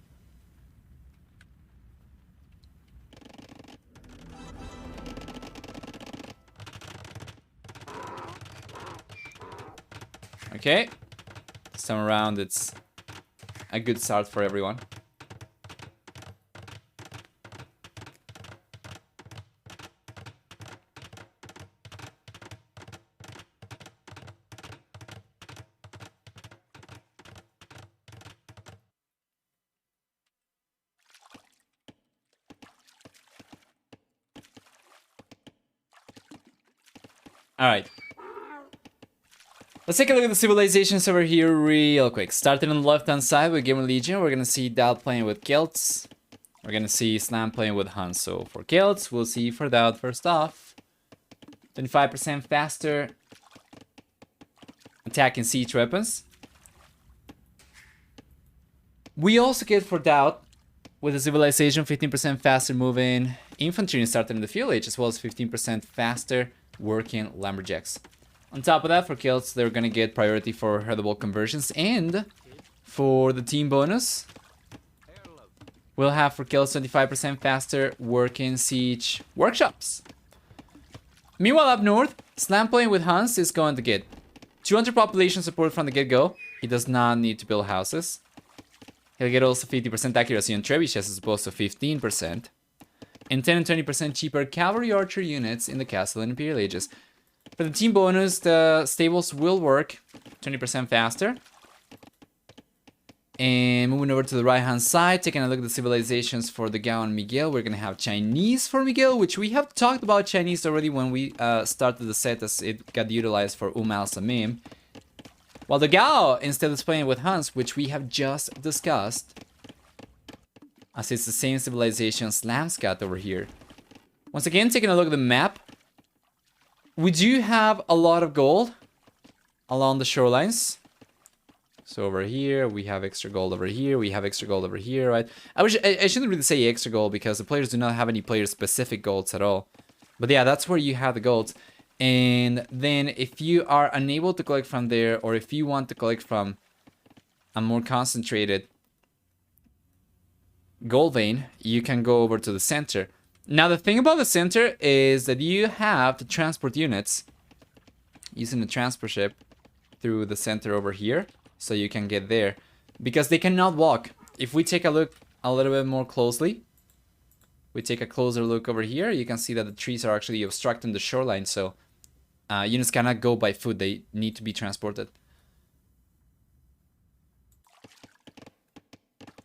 Okay. This time around, it's a good start for everyone. All right. Let's take a look at the civilizations over here real quick. Starting on the left-hand side with Gamer Legion, we're gonna see DauT playing with Celts. We're gonna see Slam playing with Huns. So for Celts, we'll see for DauT first off. 25% faster attack and siege weapons. We also get for DauT with the civilization 15% faster moving infantry starting in the field age, as well as 15% faster working lumberjacks. On top of that, for Celts, they're gonna get priority for herdable conversions, and for the team bonus, we'll have for Celts 25% faster working siege workshops. Meanwhile, up north, Slam playing with Huns is going to get 200 population support from the get-go. He does not need to build houses. He'll get also 50% accuracy on trebuchets as opposed to 15%. And 10 and 20% cheaper cavalry archer units in the castle and Imperial Ages. For the team bonus, the stables will work 20% faster. And moving over to the right-hand side, taking a look at the civilizations for dogel and Miguel, we're going to have Chinese for Miguel, which we have talked about Chinese already when we started the set, as it got utilized for Al-Samim. While dogel instead is playing with Huns, which we have just discussed, as it's the same civilization Slam's got over here. Once again, taking a look at the map, we do have a lot of gold along the shorelines. So over here, we have extra gold over here, we have extra gold over here, right? I shouldn't really say extra gold because the players do not have any player-specific golds at all. But yeah, that's where you have the golds. And then if you are unable to collect from there, or if you want to collect from a more concentrated gold vein, you can go over to the center. Now the thing about the center is that you have to transport units using the transport ship through the center over here, so you can get there. because they cannot walk. If we take a look a little bit more closely, we take a closer look over here, you can see that the trees are actually obstructing the shoreline, so units cannot go by foot, they need to be transported.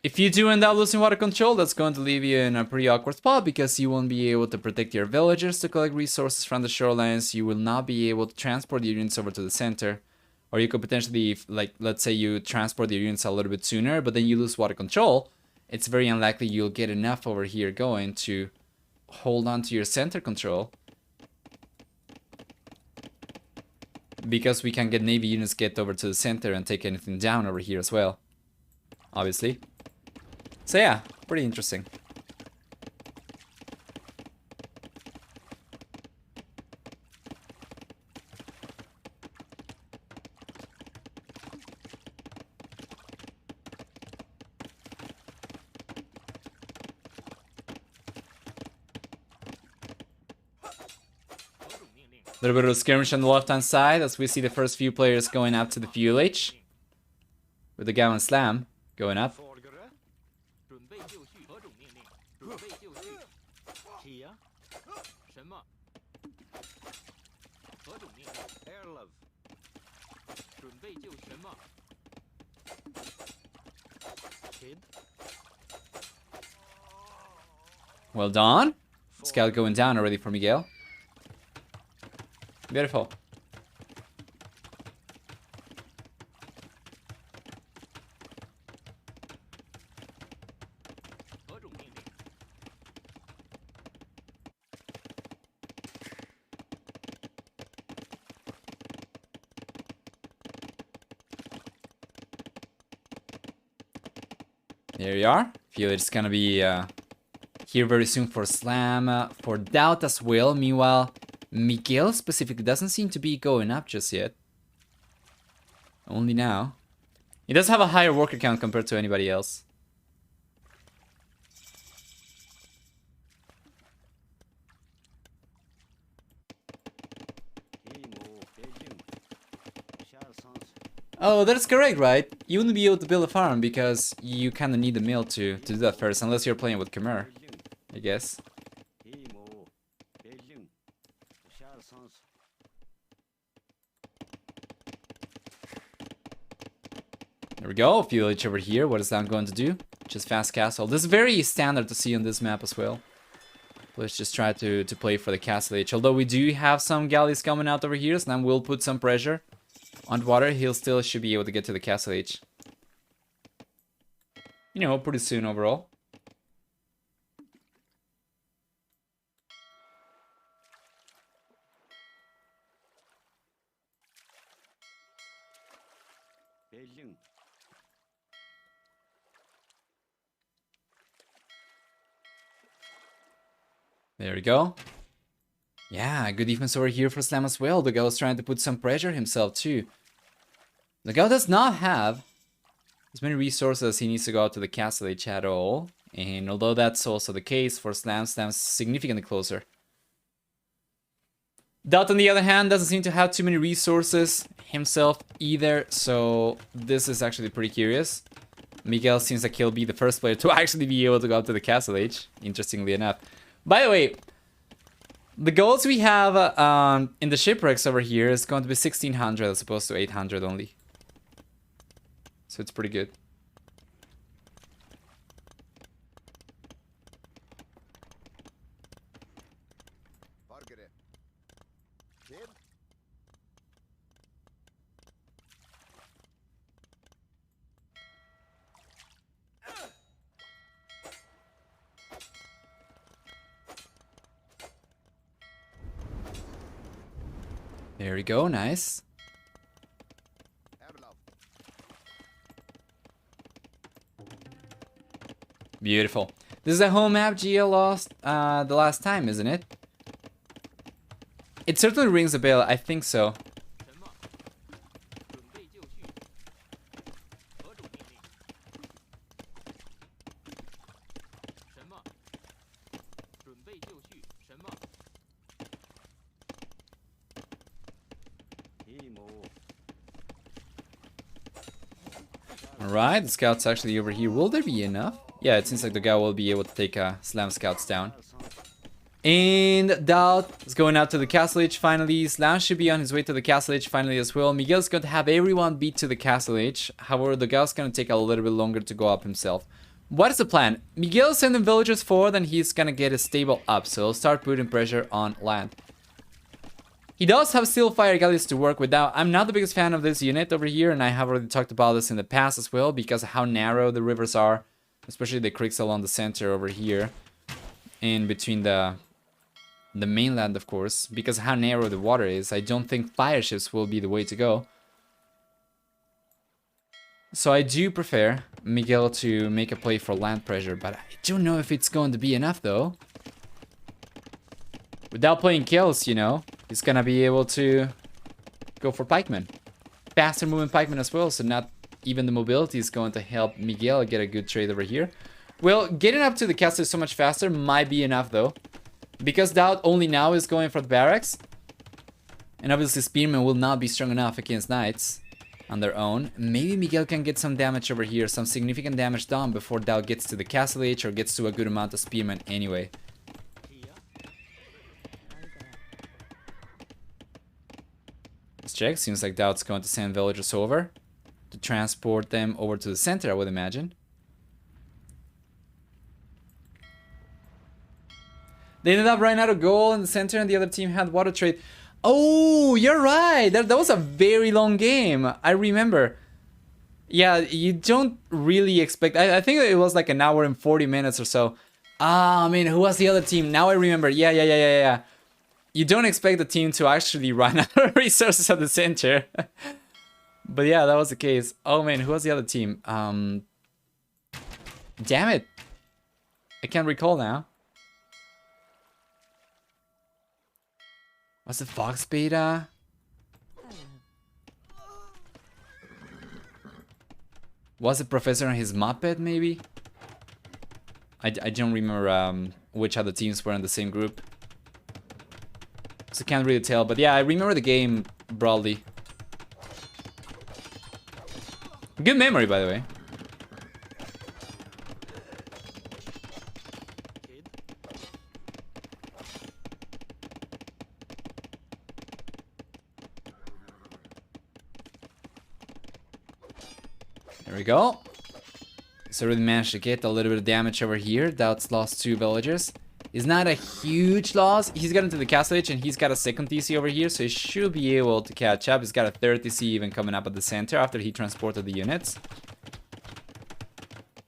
If you do end up losing water control, that's going to leave you in a pretty awkward spot because you won't be able to protect your villagers to collect resources from the shorelines, you will not be able to transport your units over to the center, or you could potentially, like, let's say you transport your units a little bit sooner, but then you lose water control, it's very unlikely you'll get enough over here going to hold on to your center control. Because we can get Navy units get over to the center and take anything down over here as well, obviously. So yeah, pretty interesting. A little bit of a skirmish on the left-hand side as we see the first few players going up to the fuel H. With the DauT and Slam going up. Well done. Scout going down already for Miguel. Beautiful. There you are. Feel it's gonna be here very soon for Slam, for DauT as well. Meanwhile, Miguel specifically doesn't seem to be going up just yet. Only now. He does have a higher worker count compared to anybody else. Oh, that's correct, right? You wouldn't be able to build a farm because you kind of need the mill to do that first, unless you're playing with Khmer, I guess. There we go, village over here. What is that going to do? Just fast castle. This is very standard to see on this map as well. Let's just try to play for the castle age. Although we do have some galleys coming out over here, so now we'll put some pressure on water. He'll still should be able to get to the castle age. You know, pretty soon overall. There we go. Yeah, good defense over here for Slam as well. DauGao is trying to put some pressure himself too. DauGao does not have as many resources as he needs to go out to the castle age at all. And although that's also the case for Slam, Slam's significantly closer. DauT on the other hand doesn't seem to have too many resources himself either. So this is actually pretty curious. Miguel seems like he'll be the first player to actually be able to go up to the castle age, interestingly enough. By the way, the goals we have in the shipwrecks over here is going to be 1600 as opposed to 800 only. So it's pretty good. There we go, nice. Beautiful. This is a home map GL lost the last time, isn't it? It certainly rings a bell, I think so. Alright, the scouts actually over here. Will there be enough? Yeah, it seems like the guy will be able to take Slam scouts down. And DauT is going out to the castle edge finally. Slam should be on his way to the castle edge finally as well. Miguel's going to have everyone beat to the castle edge. However, the guy's going to take a little bit longer to go up himself. What is the plan? Miguel's sending villagers forward and he's going to get a stable up. So he'll start putting pressure on land. He does have still fire galleys to work with. Now, I'm not the biggest fan of this unit over here. And I have already talked about this in the past as well. Because of how narrow the rivers are. Especially the creeks along the center over here. And between the mainland, of course, because of how narrow the water is, I don't think fire ships will be the way to go. So I do prefer Miguel to make a play for land pressure, but I don't know if it's going to be enough though. Without playing kills, you know, he's gonna be able to go for pikemen. Faster moving pikemen as well, so not even the mobility is going to help Miguel get a good trade over here. Well, getting up to the castle so much faster might be enough though. Because DauT only now is going for the barracks. And obviously spearmen will not be strong enough against knights on their own. Maybe Miguel can get some damage over here, some significant damage done before DauT gets to the castle edge or gets to a good amount of spearmen anyway. Let's check. Seems like DauT's going to send villagers over to transport them over to the center, I would imagine. They ended up running out of gold in the center and the other team had water trade. Oh, you're right. That was a very long game. I remember. Yeah, you don't really expect... I think it was like an hour and 40 minutes or so. Ah, I mean, who was the other team? Now I remember. Yeah. You don't expect the team to actually run out of resources at the center. But yeah, that was the case. Oh man, who was the other team? Damn it. I can't recall now. Was it Fox Beta? Was it Professor on his Muppet, maybe? I don't remember which other teams were in the same group. So can't really tell, but yeah, I remember the game broadly. Good memory, by the way. There we go. So really managed to get a little bit of damage over here. DauT's lost 2 villagers. It's not a huge loss. He's got into the castle edge and he's got a second TC over here, so he should be able to catch up. He's got a third TC even coming up at the center after he transported the units.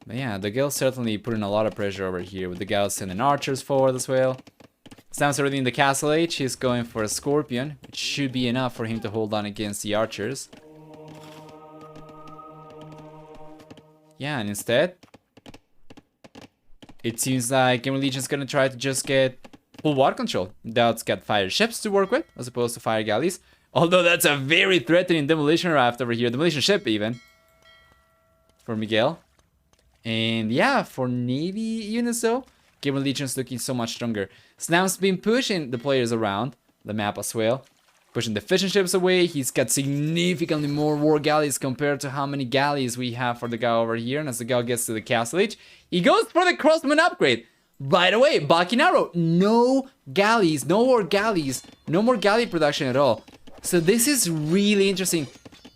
But yeah, the guild's certainly putting a lot of pressure over here with the guild sending archers forward as well. Sam's already in the castle edge. He's going for a scorpion, which should be enough for him to hold on against the archers. Yeah, and instead, it seems like Gamer Legion's gonna try to just get full water control. DauT's got fire ships to work with, as opposed to fire galleys. Although that's a very threatening demolition raft over here. Demolition ship, even. For Miguel. And yeah, for Navy units though, Gamer Legion's looking so much stronger. Slam's been pushing the players around the map as well. Pushing the fishing ships away. He's got significantly more war galleys compared to how many galleys we have for the guy over here. And as the guy gets to the castle edge, he goes for the crossman upgrade. Right away, Bakin Arrow. No galleys, no more galleys, no more galley production at all. So this is really interesting.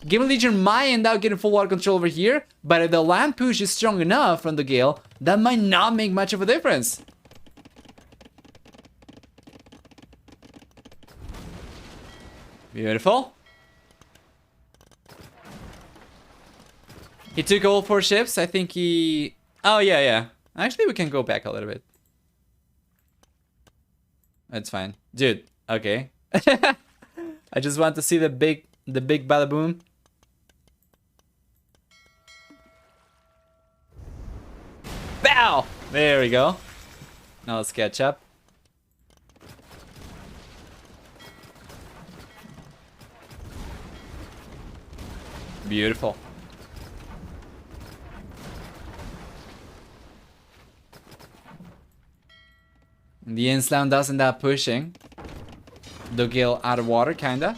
Gamer Legion might end up getting full water control over here, but if the land push is strong enough from the Gale, that might not make much of a difference. Beautiful. He took all 4 ships. I think he... Oh, yeah. Actually, we can go back a little bit. That's fine. Dude, okay. I just want to see the big bada boom. Bow! There we go. Now let's catch up. Beautiful. The end slam does end up pushing Dogel out of water, kinda.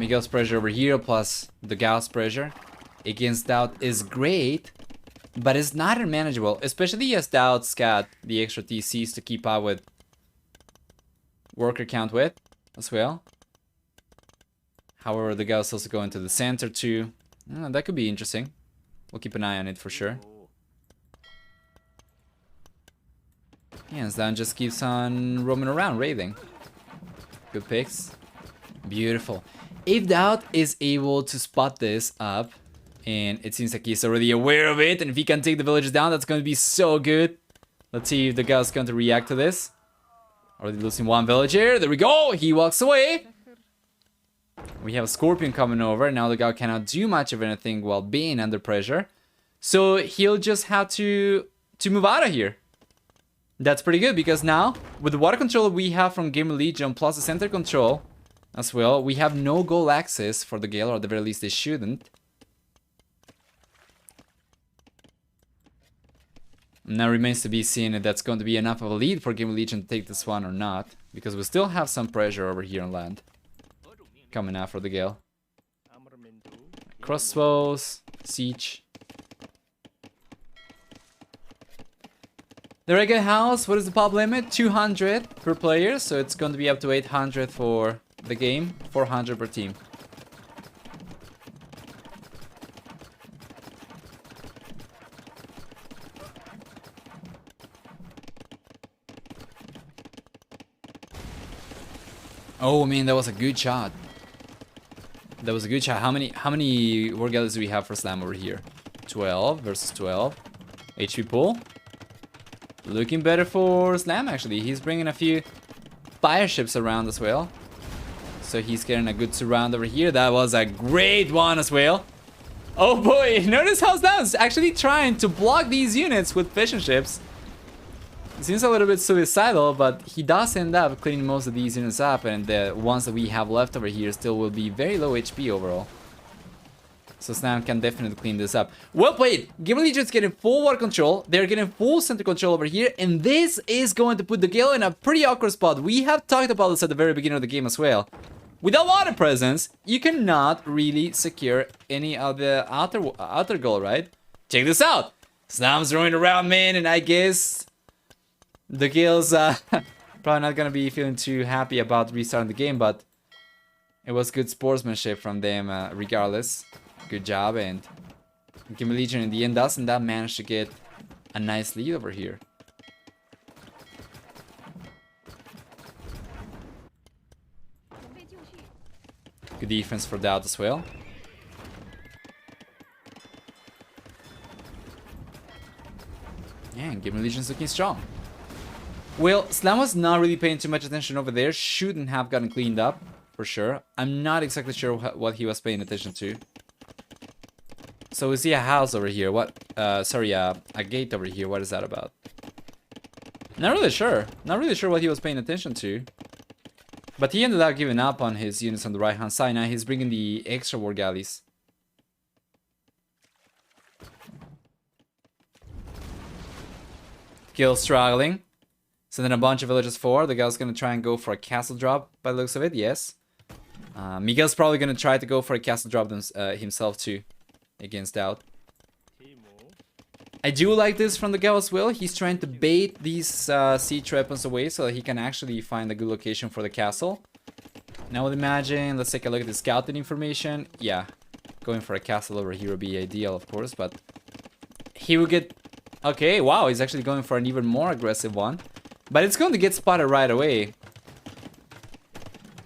Miguel's pressure over here plus the DauT's pressure against DauT is great, but it's not unmanageable, especially as DauT's got the extra TCs to keep up with worker count with as well. However, the DauT's also going to the center too. That could be interesting. We'll keep an eye on it for sure. Yeah, Slam just keeps on roaming around, raiding. Good picks. Beautiful. If DauT is able to spot this up, and it seems like he's already aware of it, and if he can take the villages down, that's going to be so good. Let's see if the guy's going to react to this. Already losing one villager. There we go. He walks away. We have a Scorpion coming over. Now the guy cannot do much of anything while being under pressure. So he'll just have to move out of here. That's pretty good because now, with the water control we have from Gamer Legion plus the center control as well, we have no goal access for the Gale, or at the very least they shouldn't. Now remains to be seen if that's going to be enough of a lead for Gamer Legion to take this one or not, because we still have some pressure over here on land coming out for the Gale. Crossbows, siege. The regular house, what is the pop limit? 200 per player, so it's going to be up to 800 for the game, 400 per team. Oh man, that was a good shot. That was a good shot. How many war galleys do we have for Slam over here? 12 versus 12. HP pool. Looking better for Slam actually. He's bringing a few fire ships around as well. So he's getting a good surround over here. That was a great one as well. Oh boy, notice how Slam's actually trying to block these units with fishing ships. It seems a little bit suicidal, but he does end up cleaning most of these units up, and the ones that we have left over here still will be very low HP overall. So Slam can definitely clean this up. Well played! Gamer Legion's getting full water control, they're getting full center control over here, and this is going to put the Gale in a pretty awkward spot. We have talked about this at the very beginning of the game as well. Without water presence, you cannot really secure any of the outer goal, right? Check this out! Slam's rolling around, man, and I guess the Gale's probably not gonna be feeling too happy about restarting the game, but it was good sportsmanship from them regardless. Good job, and Gamer Legion in the end doesn't that manage to get a nice lead over here. Good defense for DauT as well. Yeah, and Gamer Legion's looking strong. Well, Slam was not really paying too much attention over there. Shouldn't have gotten cleaned up, for sure. I'm not exactly sure what he was paying attention to. So we see a house over here. What? Sorry, a gate over here. What is that about? Not really sure. Not really sure what he was paying attention to. But he ended up giving up on his units on the right-hand side. Now he's bringing the extra war galleys. Gale struggling. Sending a bunch of villages forward. The guy's gonna try and go for a castle drop by the looks of it. Yes. Miguel's probably gonna try to go for a castle drop himself too. Against DauT. I do like this from the guy as well. He's trying to bait these siege weapons away so that he can actually find a good location for the castle. Now I would imagine, let's take a look at the scouting information. Yeah, going for a castle over here would be ideal, of course, but he will get... Okay, wow, he's actually going for an even more aggressive one. But it's going to get spotted right away.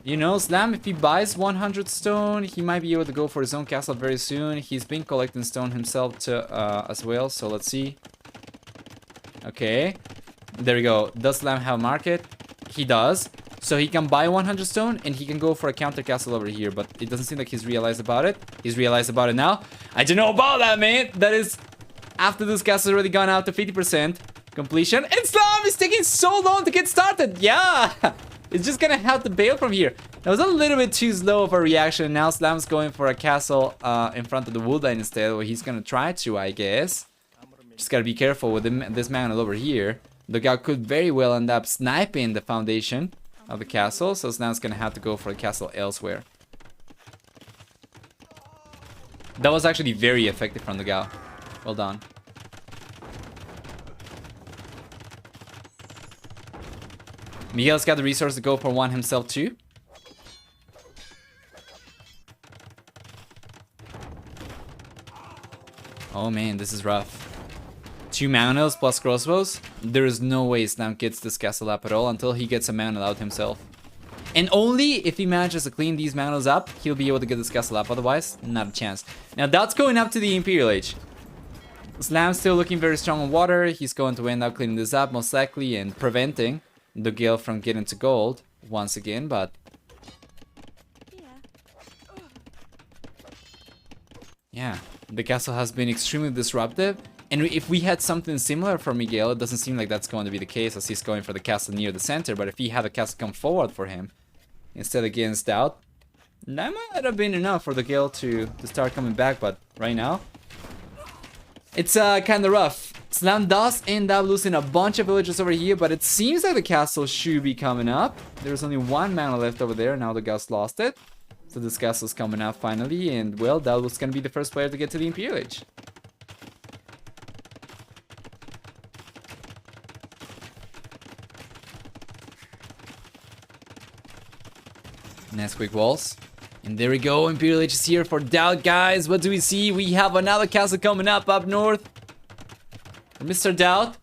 You know, Slam, if he buys 100 stone, he might be able to go for his own castle very soon. He's been collecting stone himself as well, so let's see. Okay, there we go. Does Slam have a market? He does. So he can buy 100 stone and he can go for a counter castle over here, but it doesn't seem like he's realized about it. He's realized about it now. I don't know about that, man. That is after this castle has already gone out to 50% completion. And Slam is taking so long to get started. Yeah. It's just gonna have to bail from here. That was a little bit too slow of a reaction. Now Slam's going for a castle in front of the wood line instead, where he's gonna try to, I guess. Just gotta be careful with this man over here. The guy could very well end up sniping the foundation of the castle, so Slam's gonna have to go for a castle elsewhere. That was actually very effective from the DauT. Well done. Miguel's got the resource to go for one himself too. Oh man, this is rough. 2 mana plus crossbows. There is no way Slam gets this castle up at all until he gets a mana out himself. And only if he manages to clean these manas up, he'll be able to get this castle up. Otherwise, not a chance. Now that's going up to the Imperial Age. Slam's still looking very strong on water. He's going to end up cleaning this up most likely and preventing dogel from getting to gold once again, but yeah, the castle has been extremely disruptive. And if we had something similar for Miguel, it doesn't seem like that's going to be the case as he's going for the castle near the center. But if he had a castle come forward for him instead against DauT, that might have been enough for the dogel to start coming back. But right now, it's kind of rough. Slam does end up losing a bunch of villagers over here, but it seems like the castle should be coming up. There's only 1 mana left over there. Now the DauT's lost it. So this castle's coming up finally. And well, DauT was going to be the first player to get to the Imperial Age. Nice quick walls. And there we go. Imperial Age is here for DauT, guys. What do we see? We have another castle coming up north. For Mr. DauT.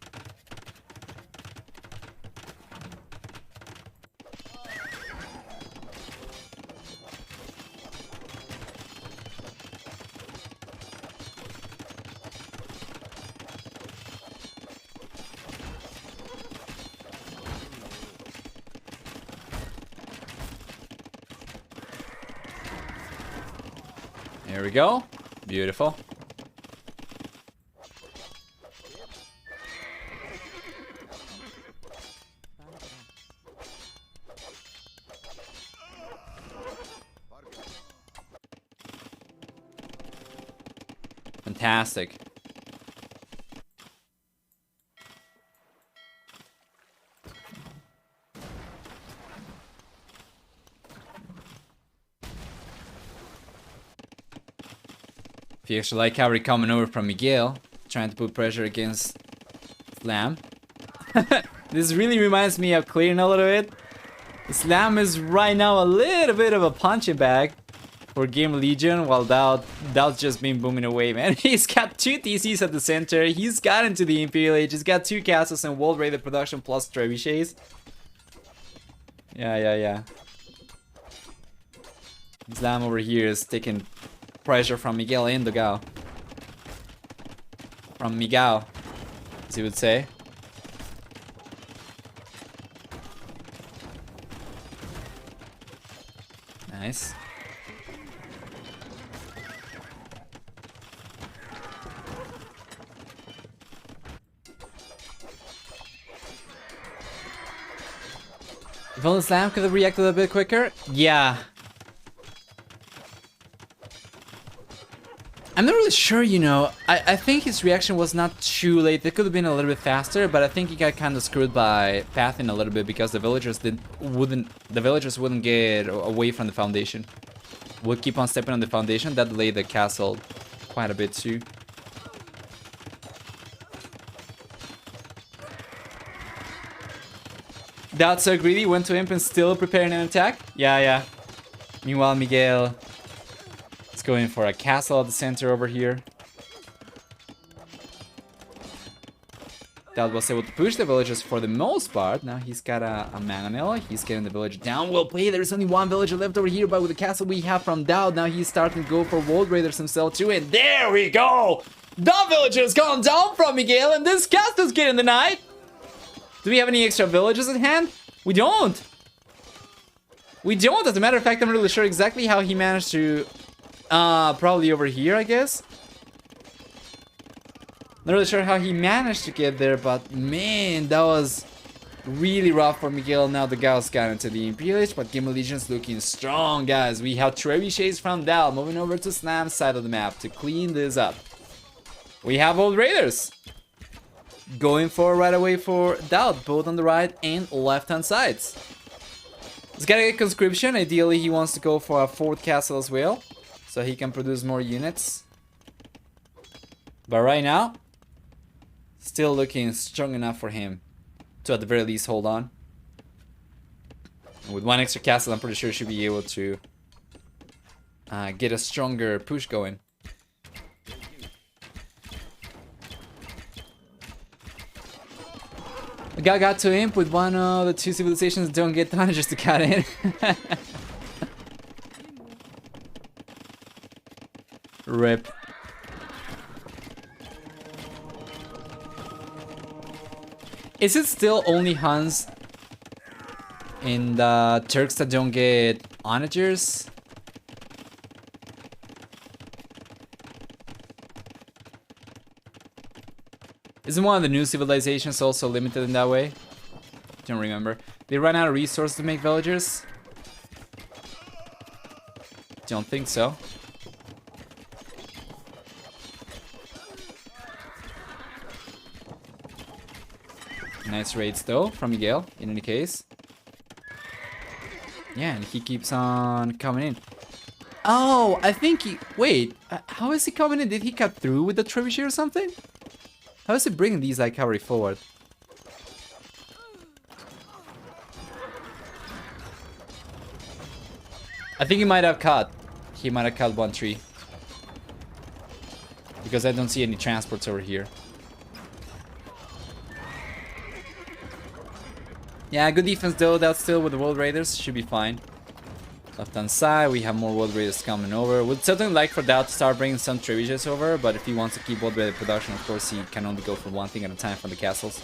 There we go. Beautiful. Fantastic. If you actually like cavalry coming over from Miguel, trying to put pressure against Slam. This really reminds me of clearing a little bit. Slam is right now a little bit of a punching bag for Game Legion, while DauT's just been booming away, man. He's got 2 TCs at the center. He's got into the Imperial Age. He's got 2 castles and World Raider production plus trebuchets. Yeah. Slam over here is taking pressure from Miguel and dogao. From Miguel, as he would say. Nice. If only Slam could have reacted a bit quicker. Yeah. I'm not really sure, you know. I think his reaction was not too late. It could have been a little bit faster, but I think he got kind of screwed by pathing a little bit because the villagers wouldn't get away from the foundation. Would keep on stepping on the foundation. That delayed the castle quite a bit too. DauT so greedy, went to imp and still preparing an attack. Yeah. Meanwhile, Miguel going for a castle at the center over here. DauT was able to push the villagers for the most part. Now he's got a mana. He's getting the village down. Well played. There's only 1 villager left over here, but with the castle we have from DauT, now he's starting to go for World Raiders himself too. And there we go! The villager's gone down from Miguel, and this castle's getting the night. Do we have any extra villagers at hand? We don't. As a matter of fact, I'm not really sure exactly how he managed to probably over here, I guess. Not really sure how he managed to get there, but man, that was really rough for Miguel. Now the DauT's got into the Imperial Age, but Game Legion's looking strong, guys. We have trebuchets from DauT moving over to Slam's side of the map to clean this up. We have Old Raiders going for right away for DauT, both on the right and left hand sides. He's gotta get conscription. Ideally, he wants to go for a 4th castle as well. so he can produce more units. But right now, still looking strong enough for him to at the very least hold on. And with one extra castle, I'm pretty sure he should be able to get a stronger push going. Miguel got to imp with one of the two civilizations don't get done just to cut in. Rip. Is it still only Huns in the Turks that don't get onagers? Isn't one of the new civilizations also limited in that way? Don't remember. They run out of resources to make villagers? Don't think so. Nice raids though from Miguel in any case. Yeah, and he keeps on coming in. Oh, I think he... Wait, how is he coming in? Did he cut through with the trebuchet or something? How is he bringing these like cavalry forward? I think he might have cut. He might have cut one tree. Because I don't see any transports over here. Yeah, good defense though. That's still with the World Raiders. Should be fine. Left hand side, we have more World Raiders coming over. Would certainly like for DauT to start bringing some trebuchets over, but if he wants to keep World Raider production, of course, he can only go for one thing at a time from the castles.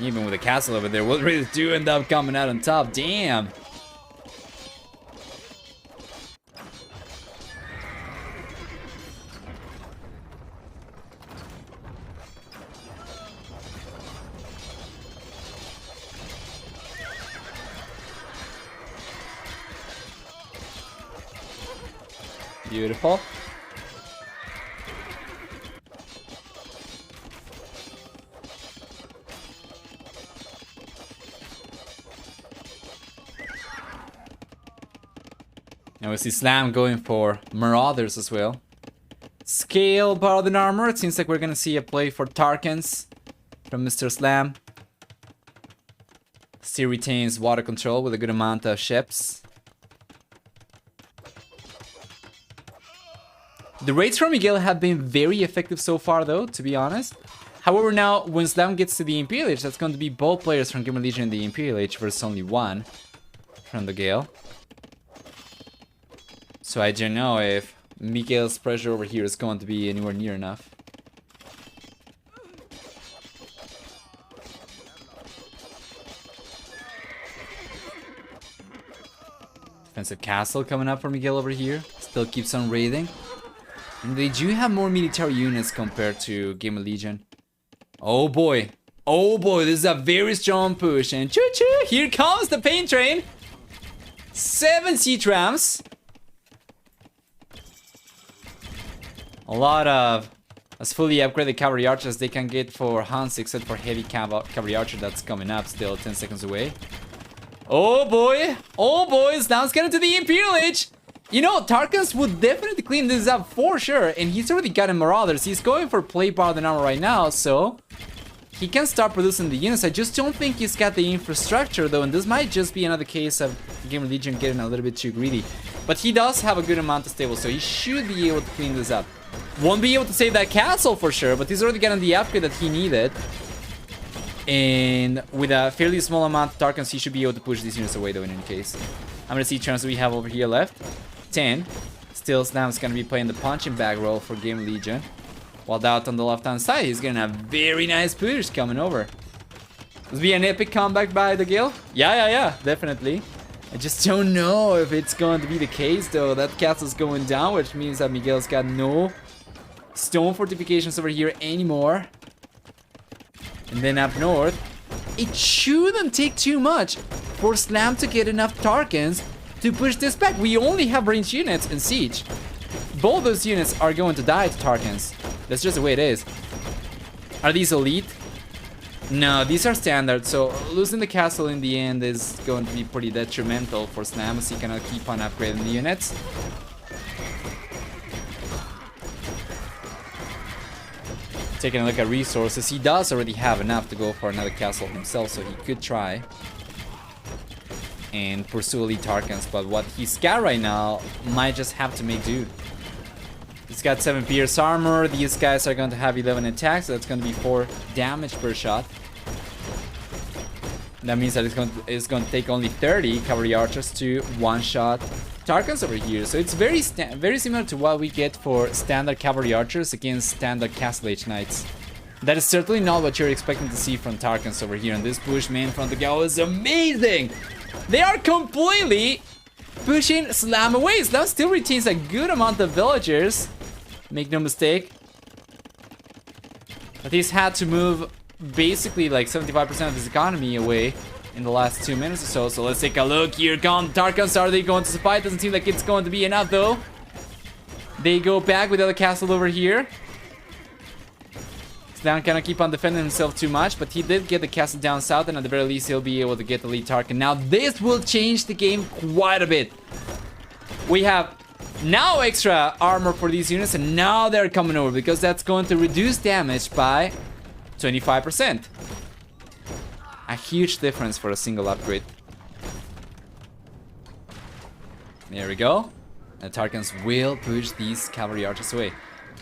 Even with a castle over there, World Raiders do end up coming out on top. Damn! Beautiful. Now we see Slam going for Marauders as well. Scale Paladin Armor. It seems like we're gonna see a play for Tarkans from Mr. Slam. Still retains water control with a good amount of ships. The raids from Miguel have been very effective so far though, to be honest. However, now when Slam gets to the Imperial Age, that's going to be both players from Gamer Legion and the Imperial Age versus only one from the Gale. So I don't know if Miguel's pressure over here is going to be anywhere near enough. Defensive castle coming up for Miguel over here. Still keeps on raiding. And they do have more military units compared to Gamer Legion. Oh boy. Oh boy, this is a very strong push. And choo-choo, here comes the pain train. 7 sea trams. A lot of as fully upgraded cavalry archers they can get for Huns, except for heavy cavalry archer that's coming up still 10 seconds away. Oh boy. Oh boy, Slam's getting to the Imperial Age. You know, Tarkans would definitely clean this up for sure, and he's already gotten Marauders. He's going for plate Paladin Armor right now, so he can start producing the units. I just don't think he's got the infrastructure though, and this might just be another case of Gamer Legion getting a little bit too greedy. But he does have a good amount of stables, so he should be able to clean this up. Won't be able to save that castle for sure, but he's already gotten the upgrade that he needed. And with a fairly small amount of Tarkans, he should be able to push these units away though in any case. How many sea trams do we have over here left? 10. Still, Slam's gonna be playing the punching bag role for Game Legion. While DauT on the left hand side, he's gonna have very nice push coming over. This be an epic comeback by the Gale? Yeah, definitely. I just don't know if it's going to be the case though. That castle's going down, which means that Miguel's got no stone fortifications over here anymore. And then up north, it shouldn't take too much for Slam to get enough Tarkans to push this back. We only have ranged units in Siege. Both those units are going to die to Tarkans. That's just the way it is. Are these elite? No, these are standard, so losing the castle in the end is going to be pretty detrimental for Slam as he cannot keep on upgrading the units. Taking a look at resources, he does already have enough to go for another castle himself, so he could try and pursue elite Tarkans, but what he's got right now might just have to make do. He's got 7 pierce armor, these guys are going to have 11 attacks, so that's going to be 4 damage per shot. That means that it's going to take only 30 cavalry archers to one-shot Tarkans over here. So it's very similar to what we get for standard cavalry archers against standard castle age knights. That is certainly not what you're expecting to see from Tarkans over here. And this push main from dogel is amazing! They are completely pushing Slam away. Slam still retains a good amount of villagers. Make no mistake. But he's had to move basically like 75% of his economy away in the last 2 minutes or so. So let's take a look. Here come Tarkans. Are they going to survive? Doesn't seem like it's going to be enough though. They go back with the other castle over here. Slam cannot keep on defending himself too much, but he did get the castle down south, and at the very least he'll be able to get the lead Tarkan. Now this will change the game quite a bit. We have now extra armor for these units, and now they're coming over because that's going to reduce damage by 25%. A huge difference for a single upgrade. There we go. The Tarkans will push these cavalry archers away.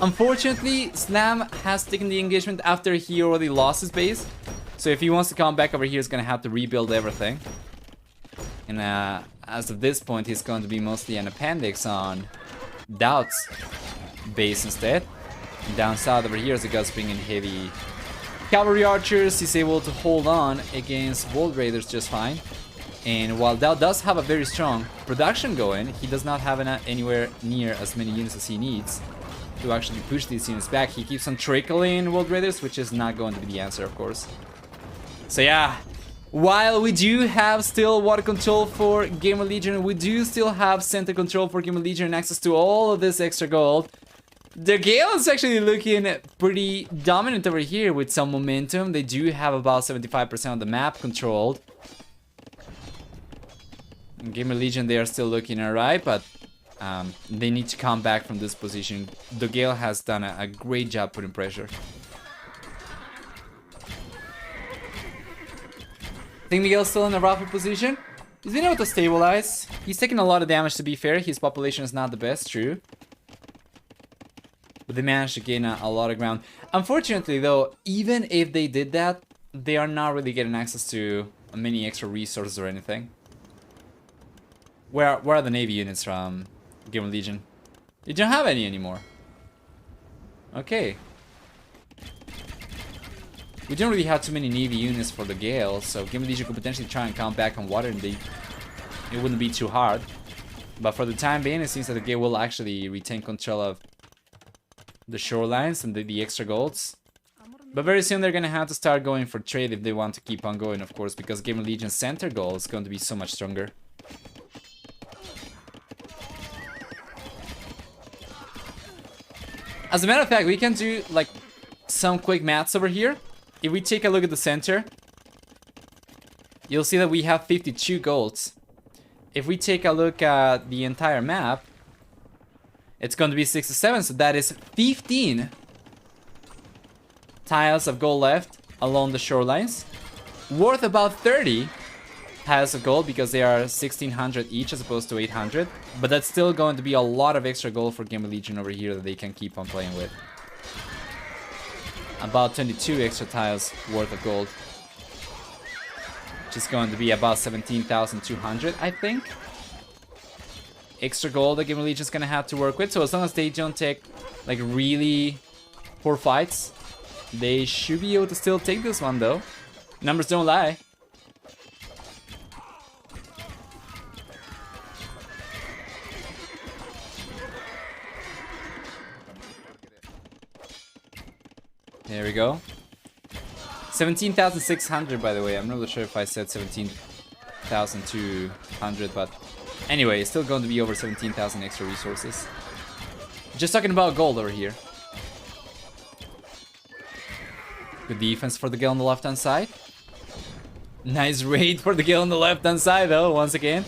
Unfortunately, Slam has taken the engagement after he already lost his base. So if he wants to come back over here, he's going to have to rebuild everything. And as of this point, he's going to be mostly an appendix on DauT's base instead. And down south over here, Zaga's bringing heavy cavalry archers. He's able to hold on against World Raiders just fine. And while DauT does have a very strong production going, he does not have anywhere near as many units as he needs to actually push these units back. He keeps on trickling World Raiders, which is not going to be the answer, of course. So yeah, while we do have still water control for Gamer Legion, we do still have center control for Gamer Legion and access to all of this extra gold. The Gale is actually looking pretty dominant over here with some momentum. They do have about 75% of the map controlled. In Gamer Legion, they are still looking alright, but they need to come back from this position. Dogel has done a great job putting pressure. I think Miguel's still in a rougher position. He's been able to stabilize. He's taking a lot of damage, to be fair. His population is not the best, true. But they managed to gain a lot of ground. Unfortunately, though, even if they did that, they are not really getting access to many extra resources or anything. Where are the Navy units from Gamer Legion? You don't have any anymore. Okay. We don't really have too many Navy units for the Gale, so Gamer Legion could potentially try and come back on water, and it wouldn't be too hard. But for the time being, it seems that the Gale will actually retain control of the shorelines and the extra golds. But very soon they're gonna have to start going for trade if they want to keep on going, of course, because Gamer Legion's center goal is going to be so much stronger. As a matter of fact, we can do like some quick maths over here. If we take a look at the center, you'll see that we have 52 golds. If we take a look at the entire map, it's going to be 67, so that is 15 tiles of gold left along the shorelines, worth about 30 tiles of gold because they are 1600 each as opposed to 800. But that's still going to be a lot of extra gold for Gamer Legion over here that they can keep on playing with. About 22 extra tiles worth of gold, which is going to be about 17,200, I think. Extra gold that Gamer Legion is going to have to work with. So as long as they don't take like really poor fights, they should be able to still take this one though. Numbers don't lie. There we go. 17,600 by the way. I'm not really sure if I said 17,200, but anyway, it's still going to be over 17,000 extra resources. Just talking about gold over here. Good defense for the Gale on the left-hand side. Nice raid for the Gale on the left-hand side, though, once again.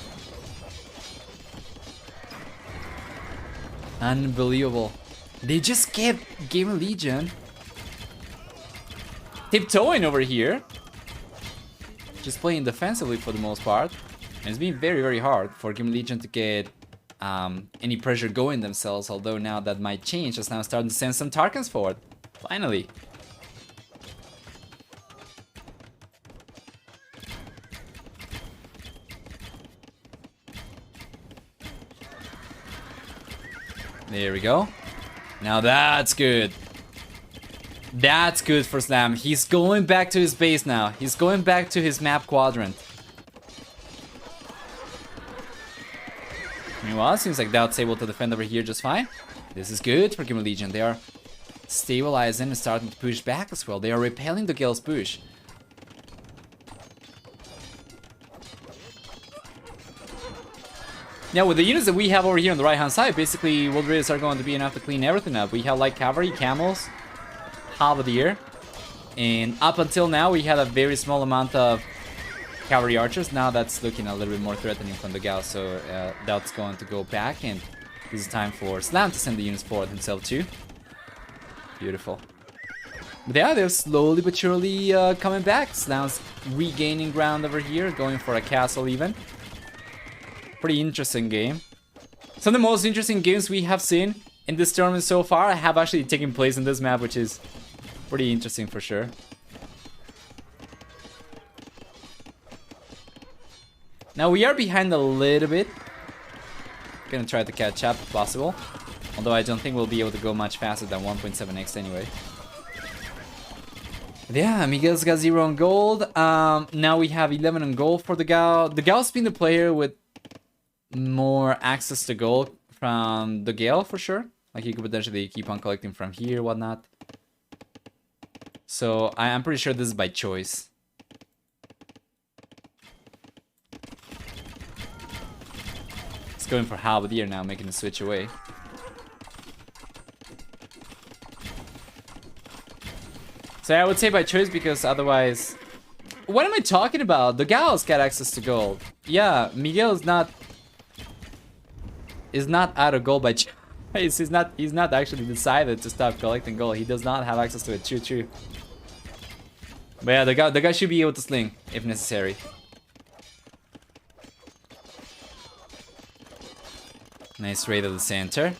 Unbelievable. They just kept Gamer Legion tiptoeing over here. Just playing defensively for the most part. And it's been very, very hard for Gamer Legion to get any pressure going themselves. Although now that might change, as now starting to send some Tarkans forward. Finally. There we go. Now that's good. That's good for Slam. He's going back to his base now. He's going back to his map quadrant. Meanwhile, it seems like DauT's able to defend over here just fine. This is good for Gamer Legion. They are stabilizing and starting to push back as well. They are repelling the Gale's push. Now, with the units that we have over here on the right-hand side, basically, World Raiders are going to be enough to clean everything up. We have light cavalry, camels, halberdier, and up until now, we had a very small amount of cavalry archers. Now that's looking a little bit more threatening from the Gale, so DauT's going to go back, and this is time for Slam to send the units forward himself too. Beautiful. But yeah, they're slowly but surely coming back. Slam's regaining ground over here, going for a castle even. Pretty interesting game. Some of the most interesting games we have seen in this tournament so far have actually taken place in this map, which is pretty interesting for sure. Now we are behind a little bit. Gonna try to catch up if possible. Although I don't think we'll be able to go much faster than 1.7x anyway. But yeah, Miguel's got 0 on gold. Now we have 11 on gold for the Gale. The Gale's been the player with more access to gold from the Gale for sure. Like he could potentially keep on collecting from here, whatnot. So I'm pretty sure this is by choice. It's going for halberdier now, making the switch away. So I would say by choice because otherwise... What am I talking about? The Gale's got access to gold. Yeah, Miguel is not out of gold by choice. He's not actually decided to stop collecting gold. He does not have access to it. True. But yeah, the guy should be able to sling if necessary. Nice raid of the center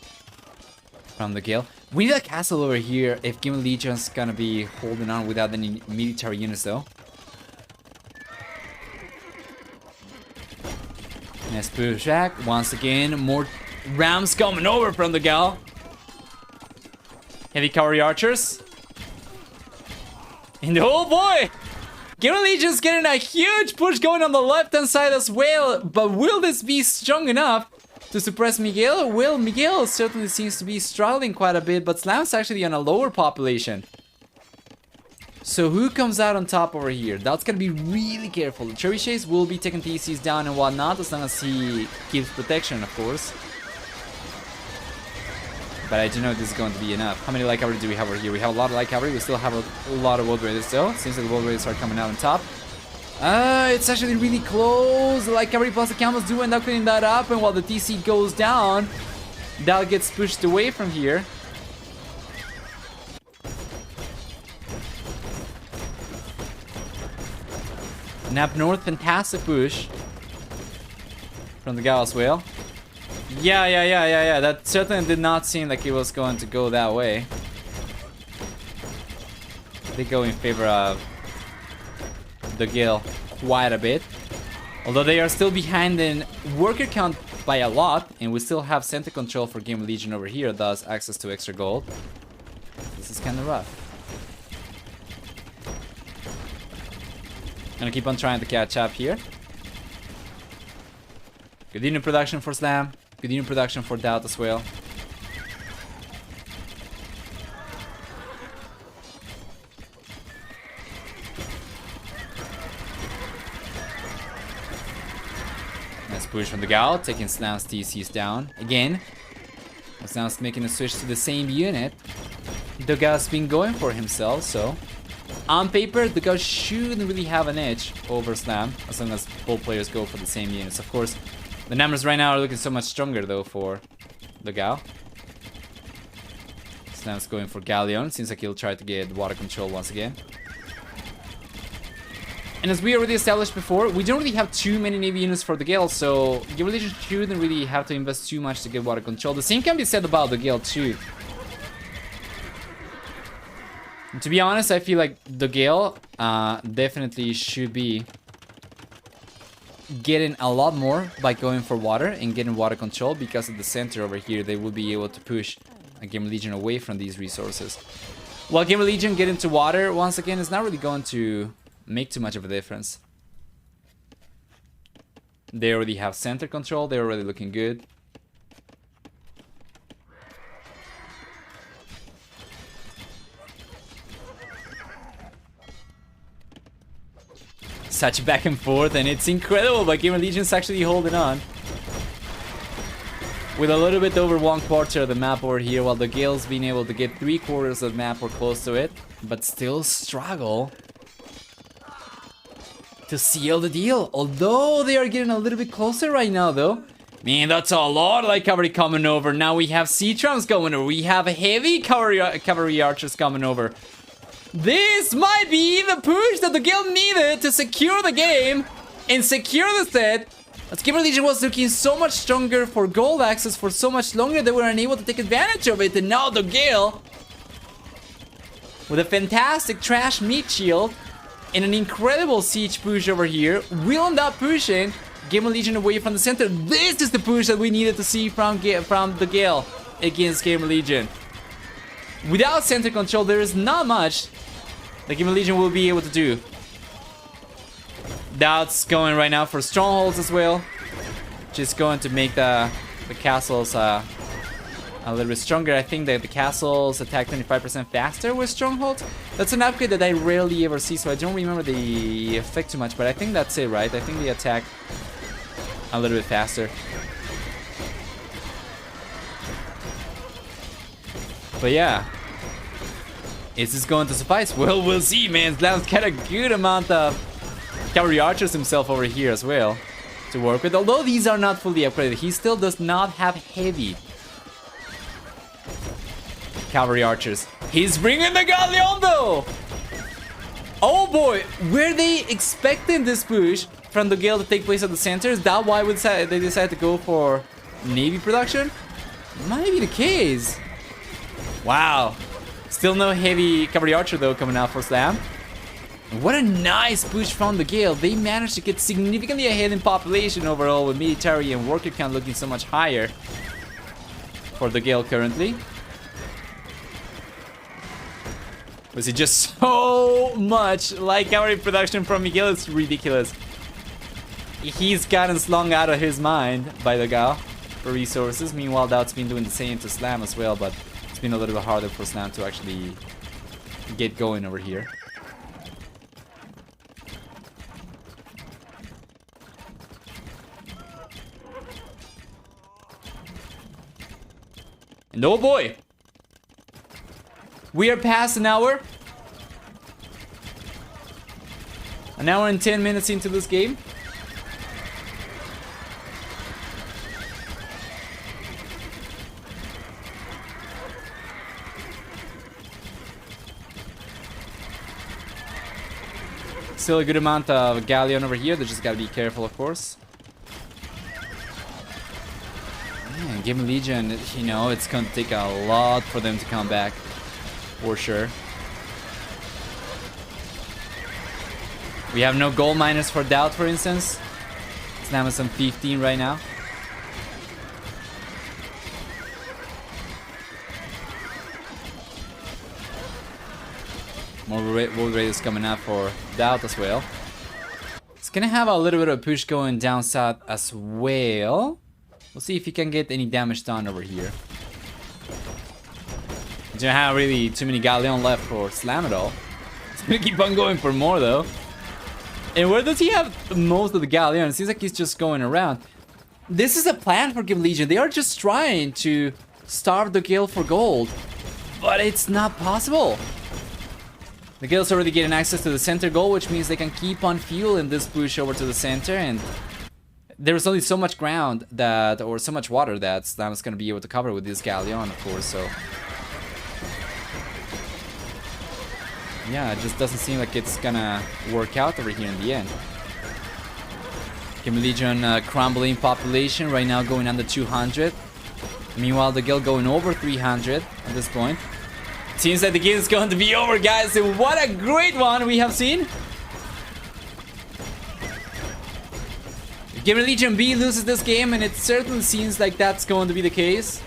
from the Gale. We need a castle over here if Gamer Legion's gonna be holding on without any military units though. Nice push back. Once again, more rams coming over from the Gale. Heavy cavalry archers. And oh boy! Gamer Legion's getting a huge push going on the left-hand side as well. But will this be strong enough to suppress Miguel? Well, Miguel certainly seems to be struggling quite a bit, but Slam's actually on a lower population. So who comes out on top over here? DauT's gonna be really careful. The Trebuchets will be taking TCs down and whatnot, as long as he keeps protection, of course. But I don't know if this is going to be enough. How many light cavalry do we have over here? We have a lot of light cavalry. We still have a lot of World Raiders still. Seems like the World Raiders are coming out on top. It's actually really close. The light cavalry plus the camels do end up cleaning that up, and while the TC goes down, DauT gets pushed away from here. And up north, fantastic push from the Gale as well. Yeah. That certainly did not seem like it was going to go that way. They go in favor of the Gale quite a bit. Although they are still behind in worker count by a lot, and we still have center control for Gamer Legion over here, thus access to extra gold. This is kind of rough. Gonna keep on trying to catch up here. Good unit production for Slam. Good unit production for DauT as well. Nice push from the Gale, taking Slam's TCs down again. Slam's making a switch to the same unit. The Gale's been going for himself, so On paper, the DauT shouldn't really have an edge over Slam, as long as both players go for the same units. Of course, the numbers right now are looking so much stronger, though, for the Dogao. Slam's going for Galleon. Seems like he'll try to get water control once again. And as we already established before, we don't really have too many Navy units for the Gale, so Game of Legion shouldn't really have to invest too much to get water control. The same can be said about the Gale too. And to be honest, I feel like the Gale definitely should be getting a lot more by going for water and getting water control, because at the center over here they will be able to push a Game of Legion away from these resources. While Game of Legion getting to water once again is not really going to make too much of a difference. They already have center control, they're already looking good. Such back and forth, and it's incredible, but Game of Legion's actually holding on. With a little bit over 1/4 of the map over here, while the Gale's being able to get 3/4 of the map or close to it, but still struggle to seal the deal. Although they are getting a little bit closer right now, though. Man, that's a lot of light cavalry coming over. Now we have C-Trams going over. We have heavy cavalry archers coming over. This might be the push that the Gale needed to secure the game and secure the set. As Game of Legion was looking so much stronger for gold access for so much longer, they were unable to take advantage of it. And now the Gale, with a fantastic trash meat shield and an incredible siege push over here, will end up pushing Game of Legion away from the center. This is the push that we needed to see from the Gale against Game of Legion. Without center control, there is not much that Game of Legion will be able to do. DauT's going right now for strongholds as well. Just going to make the castles a little bit stronger. I think that the castles attack 25% faster with strongholds. That's an upgrade that I rarely ever see, so I don't remember the effect too much, but I think that's it, right? I think they attack a little bit faster. But yeah, is this going to suffice? Well, we'll see, man. Slam's got a good amount of cavalry archers himself over here as well to work with. Although these are not fully upgraded, he still does not have heavy cavalry archers. He's bringing the Galleon though! Oh boy, were they expecting this push from the Gale to take place at the center? Is that why they decided to go for Navy production? Might be the case. Wow. Still no heavy cavalry archer though coming out for Slam. What a nice push from the Gale. They managed to get significantly ahead in population overall, with military and worker count looking so much higher for the Gale currently. Was it just so much like cavalry production from Miguel? It's ridiculous. He's gotten slung out of his mind by the Dogao for resources. Meanwhile, DauT's been doing the same to Slam as well, but it's been a little bit harder for Slam to actually get going over here. And oh boy, we are past an hour. An hour and 10 minutes into this game. Still a good amount of Galleon over here. They just gotta be careful, of course. Man, Game of Legion, you know, it's gonna take a lot for them to come back. For sure. We have no gold miners for DauT, for instance. Slam is on 15 right now. More world raiders coming out for DauT as well. It's gonna have a little bit of a push going down south as well. We'll see if he can get any damage done over here. Don't have really too many Galleon left for Slam at all. He's gonna keep on going for more though. And where does he have most of the Galleon? It seems like he's just going around. This is a plan for Game of Legion. They are just trying to starve the Gale for gold. But it's not possible. The Gale's already getting access to the center goal, which means they can keep on fueling this push over to the center, and there's only so much ground that, or so much water that Slam is going to be able to cover with this Galleon, of course, so... yeah, it just doesn't seem like it's gonna work out over here in the end. Game Legion crumbling population right now going under 200. Meanwhile, the Gale going over 300 at this point. Seems like the game is going to be over, guys. And what a great one we have seen. Game Legion B loses this game, and it certainly seems like that's going to be the case.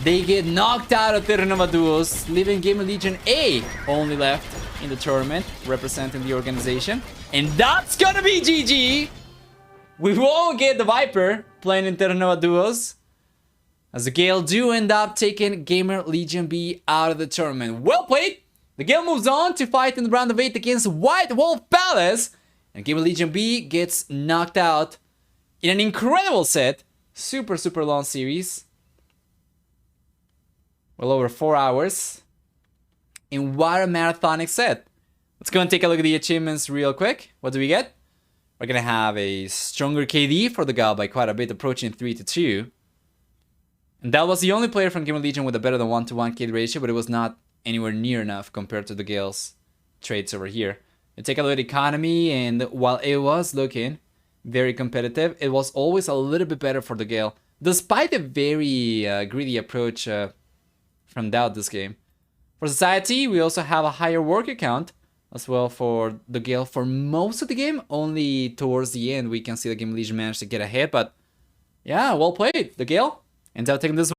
They get knocked out of Terra Nova Duos, leaving Game Legion A only left in the tournament, representing the organization. And that's gonna be GG! We won't get the Viper playing in Terra Nova Duos, as the Gale do end up taking Gamer Legion B out of the tournament. Well played! The Gale moves on to fight in the round of 8 against White Wolf Palace, and Gamer Legion B gets knocked out in an incredible set. Super long series. Well over 4 hours. And what a marathonic set. Let's go and take a look at the achievements real quick. What do we get? We're gonna have a stronger KD for the Gale by quite a bit, approaching 3-2. And that was the only player from Gamer Legion with a better than 1-to-1 KD ratio, but it was not anywhere near enough compared to the Gale's traits over here. You take a look at economy, and while it was looking very competitive, it was always a little bit better for the Gale, despite a very greedy approach from DauT this game. For society, we also have a higher worker count as well for the Gale for most of the game. Only towards the end we can see the Game Legion managed to get ahead, but yeah, well played, the Gale. And DauT taking this